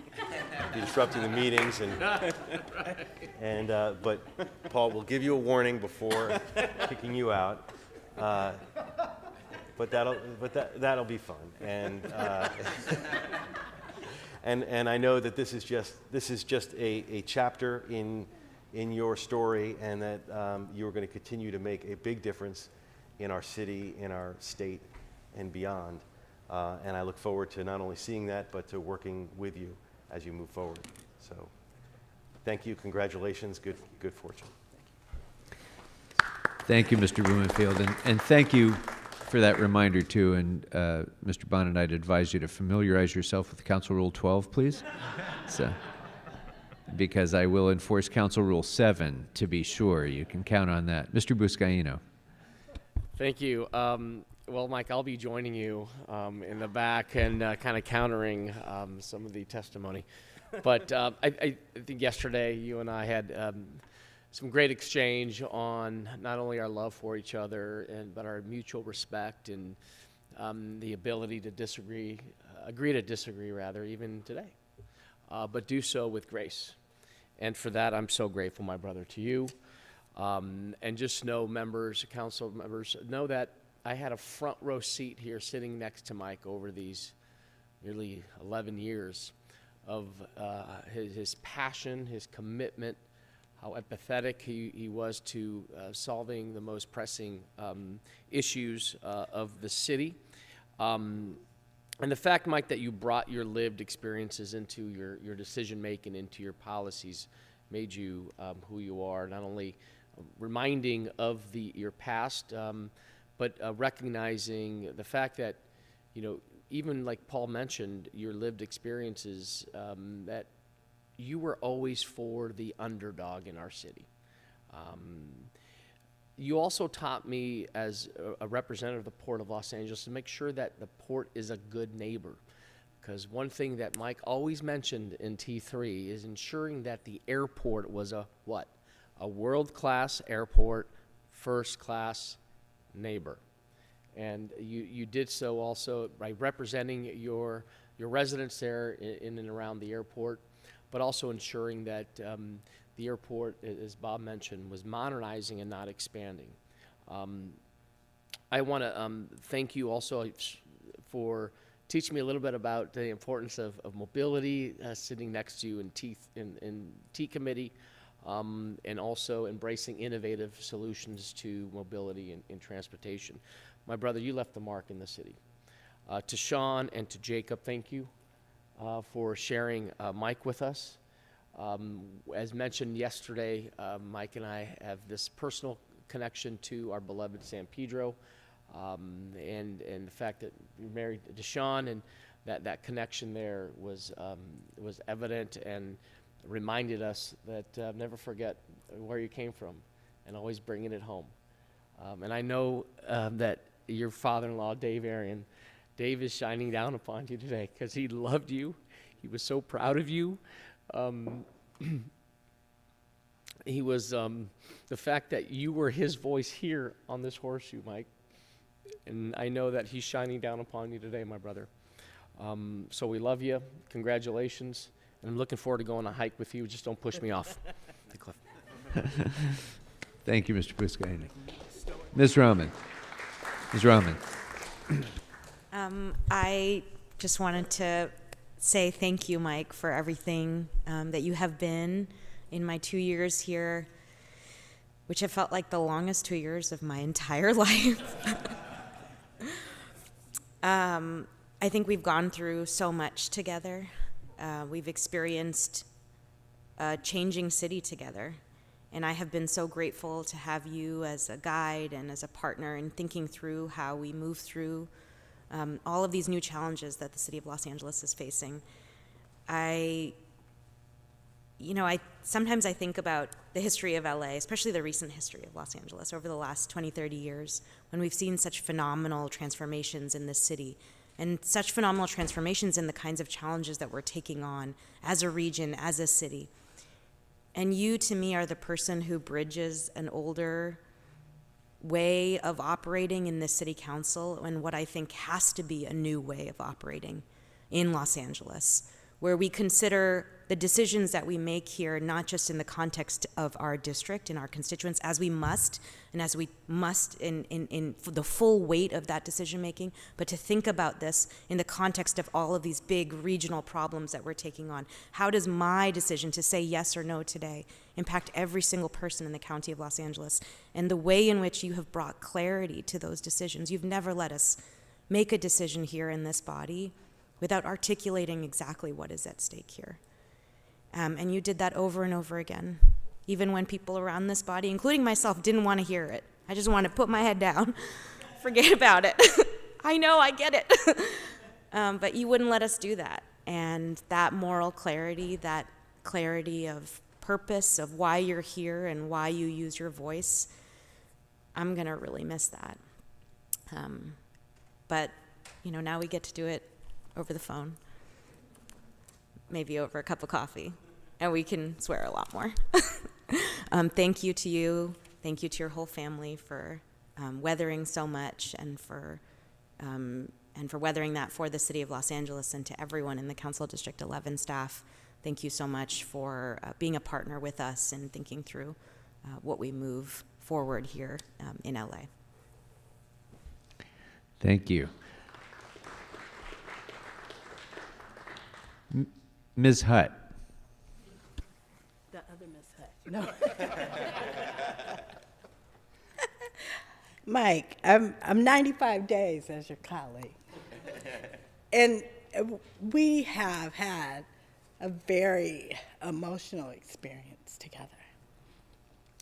be disrupting the meetings. But Paul, we'll give you a warning before kicking you out. But that'll be fun. And I know that this is just a chapter in your story, and that you are going to continue to make a big difference in our city, in our state, and beyond. And I look forward to not only seeing that, but to working with you as you move forward. So thank you, congratulations, good fortune.
Thank you, Mr. Blumenfield, and thank you for that reminder too. And Mr. Bonin, I'd advise you to familiarize yourself with Council Rule 12, please. Because I will enforce Council Rule 7 to be sure. You can count on that. Mr. Buscaino.
Thank you. Well, Mike, I'll be joining you in the back and kind of countering some of the testimony. But I think yesterday you and I had some great exchange on not only our love for each other, but our mutual respect and the ability to agree to disagree rather, even today, but do so with grace. And for that, I'm so grateful, my brother, to you. And just know, members, council members, know that I had a front row seat here sitting next to Mike over these nearly 11 years of his passion, his commitment, how empathetic he was to solving the most pressing issues of the city. And the fact, Mike, that you brought your lived experiences into your decision-making, into your policies, made you who you are, not only reminding of your past, but recognizing the fact that, even like Paul mentioned, your lived experiences, that you were always for the underdog in our city. You also taught me as a representative of the Port of Los Angeles to make sure that the port is a good neighbor. Because one thing that Mike always mentioned in T3 is ensuring that the airport was a what? A world-class airport, first-class neighbor. And you did so also by representing your residents there in and around the airport, but also ensuring that the airport, as Bob mentioned, was modernizing and not expanding. I want to thank you also for teaching me a little bit about the importance of mobility, sitting next to you in T Committee, and also embracing innovative solutions to mobility and transportation. My brother, you left the mark in the city. To Sean and to Jacob, thank you for sharing Mike with us. As mentioned yesterday, Mike and I have this personal connection to our beloved San Pedro, and the fact that you're married to Sean, and that connection there was evident and reminded us that never forget where you came from and always bringing it home. And I know that your father-in-law, Dave Arian, Dave is shining down upon you today because he loved you. He was so proud of you. He was the fact that you were his voice here on this horseshoe, Mike. And I know that he's shining down upon you today, my brother. So we love you. Congratulations. And I'm looking forward to going on a hike with you. Just don't push me off the cliff.
Thank you, Mr. Puscaini. Ms. Rahman. Ms. Rahman.
I just wanted to say thank you, Mike, for everything that you have been in my 2 years here, which have felt like the longest 2 years of my entire life. I think we've gone through so much together. We've experienced a changing city together. And I have been so grateful to have you as a guide and as a partner in thinking through how we move through all of these new challenges that the city of Los Angeles is facing. Sometimes I think about the history of LA, especially the recent history of Los Angeles over the last 20, 30 years, when we've seen such phenomenal transformations in this city and such phenomenal transformations in the kinds of challenges that we're taking on as a region, as a city. And you, to me, are the person who bridges an older way of operating in this city council and what I think has to be a new way of operating in Los Angeles, where we consider the decisions that we make here not just in the context of our district and our constituents, as we must in the full weight of that decision making, but to think about this in the context of all of these big regional problems that we're taking on. How does my decision to say yes or no today impact every single person in the county of Los Angeles? And the way in which you have brought clarity to those decisions. You've never let us make a decision here in this body without articulating exactly what is at stake here. And you did that over and over again, even when people around this body, including myself, didn't want to hear it. I just want to put my head down, forget about it. I know, I get it. But you wouldn't let us do that. And that moral clarity, that clarity of purpose, of why you're here and why you use your voice, I'm going to really miss that. But, now we get to do it over the phone, maybe over a cup of coffee, and we can swear a lot more. Thank you to you. Thank you to your whole family for weathering so much and for and for weathering that for the City of Los Angeles, and to everyone in the Council District 11 staff. Thank you so much for being a partner with us and thinking through what we move forward here in LA.
Thank you. Ms. Hutt.
The other Miss Hutt. No. Mike, I'm 95 days as your colleague. And we have had a very emotional experience together.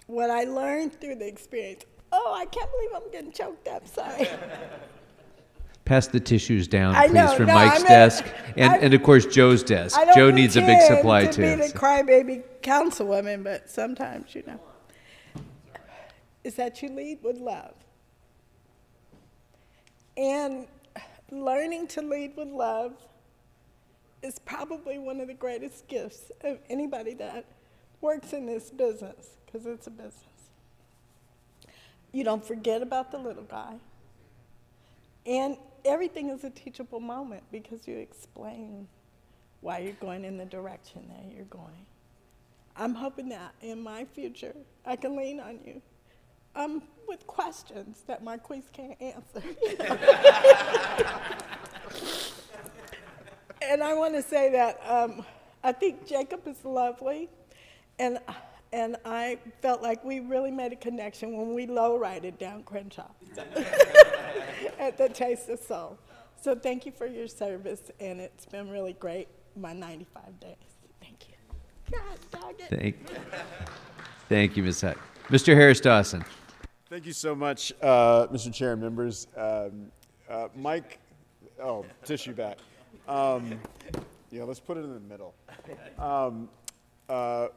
What I learned through the experience, oh, I can't believe I'm getting choked up, sorry.
Pass the tissues down,
I
please,
know,
from
no,
Mike's desk and, of course, Joe's desk.
I don't
Joe needs a big supply,
to
too.
be the crybaby councilwoman, but sometimes, you know, is that you lead with love. And learning to lead with love is probably one of the greatest gifts of anybody that works in this business, because it's a business. You don't forget about the little guy. And everything is a teachable moment because you explain why you're going in the direction that you're going. I'm hoping that in my future, I can lean on you with questions that Marquise can't answer. And I want to say that I think Jacob is lovely, and I felt like we really made a connection when we low-rided down Crenshaw at the Taste of Soul. So thank you for your service, and it's been really great, my 95 days. Thank you. God dog it.
Thank you, Ms. Hutt. Mr. Harris Dawson.
Thank you so much, Mr. Chair and members. Mike, tissue back. Let's put it in the middle.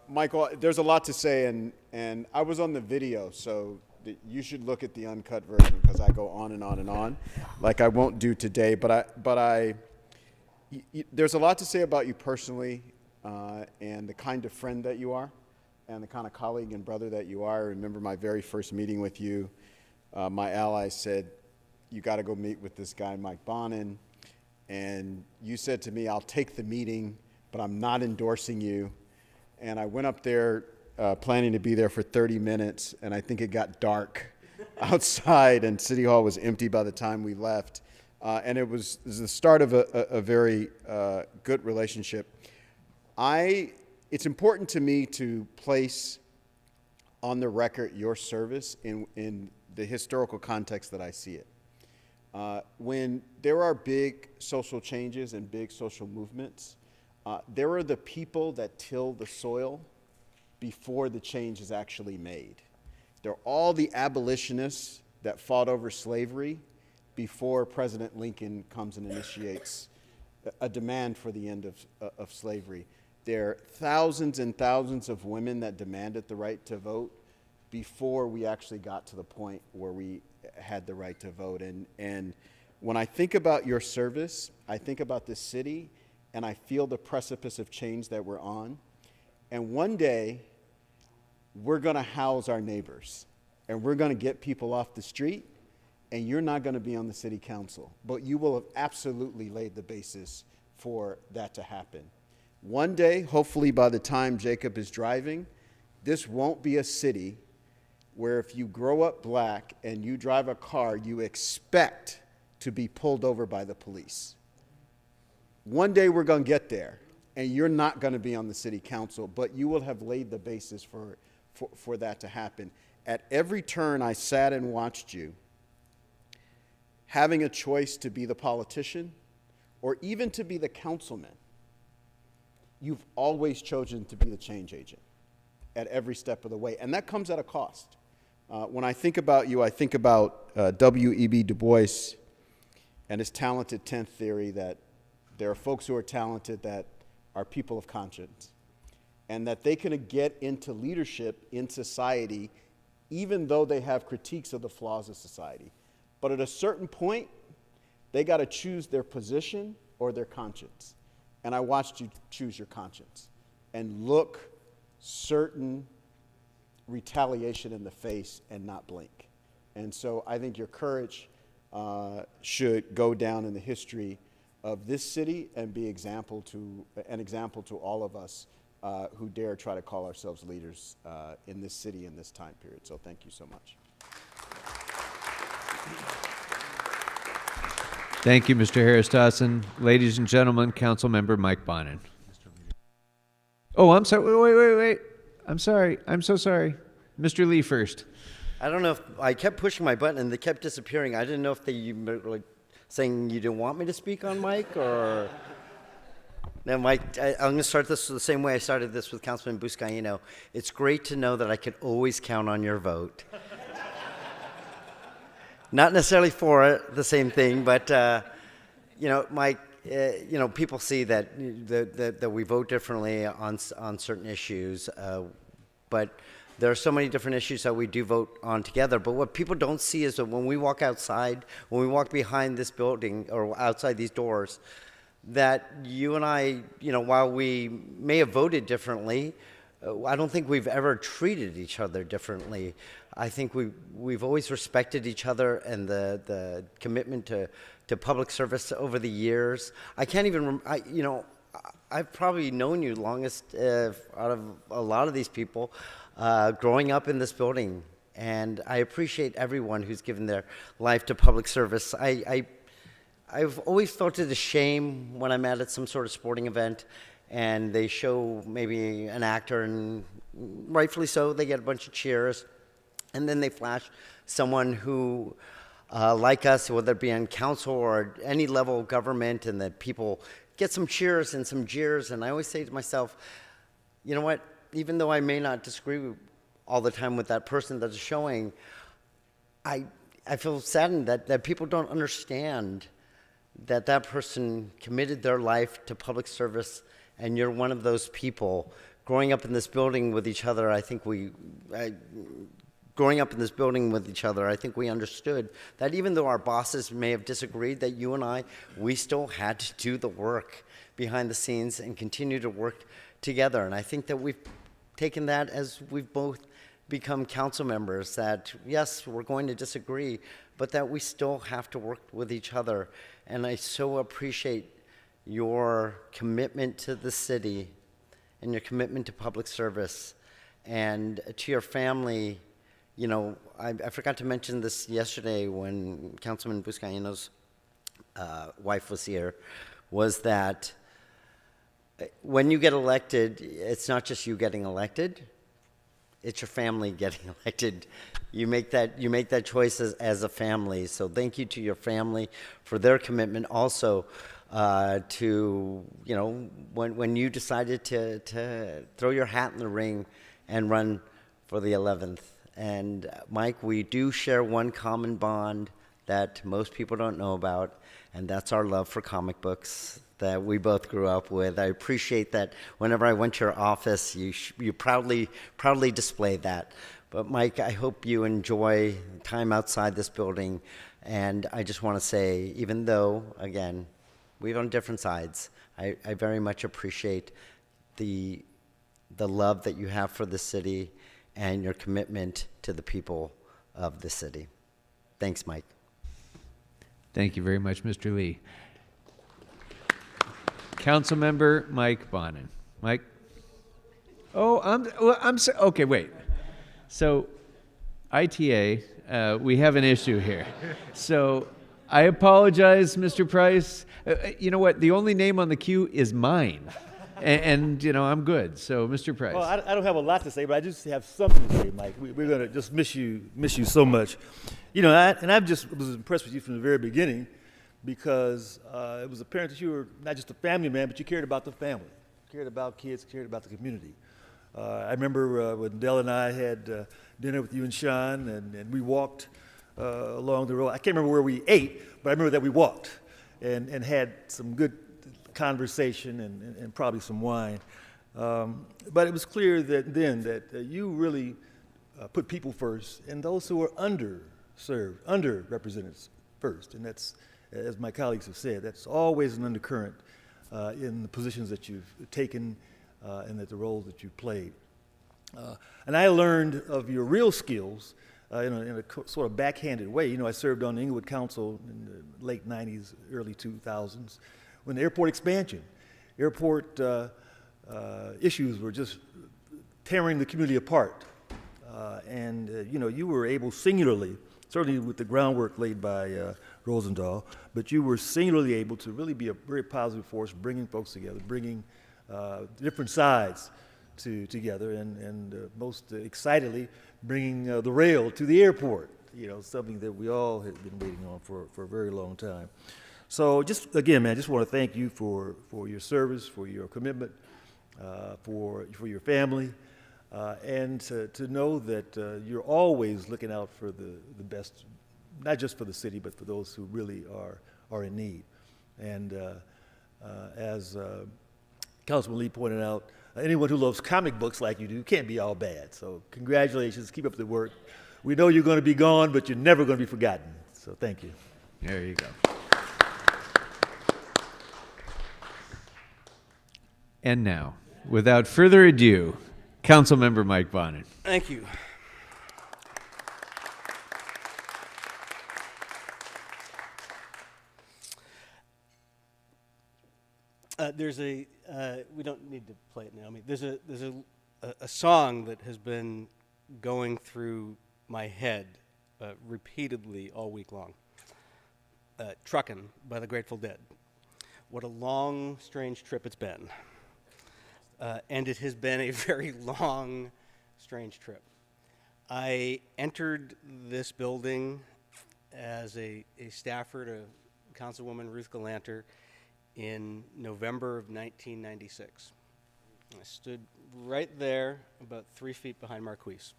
Michael, there's a lot to say, and I was on the video, so you should look at the uncut version because I go on and on and on, like I won't do today. But there's a lot to say about you personally, and the kind of friend that you are, and the kind of colleague and brother that you are. I remember my very first meeting with you. My ally said, "You got to go meet with this guy, Mike Bonin." And you said to me, "I'll take the meeting, but I'm not endorsing you." And I went up there planning to be there for 30 minutes, and I think it got dark outside, and City Hall was empty by the time we left. And it was the start of a very good relationship. It's important to me to place on the record your service in the historical context that I see it. When there are big social changes and big social movements, there are the people that till the soil before the change is actually made. There are all the abolitionists that fought over slavery before President Lincoln comes and initiates a demand for the end of slavery. There are thousands and thousands of women that demanded the right to vote before we actually got to the point where we had the right to vote. And when I think about your service, I think about this city, and I feel the precipice of change that we're on. And one day, we're going to house our neighbors, and we're going to get people off the street, and you're not going to be on the city council, but you will have absolutely laid the basis for that to happen. One day, hopefully by the time Jacob is driving, this won't be a city where if you grow up black and you drive a car, you expect to be pulled over by the police. One day we're going to get there, and you're not going to be on the city council, but you will have laid the basis for that to happen. At every turn I sat and watched you, having a choice to be the politician or even to be the councilman. You've always chosen to be the change agent at every step of the way, and that comes at a cost. When I think about you, I think about W.E.B. Du Bois and his talented 10th theory that there are folks who are talented that are people of conscience, and that they can get into leadership in society even though they have critiques of the flaws of society. But at a certain point, they got to choose their position or their conscience. And I watched you choose your conscience and look certain retaliation in the face and not blink. And so I think your courage should go down in the history of this city and be an example to all of us who dare try to call ourselves leaders in this city in this time period. So thank you so much.
Thank you, Mr. Harris-Dawson. Ladies and gentlemen, Councilmember Mike Bonin. Oh, I'm sorry. Wait. I'm sorry. I'm so sorry. Mr. Lee first.
I don't know if I kept pushing my button and they kept disappearing. I didn't know if they were like saying you didn't want me to speak on mic or. Now, Mike, I'm going to start this the same way I started this with Councilman Buscaino. It's great to know that I could always count on your vote. Not necessarily for it, the same thing, but Mike, people see that we vote differently on certain issues, but there are so many different issues that we do vote on together. But what people don't see is that when we walk outside, when we walk behind this building or outside these doors, that you and I, while we may have voted differently, I don't think we've ever treated each other differently. I think we've always respected each other and the commitment to public service over the years. I can't even, I've probably known you longest out of a lot of these people growing up in this building. And I appreciate everyone who's given their life to public service. I've always felt it a shame when I'm at some sort of sporting event and they show maybe an actor, and rightfully so, they get a bunch of cheers, and then they flash someone who, like us, whether it be on council or any level of government, and that people get some cheers and some jeers. And I always say to myself, you know what, even though I may not disagree all the time with that person that's showing, I feel saddened that people don't understand that person committed their life to public service, and you're one of those people. Growing up in this building with each other, I think we understood that even though our bosses may have disagreed, that you and I, we still had to do the work behind the scenes and continue to work together. And I think that we've taken that as we've both become council members, that yes, we're going to disagree, but that we still have to work with each other. And I so appreciate your commitment to the city and your commitment to public service. And to your family, I forgot to mention this yesterday when Councilman Buscaino's wife was here, was that when you get elected, it's not just you getting elected, it's your family getting elected. You make that choice as a family. So thank you to your family for their commitment. Also, to when you decided to throw your hat in the ring and run for the 11th. And Mike, we do share one common bond that most people don't know about, and that's our love for comic books that we both grew up with. I appreciate that whenever I went to your office, you proudly display that. But Mike, I hope you enjoy time outside this building. And I just want to say, even though, again, we're on different sides, I very much appreciate the love that you have for the city and your commitment to the people of the city. Thanks, Mike.
Thank you very much, Mr. Lee. Councilmember Mike Bonin. Mike? Oh, okay, wait. So, ITA, we have an issue here. So, I apologize, Mr. Price. You know what? The only name on the queue is mine. And I'm good. So, Mr. Price.
Well, I don't have a lot to say, but I just have something to say, Mike. We're going to just miss you so much. I just was impressed with you from the very beginning, because it was apparent that you were not just a family man, but you cared about the family, cared about kids, cared about the community. I remember when Dell and I had dinner with you and Sean, and we walked along the road. I can't remember where we ate, but I remember that we walked and had some good conversation and probably some wine. But it was clear that you really put people first, and those who are underserved, underrepresented first. And that's, as my colleagues have said, that's always an undercurrent in the positions that you've taken and the roles that you've played. And I learned of your real skills in a sort of backhanded way. You know, I served on the Inglewood Council in the late 90s, early 2000s, when the airport expansion, airport issues were just tearing the community apart. You know, you were able singularly, certainly with the groundwork laid by Rosendahl, but you were singularly able to really be a very positive force, bringing folks together, bringing different sides together, and most excitedly, bringing the rail to the airport, you know, something that we all have been waiting on for a very long time. So just, again, man, I just want to thank you for your service, for your commitment, for your family, and to know that you're always looking out for the best, not just for the city, but for those who really are in need. And as Councilman Lee pointed out, anyone who loves comic books like you do can't be all bad. So congratulations, keep up the work. We know you're going to be gone, but you're never going to be forgotten. So thank you.
There you go. And now, without further ado, Councilmember Mike Bonin.
Thank you. There's a we don't need to play it now. I mean, there's a song that has been going through my head repeatedly all week long. "Truckin'" by the Grateful Dead. What a long, strange trip it's been. And it has been a very long, strange trip. I entered this building as a staffer to Councilwoman Ruth Galanter in November of 1996. I stood right there, about 3 feet behind Marquise.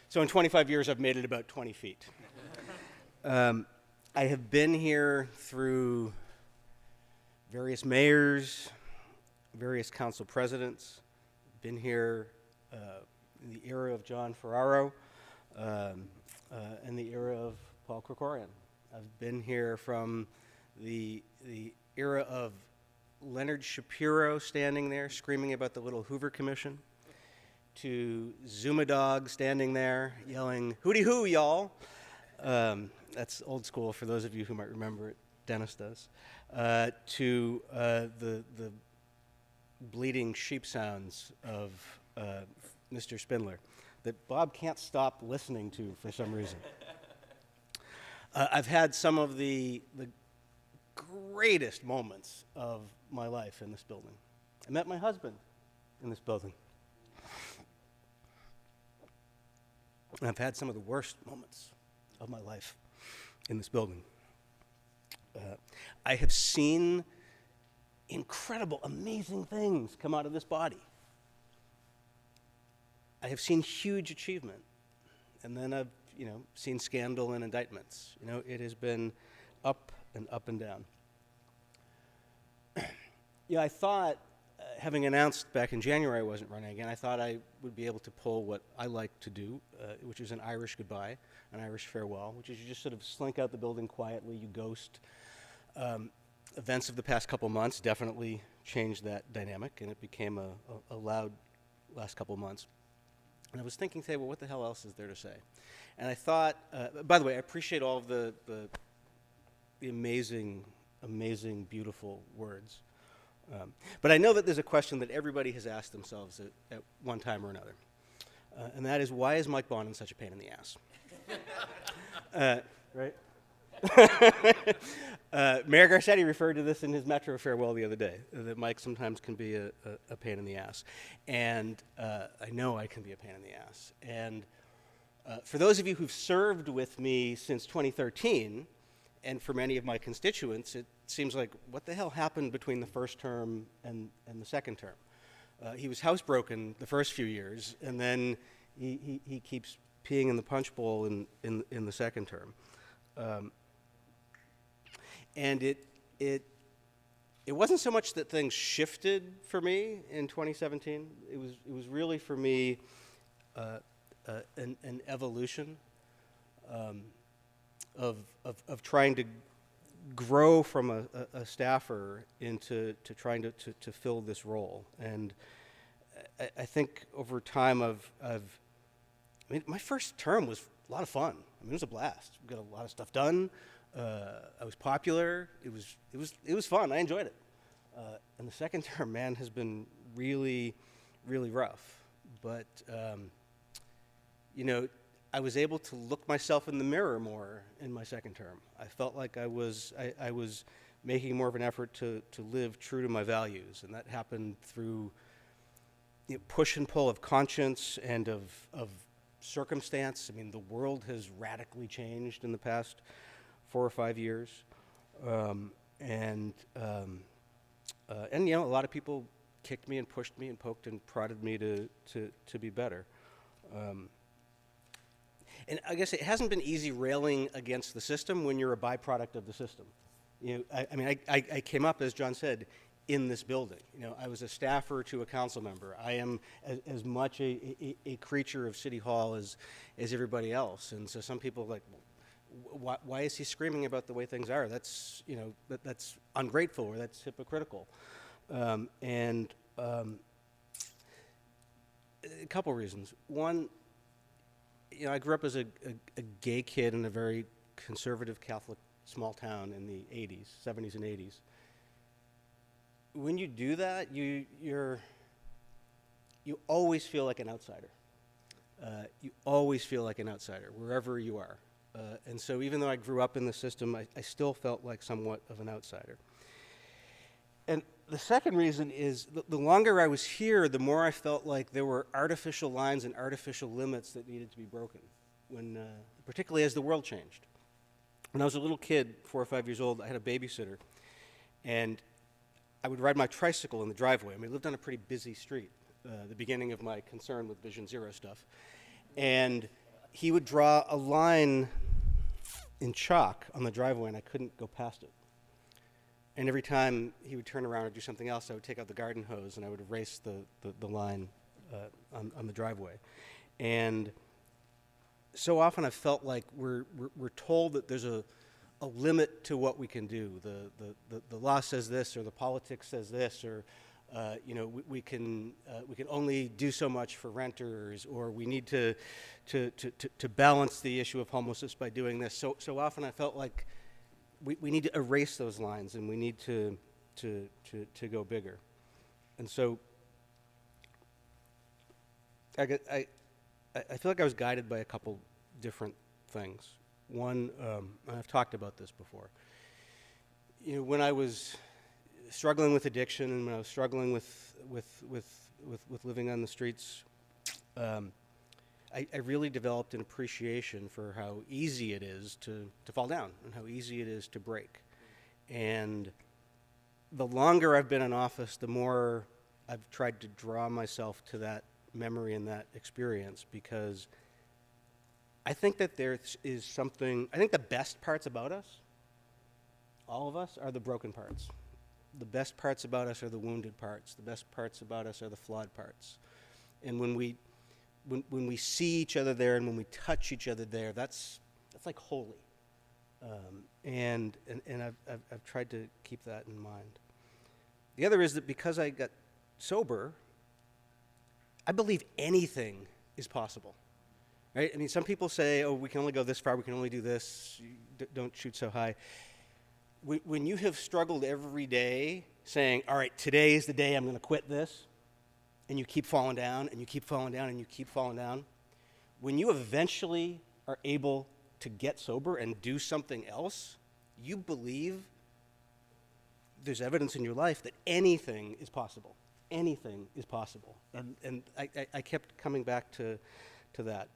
So in 25 years, I've made it about 20 feet. I have been here through various mayors, various council presidents, been here in the era of John Ferraro, and the era of Paul Krikorian. I've been here from the era of Leonard Shapiro standing there screaming about the little Hoover Commission, to Zuma Dog standing there yelling, "Hooty hoo, y'all!" That's old school for those of you who might remember it. Dennis does. To the bleating sheep sounds of Mr. Spindler that Bob can't stop listening to for some reason. I've had some of the greatest moments of my life in this building. I met my husband in this building. And I've had some of the worst moments of my life in this building. I have seen incredible, amazing things come out of this body. I have seen huge achievement. And then I've, seen scandal and indictments. It has been up and up and down. I thought, having announced back in January I wasn't running again, I thought I would be able to pull what I like to do, which is an Irish goodbye, an Irish farewell, which is you just sort of slink out the building quietly, you ghost. Events of the past couple months definitely changed that dynamic, and it became a loud last couple months. And I was thinking today, well, what the hell else is there to say? And I thought, by the way, I appreciate all of the amazing, amazing, beautiful words. But I know that there's a question that everybody has asked themselves at one time or another. And that is, why is Mike Bonin such a pain in the ass? Right? Mayor Garcetti referred to this in his Metro farewell the other day, that Mike sometimes can be a pain in the ass. And I know I can be a pain in the ass. And for those of you who've served with me since 2013, and for many of my constituents, it seems like, what the hell happened between the first term and the second term? He was housebroken the first few years, and then he keeps peeing in the punch bowl in the second term. And it wasn't so much that things shifted for me in 2017. It was really for me an evolution of trying to grow from a staffer into trying to fill this role. And I think over time I've I mean, my first term was a lot of fun. I mean, it was a blast. We got a lot of stuff done. I was popular. It was fun. I enjoyed it. And the second term, man, has been really, really rough. But I was able to look myself in the mirror more in my second term. I felt like I was making more of an effort to live true to my values, and that happened through push and pull of conscience and of circumstance. I mean, the world has radically changed in the past 4 or 5 years, and a lot of people kicked me and pushed me and poked and prodded me to be better. And I guess it hasn't been easy railing against the system when you're a byproduct of the system. I came up, as John said, in this building. I was a staffer to a council member. I am as much a creature of City Hall as everybody else. And so some people are like, why is he screaming about the way things are? That's that's ungrateful, or that's hypocritical. A couple reasons. One, I grew up as a gay kid in a very conservative Catholic small town in the 70s and 80s. When you do that, you always feel like an outsider. You always feel like an outsider, wherever you are. And so even though I grew up in the system, I still felt like somewhat of an outsider. And the second reason is the longer I was here, the more I felt like there were artificial lines and artificial limits that needed to be broken, particularly as the world changed. When I was a little kid, 4 or 5 years old, I had a babysitter, and I would ride my tricycle in the driveway. I mean, I lived on a pretty busy street, the beginning of my concern with Vision Zero stuff. And he would draw a line in chalk on the driveway, and I couldn't go past it. And every time he would turn around or do something else, I would take out the garden hose and I would erase the line on the driveway. And so often I felt like we're told that there's a limit to what we can do. The law says this, or the politics says this, or we can only do so much for renters, or we need to balance the issue of homelessness by doing this. So often I felt like we need to erase those lines, and we need to go bigger. And so I feel like I was guided by a couple different things. One, and I've talked about this before. When I was struggling with addiction, and when I was struggling with living on the streets, I really developed an appreciation for how easy it is to fall down and how easy it is to break. And the longer I've been in office, the more I've tried to draw myself to that memory and that experience, because I think that there is something, I think the best parts about us, all of us, are the broken parts. The best parts about us are the wounded parts. The best parts about us are the flawed parts. And when we see each other there and when we touch each other there, that's like holy. And I've tried to keep that in mind. The other is that because I got sober, I believe anything is possible, right? I mean, some people say, oh, we can only go this far, we can only do this, don't shoot so high. When you have struggled every day saying, all right, today is the day I'm going to quit this, and you keep falling down, and you keep falling down, and you keep falling down, when you eventually are able to get sober and do something else, you believe there's evidence in your life that anything is possible. Anything is possible. And I kept coming back to that.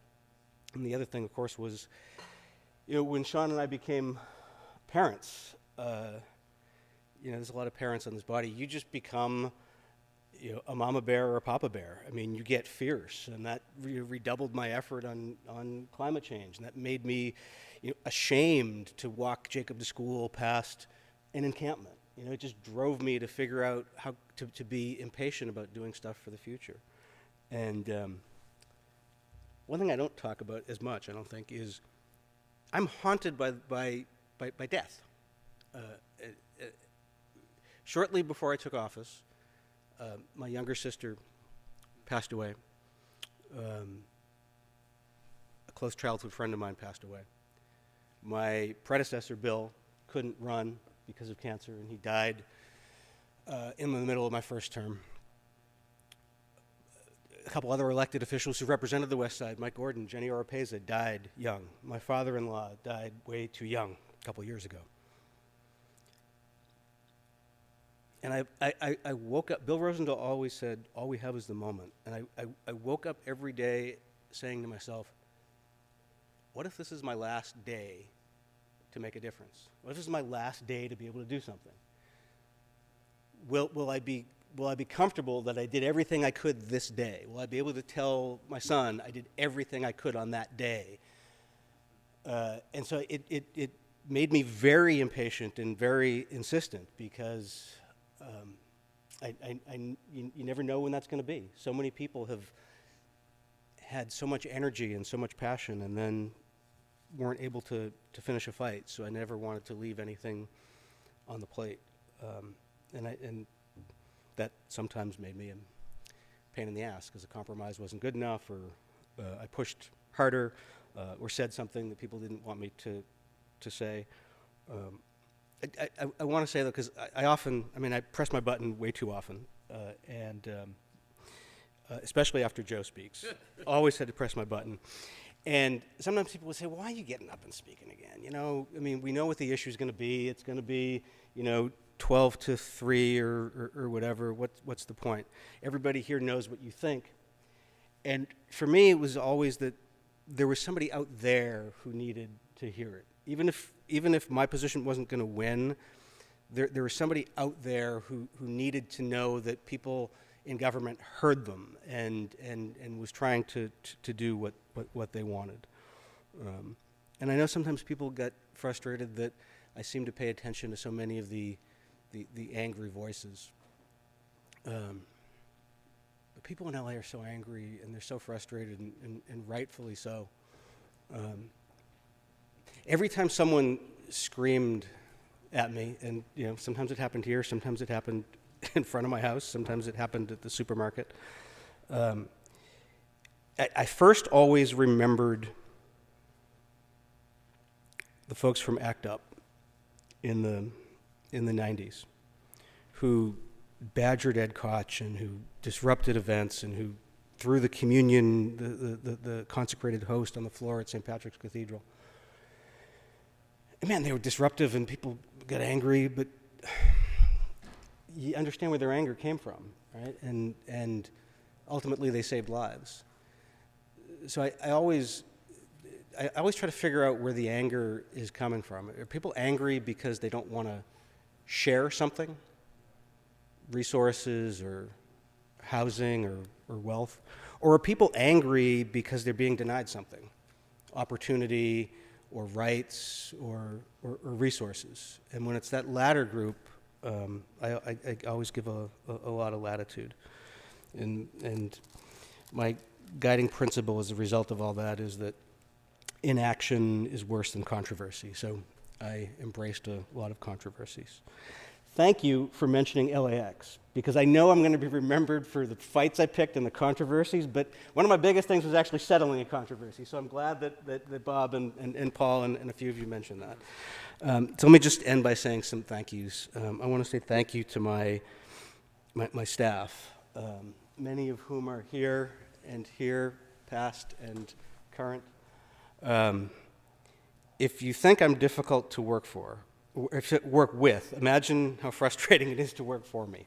And the other thing, of course, was, when Sean and I became parents, there's a lot of parents on this body. You just become, a mama bear or a papa bear. I mean, you get fierce, and that redoubled my effort on climate change. And that made me, ashamed to walk Jacob to school past an encampment. It just drove me to figure out how to be impatient about doing stuff for the future. And one thing I don't talk about as much, I don't think, is I'm haunted by death. Shortly before I took office, my younger sister passed away. close childhood friend of mine passed away. My predecessor, Bill, couldn't run because of cancer, and he died in the middle of my first term. A couple other elected officials who represented the West Side, Mike Gordon, Jenny Oropeza, died young. My father-in-law died way too young a couple years ago. And I woke up, Bill Rosendahl always said, all we have is the moment. And I woke up every day saying to myself, what if this is my last day to make a difference? What if this is my last day to be able to do something? Will I be comfortable that I did everything I could this day? Will I be able to tell my son I did everything I could on that day? And so it made me very impatient and very insistent because you never know when that's going to be. So many people have had so much energy and so much passion and then weren't able to finish a fight, so I never wanted to leave anything on the plate. And that sometimes made me a pain in the ass because the compromise wasn't good enough, or I pushed harder, or said something that people didn't want me to say. I want to say that because I press my button way too often, and especially after Joe speaks. Always had to press my button. And sometimes people would say, why are you getting up and speaking again? You know, I mean, we know what the issue is going to be. It's going to be, 12 to 3 or whatever. What's the point? Everybody here knows what you think. And for me, it was always that there was somebody out there who needed to hear it. Even if my position wasn't going to win, there was somebody out there who needed to know that people in government heard them and was trying to do what they wanted. And I know sometimes people get frustrated that I seem to pay attention to so many of the angry voices. But people in LA are so angry and they're so frustrated and rightfully so. Every time someone screamed at me, and sometimes it happened here, sometimes it happened in front of my house, sometimes it happened at the supermarket. I first always remembered the folks from ACT UP in the 90s who badgered Ed Koch and who disrupted events and who threw the communion, the consecrated host on the floor at St. Patrick's Cathedral. And man, they were disruptive and people got angry, but you understand where their anger came from, right? And ultimately they saved lives. So I always try to figure out where the anger is coming from. Are people angry because they don't want to share something, resources or housing or wealth? Or are people angry because they're being denied something, opportunity or rights or resources? And when it's that latter group, I always give a lot of latitude. And my guiding principle as a result of all that is that inaction is worse than controversy. So I embraced a lot of controversies. Thank you for mentioning LAX, because I know I'm going to be remembered for the fights I picked and the controversies, but one of my biggest things was actually settling a controversy. So I'm glad that Bob and Paul and a few of you mentioned that. So let me just end by saying some thank yous. I want to say thank you to my staff, many of whom are here, past and current. If you think I'm difficult to work for, or work with, imagine how frustrating it is to work for me.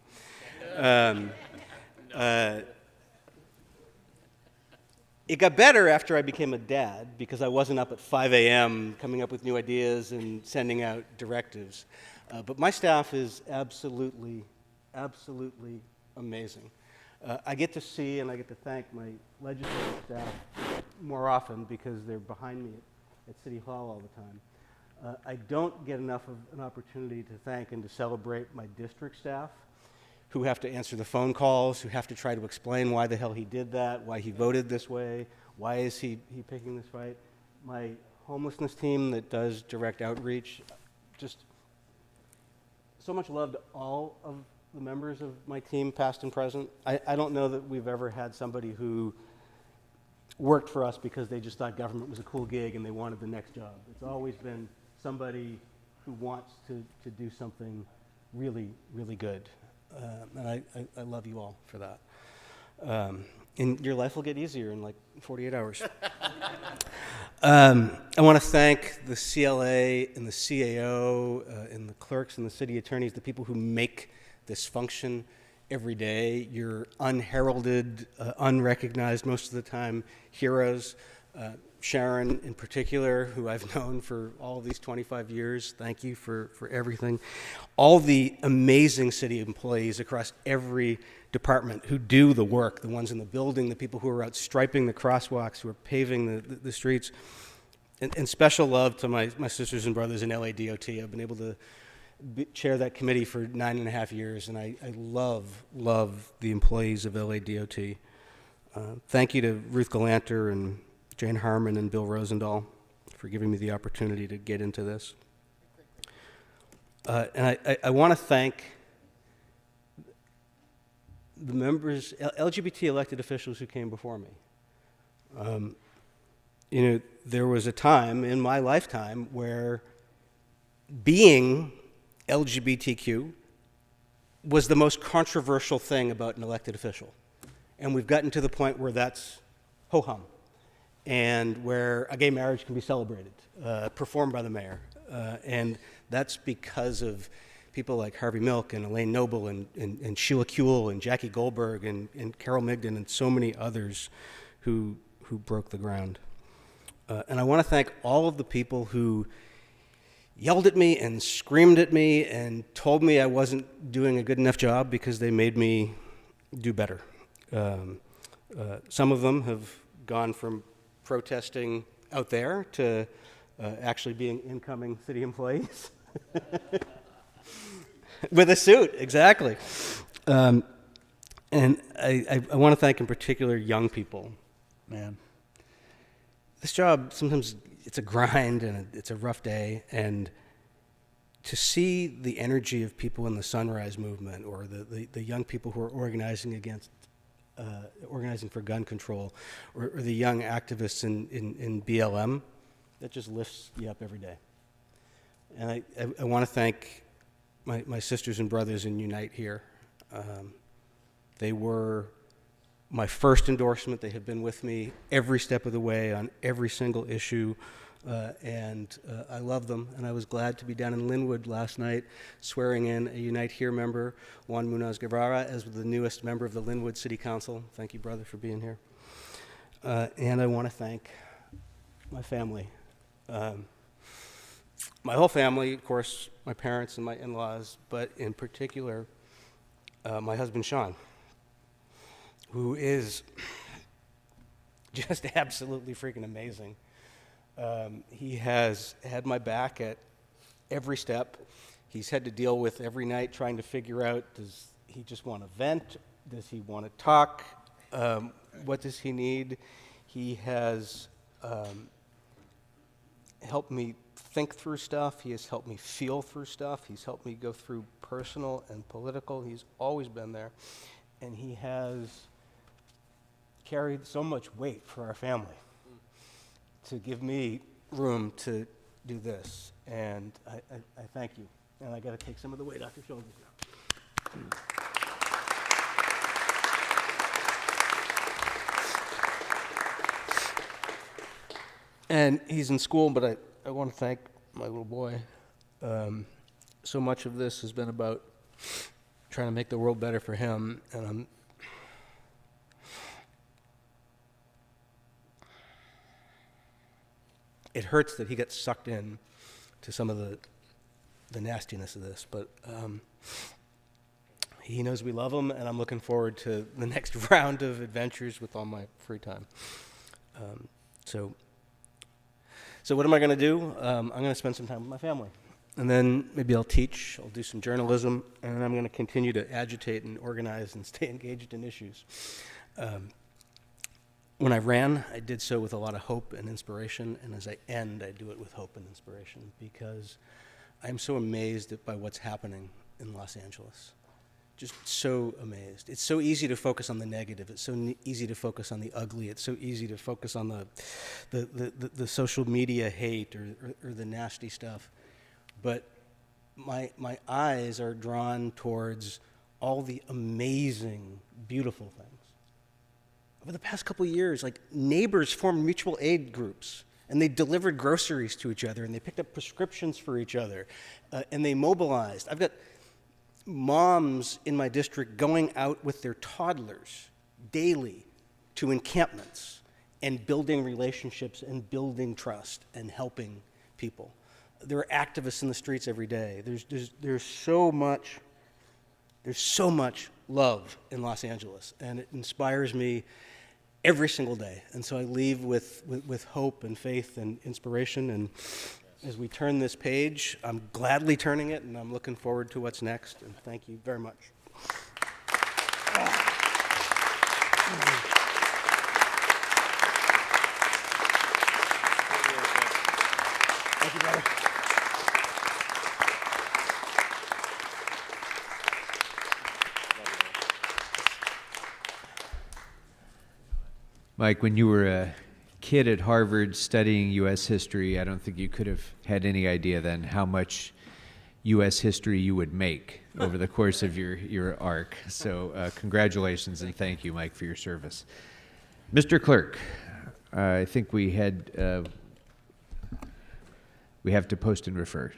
It got better after I became a dad because I wasn't up at 5 a.m. coming up with new ideas and sending out directives. But my staff is absolutely amazing. I get to see and I get to thank my legislative staff more often because they're behind me at City Hall all the time. I don't get enough of an opportunity to thank and to celebrate my district staff who have to answer the phone calls, who have to try to explain why the hell he did that, why he voted this way, why is he picking this fight. My homelessness team that does direct outreach, just so much love to all of the members of my team, past and present. I don't know that we've ever had somebody who worked for us because they just thought government was a cool gig and they wanted the next job. It's always been somebody who wants to do something really, really good. And I love you all for that. And your life will get easier in like 48 hours. I want to thank the CLA and the CAO and the clerks and the city attorneys, the people who make this function every day. You're unheralded, unrecognized most of the time heroes. Sharon in particular, who I've known for all of these 25 years, thank you for everything. All the amazing city employees across every department who do the work, the ones in the building, the people who are out striping the crosswalks, who are paving the streets. And special love to my sisters and brothers in LADOT. I've been able to chair that committee for 9.5 years, and I love the employees of LADOT. Thank you to Ruth Galanter and Jane Harmon and Bill Rosendahl for giving me the opportunity to get into this. And I want to thank the members, LGBT elected officials who came before me. You know, there was a time in my lifetime where being LGBTQ was the most controversial thing about an elected official. And we've gotten to the point where that's ho-hum, and where a gay marriage can be celebrated, performed by the mayor. And that's because of people like Harvey Milk and Elaine Noble and Sheila Kuehl and Jackie Goldberg and Carol Migden and so many others who broke the ground. And I want to thank all of the people who yelled at me and screamed at me and told me I wasn't doing a good enough job because they made me do better. Some of them have gone from protesting out there to actually being incoming city employees. With a suit, exactly. And I want to thank in particular young people. Man, this job, sometimes it's a grind and it's a rough day, and to see the energy of people in the Sunrise Movement or the young people who are organizing against organizing for gun control, or the young activists in BLM, that just lifts you up every day. And I want to thank my sisters and brothers in Unite here. They were my first endorsement. They have been with me every step of the way on every single issue. And I love them, and I was glad to be down in Linwood last night swearing in a Unite Here member, Juan Munoz Guevara, as the newest member of the Linwood City Council. Thank you, brother, for being here. And I want to thank my family. My whole family, of course, my parents and my in-laws, but in particular, my husband, Sean, who is just absolutely freaking amazing. He has had my back at every step. He's had to deal with every night trying to figure out, does he just want to vent? Does he want to talk? What does he need? He has helped me think through stuff. He has helped me feel through stuff. He's helped me go through personal and political. He's always been there. And he has carried so much weight for our family to give me room to do this. And I thank you. And I got to take some of the weight off your shoulders now. And he's in school, but I want to thank my little boy. So much of this has been about trying to make the world better for him, and it hurts that he gets sucked in to some of the nastiness of this, but he knows we love him, and I'm looking forward to the next round of adventures with all my free time. So what am I going to do? I'm going to spend some time with my family. And then maybe I'll teach, I'll do some journalism, and then I'm going to continue to agitate and organize and stay engaged in issues. When I ran, I did so with a lot of hope and inspiration, and as I end, I do it with hope and inspiration, because I'm so amazed by what's happening in Los Angeles. just so amazed. It's so easy to focus on the negative. It's so easy to focus on the ugly. It's so easy to focus on the social media hate or the nasty stuff. But my eyes are drawn towards all the amazing, beautiful things. Over the past couple of years, like, neighbors formed mutual aid groups, and they delivered groceries to each other, and they picked up prescriptions for each other, and they mobilized. I've got moms in my district going out with their toddlers daily to encampments and building relationships and building trust and helping people. There are activists in the streets every day. There's so much love in Los Angeles, and it inspires me every single day. And so I leave with hope and faith and inspiration. And as we turn this page, I'm gladly turning it, and I'm looking forward to what's next. And thank you very much. Thank you, brother.
Mike, when you were a kid at Harvard studying U.S. history, I don't think you could have had any idea then how much U.S. history you would make over the course of your arc. So congratulations and thank you, Mike, for your service. Mr. Clerk, I think we have to post and refer.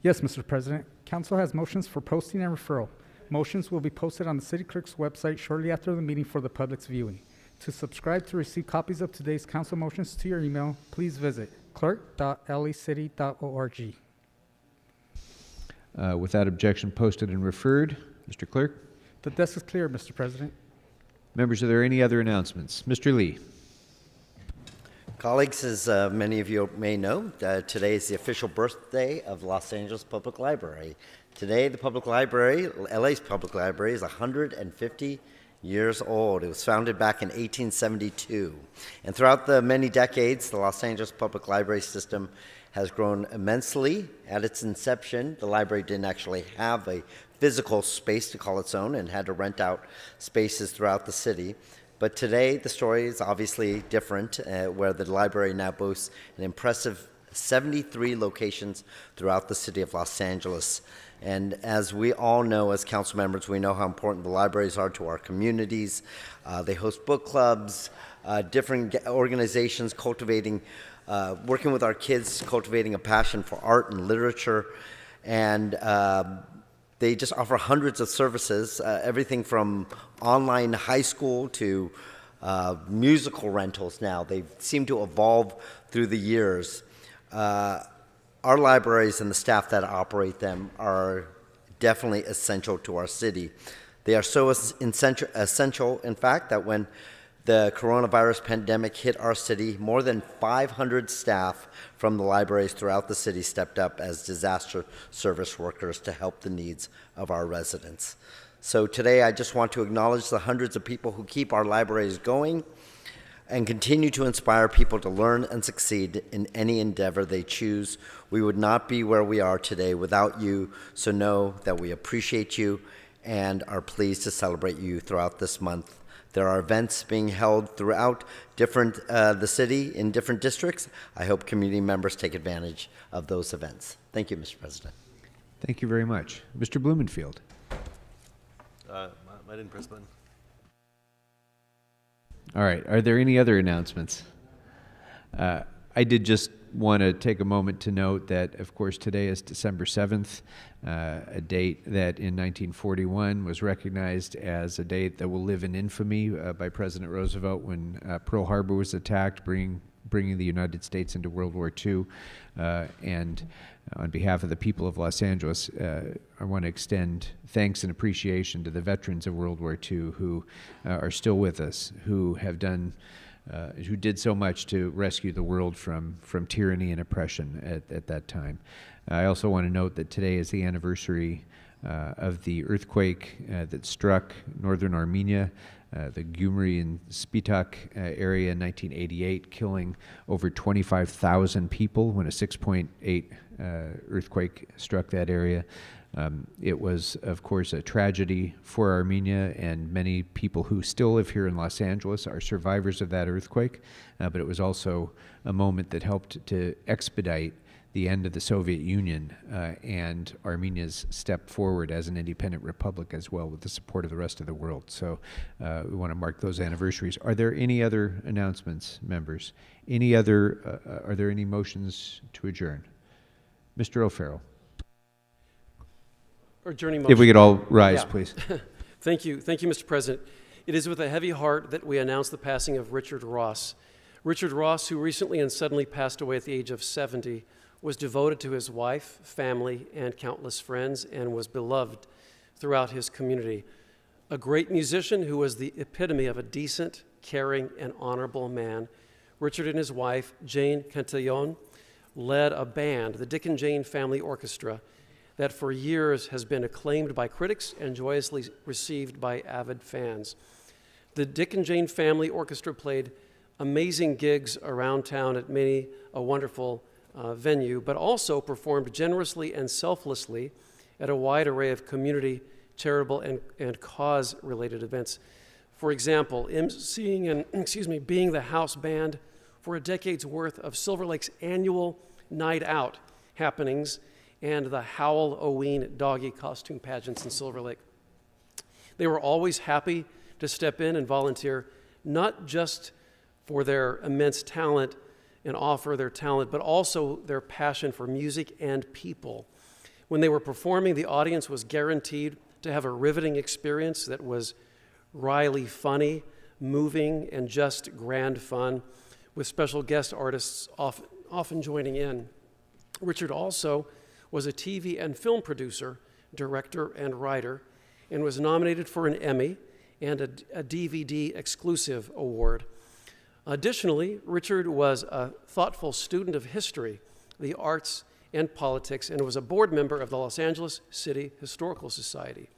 Yes, Mr. President. Council has motions for posting and referral. Motions will be posted on the City Clerk's website shortly after the meeting for the public's viewing. To subscribe to receive copies of today's council motions to your email, please visit clerk.lacity.org.
Without objection, posted and referred. Mr. Clerk?
The desk is clear, Mr. President.
Members, are there any other announcements? Mr. Lee.
Colleagues, as many of you may know, today is the official birthday of the Los Angeles Public Library. Today, the public library, LA's public library, is 150 years old. It was founded back in 1872. And throughout the many decades, the Los Angeles Public Library system has grown immensely. At its inception, the library didn't actually have a physical space to call its own and had to rent out spaces throughout the city. But today, the story is obviously different, where the library now boasts an impressive 73 locations throughout the city of Los Angeles. And as we all know, as council members, we know how important the libraries are to our communities. They host book clubs, different organizations cultivating, working with our kids, cultivating a passion for art and literature. And they just offer hundreds of services, everything from online high school to musical rentals now. They seem to evolve through the years. Our libraries and the staff that operate them are definitely essential to our city. They are so essential, in fact, that when the coronavirus pandemic hit our city, more than 500 staff from the libraries throughout the city stepped up as disaster service workers to help the needs of our residents. So today, I just want to acknowledge the hundreds of people who keep our libraries going and continue to inspire people to learn and succeed in any endeavor they choose. We would not be where we are today without you, so know that we appreciate you and are pleased to celebrate you throughout this month. There are events being held throughout the city in different districts. I hope community members take advantage of those events. Thank you, Mr. President.
Thank you very much. Mr. Blumenfield.
I didn't press the button.
All right. Are there any other announcements? I did just want to take a moment to note that, of course, today is December 7th, a date that in 1941 was recognized as a date that will live in infamy by President Roosevelt when Pearl Harbor was attacked, bringing the United States into World War II. And on behalf of the people of Los Angeles, I want to extend thanks and appreciation to the veterans of World War II who are still with us, who did so much to rescue the world from tyranny and oppression at that time. I also want to note that today is the anniversary of the earthquake that struck northern Armenia, the Gyumri and Spitak area in 1988, killing over 25,000 people when a 6.8 earthquake struck that area. It was, of course, a tragedy for Armenia, and many people who still live here in Los Angeles are survivors of that earthquake. But it was also a moment that helped to expedite the end of the Soviet Union and Armenia's step forward as an independent republic as well, with the support of the rest of the world. So we want to mark those anniversaries. Are there any other announcements, members? Are there any motions to adjourn? Mr. O'Farrell.
Adjourning motion.
If we could all rise,
Yeah.
please.
Thank you, Mr. President. It is with a heavy heart that we announce the passing of Richard Ross. Richard Ross, who recently and suddenly passed away at the age of 70, was devoted to his wife, family, and countless friends, and was beloved throughout his community. A great musician who was the epitome of a decent, caring, and honorable man, Richard and his wife, Jane Cantillon, led a band, the Dick and Jane Family Orchestra, that for years has been acclaimed by critics and joyously received by avid fans. The Dick and Jane Family Orchestra played amazing gigs around town at many a wonderful venue, but also performed generously and selflessly at a wide array of community, charitable, and cause-related events. For example, emceeing and being the house band for a decade's worth of Silver Lake's annual night out happenings and the Howl-O-Ween doggy costume pageants in Silver Lake. They were always happy to step in and volunteer, not just for their immense talent and offer their talent, but also their passion for music and people. When they were performing, the audience was guaranteed to have a riveting experience that was wryly funny, moving, and just grand fun, with special guest artists often joining in. Richard also was a TV and film producer, director, and writer, and was nominated for an Emmy and a DVD exclusive award. Additionally, Richard was a thoughtful student of history, the arts, and politics, and was a board member of the Los Angeles City Historical Society.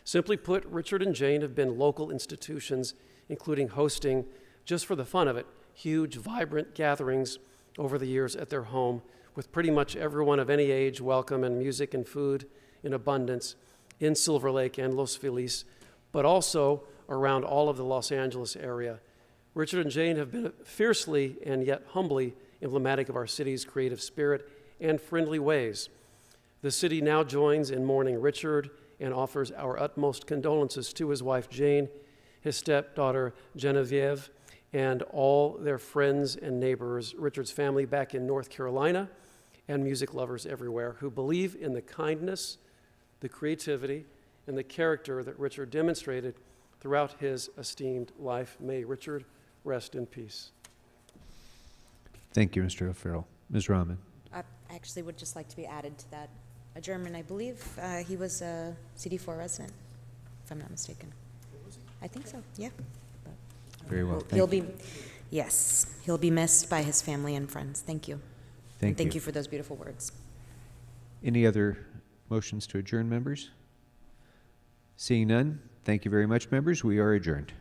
Simply put, Richard and Jane have been local institutions, including hosting, just for the fun of it, huge, vibrant gatherings over the years at their home, with pretty much everyone of any age welcome, and music and food in abundance in Silver Lake and Los Feliz, but also around all of the Los Angeles area. Richard and Jane have been fiercely and yet humbly emblematic of our city's creative spirit and friendly ways. The city now joins in mourning Richard and offers our utmost condolences to his wife Jane, his stepdaughter Genevieve, and all their friends and neighbors, Richard's family back in North Carolina, and music lovers everywhere who believe in the kindness, the creativity, and the character that Richard demonstrated throughout his esteemed life. May Richard rest in peace.
Thank you, Mr. O'Farrell. Ms. Rahman.
I actually would just like to be added to that adjournment. I believe he was a CD4 resident, if I'm not mistaken. I think so, yeah.
Very well.
He'll be missed by his family and friends. Thank you.
Thank
you for those beautiful words.
Any other motions to adjourn, members? Seeing none, thank you very much, members. We are adjourned.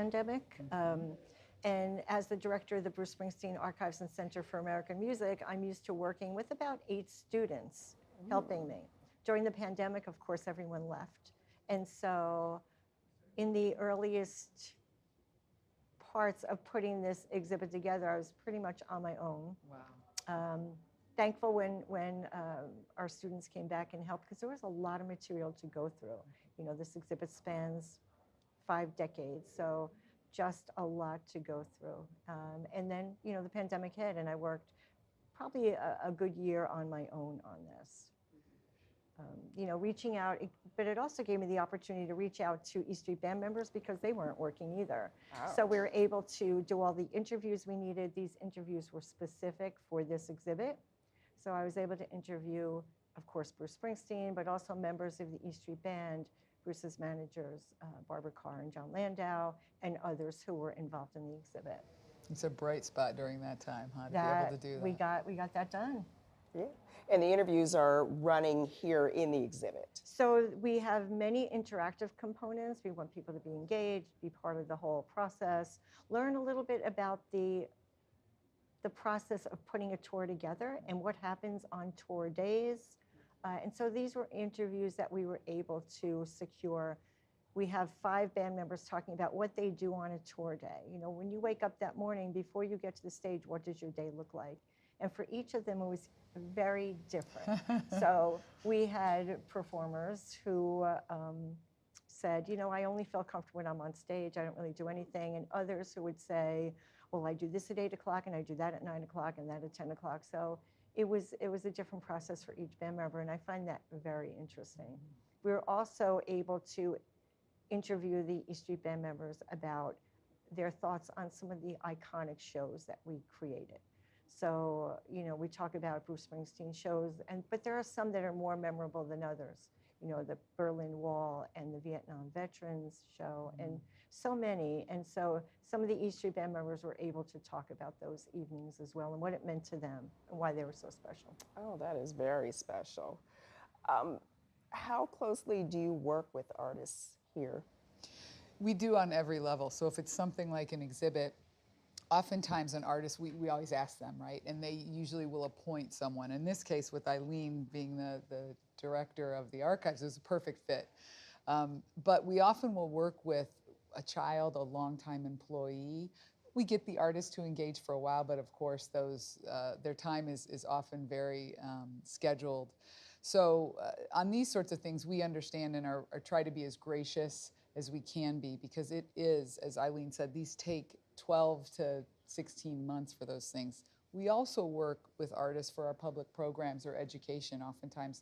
pandemic. And as the director of the Bruce Springsteen Archives and Center for American Music, I'm used to working with about 8 students helping me. During the pandemic, of course, everyone left. And so in the earliest parts of putting this exhibit together, I was pretty much on my own.
Wow.
Thankful when our students came back and helped, because there was a lot of material to go through. You know, this exhibit spans 5 decades, so just a lot to go through. And then, you know, the pandemic hit, and I worked probably a good year on my own on this. You know, reaching out, but it also gave me the opportunity to reach out to East Street Band members because they weren't working either.
Oh.
So we were able to do all the interviews we needed. These interviews were specific for this exhibit. So I was able to interview, of course, Bruce Springsteen, but also members of the East Street Band, Bruce's managers, Barbara Carr and John Landau, and others who were involved in the exhibit.
It's a bright spot during that time, huh, to be able to do that.
We got that done.
Yeah. And the interviews are running here in the exhibit.
So we have many interactive components. We want people to be engaged, be part of the whole process, learn a little bit about the process of putting a tour together and what happens on tour days. And so these were interviews that we were able to secure. We have 5 band members talking about what they do on a tour day. You know, when you wake up that morning, before you get to the stage, what does your day look like? And for each of them, it was very different. So we had performers who said, you know, I only feel comfortable when I'm on stage. I don't really do anything. And others who would say, well, I do this at 8 o'clock, and I do that at 9 o'clock, and that at 10 o'clock. So it was a different process for each band member, and I find that very interesting. We were also able to interview the East Street Band members about their thoughts on some of the iconic shows that we created. So, you know, we talk about Bruce Springsteen shows, but there are some that are more memorable than others. You know, the Berlin Wall and the Vietnam Veterans show, and so many. And so some of the East Street Band members were able to talk about those evenings as well and what it meant to them and why they were so special.
Oh, that is very special. How closely do you work with artists here? We do on every level. So if it's something like an exhibit, oftentimes an artist, we always ask them, right? And they usually will appoint someone. In this case, with Eileen being the director of the archives, it was a perfect fit. But we often will work with a child, a longtime employee. We get the artist to engage for a while, but of course their time is often very scheduled. So on these sorts of things, we understand and are try to be as gracious as we can be, because it is, as Eileen said, these take 12 to 16 months for those things. We also work with artists for our public programs or education. Oftentimes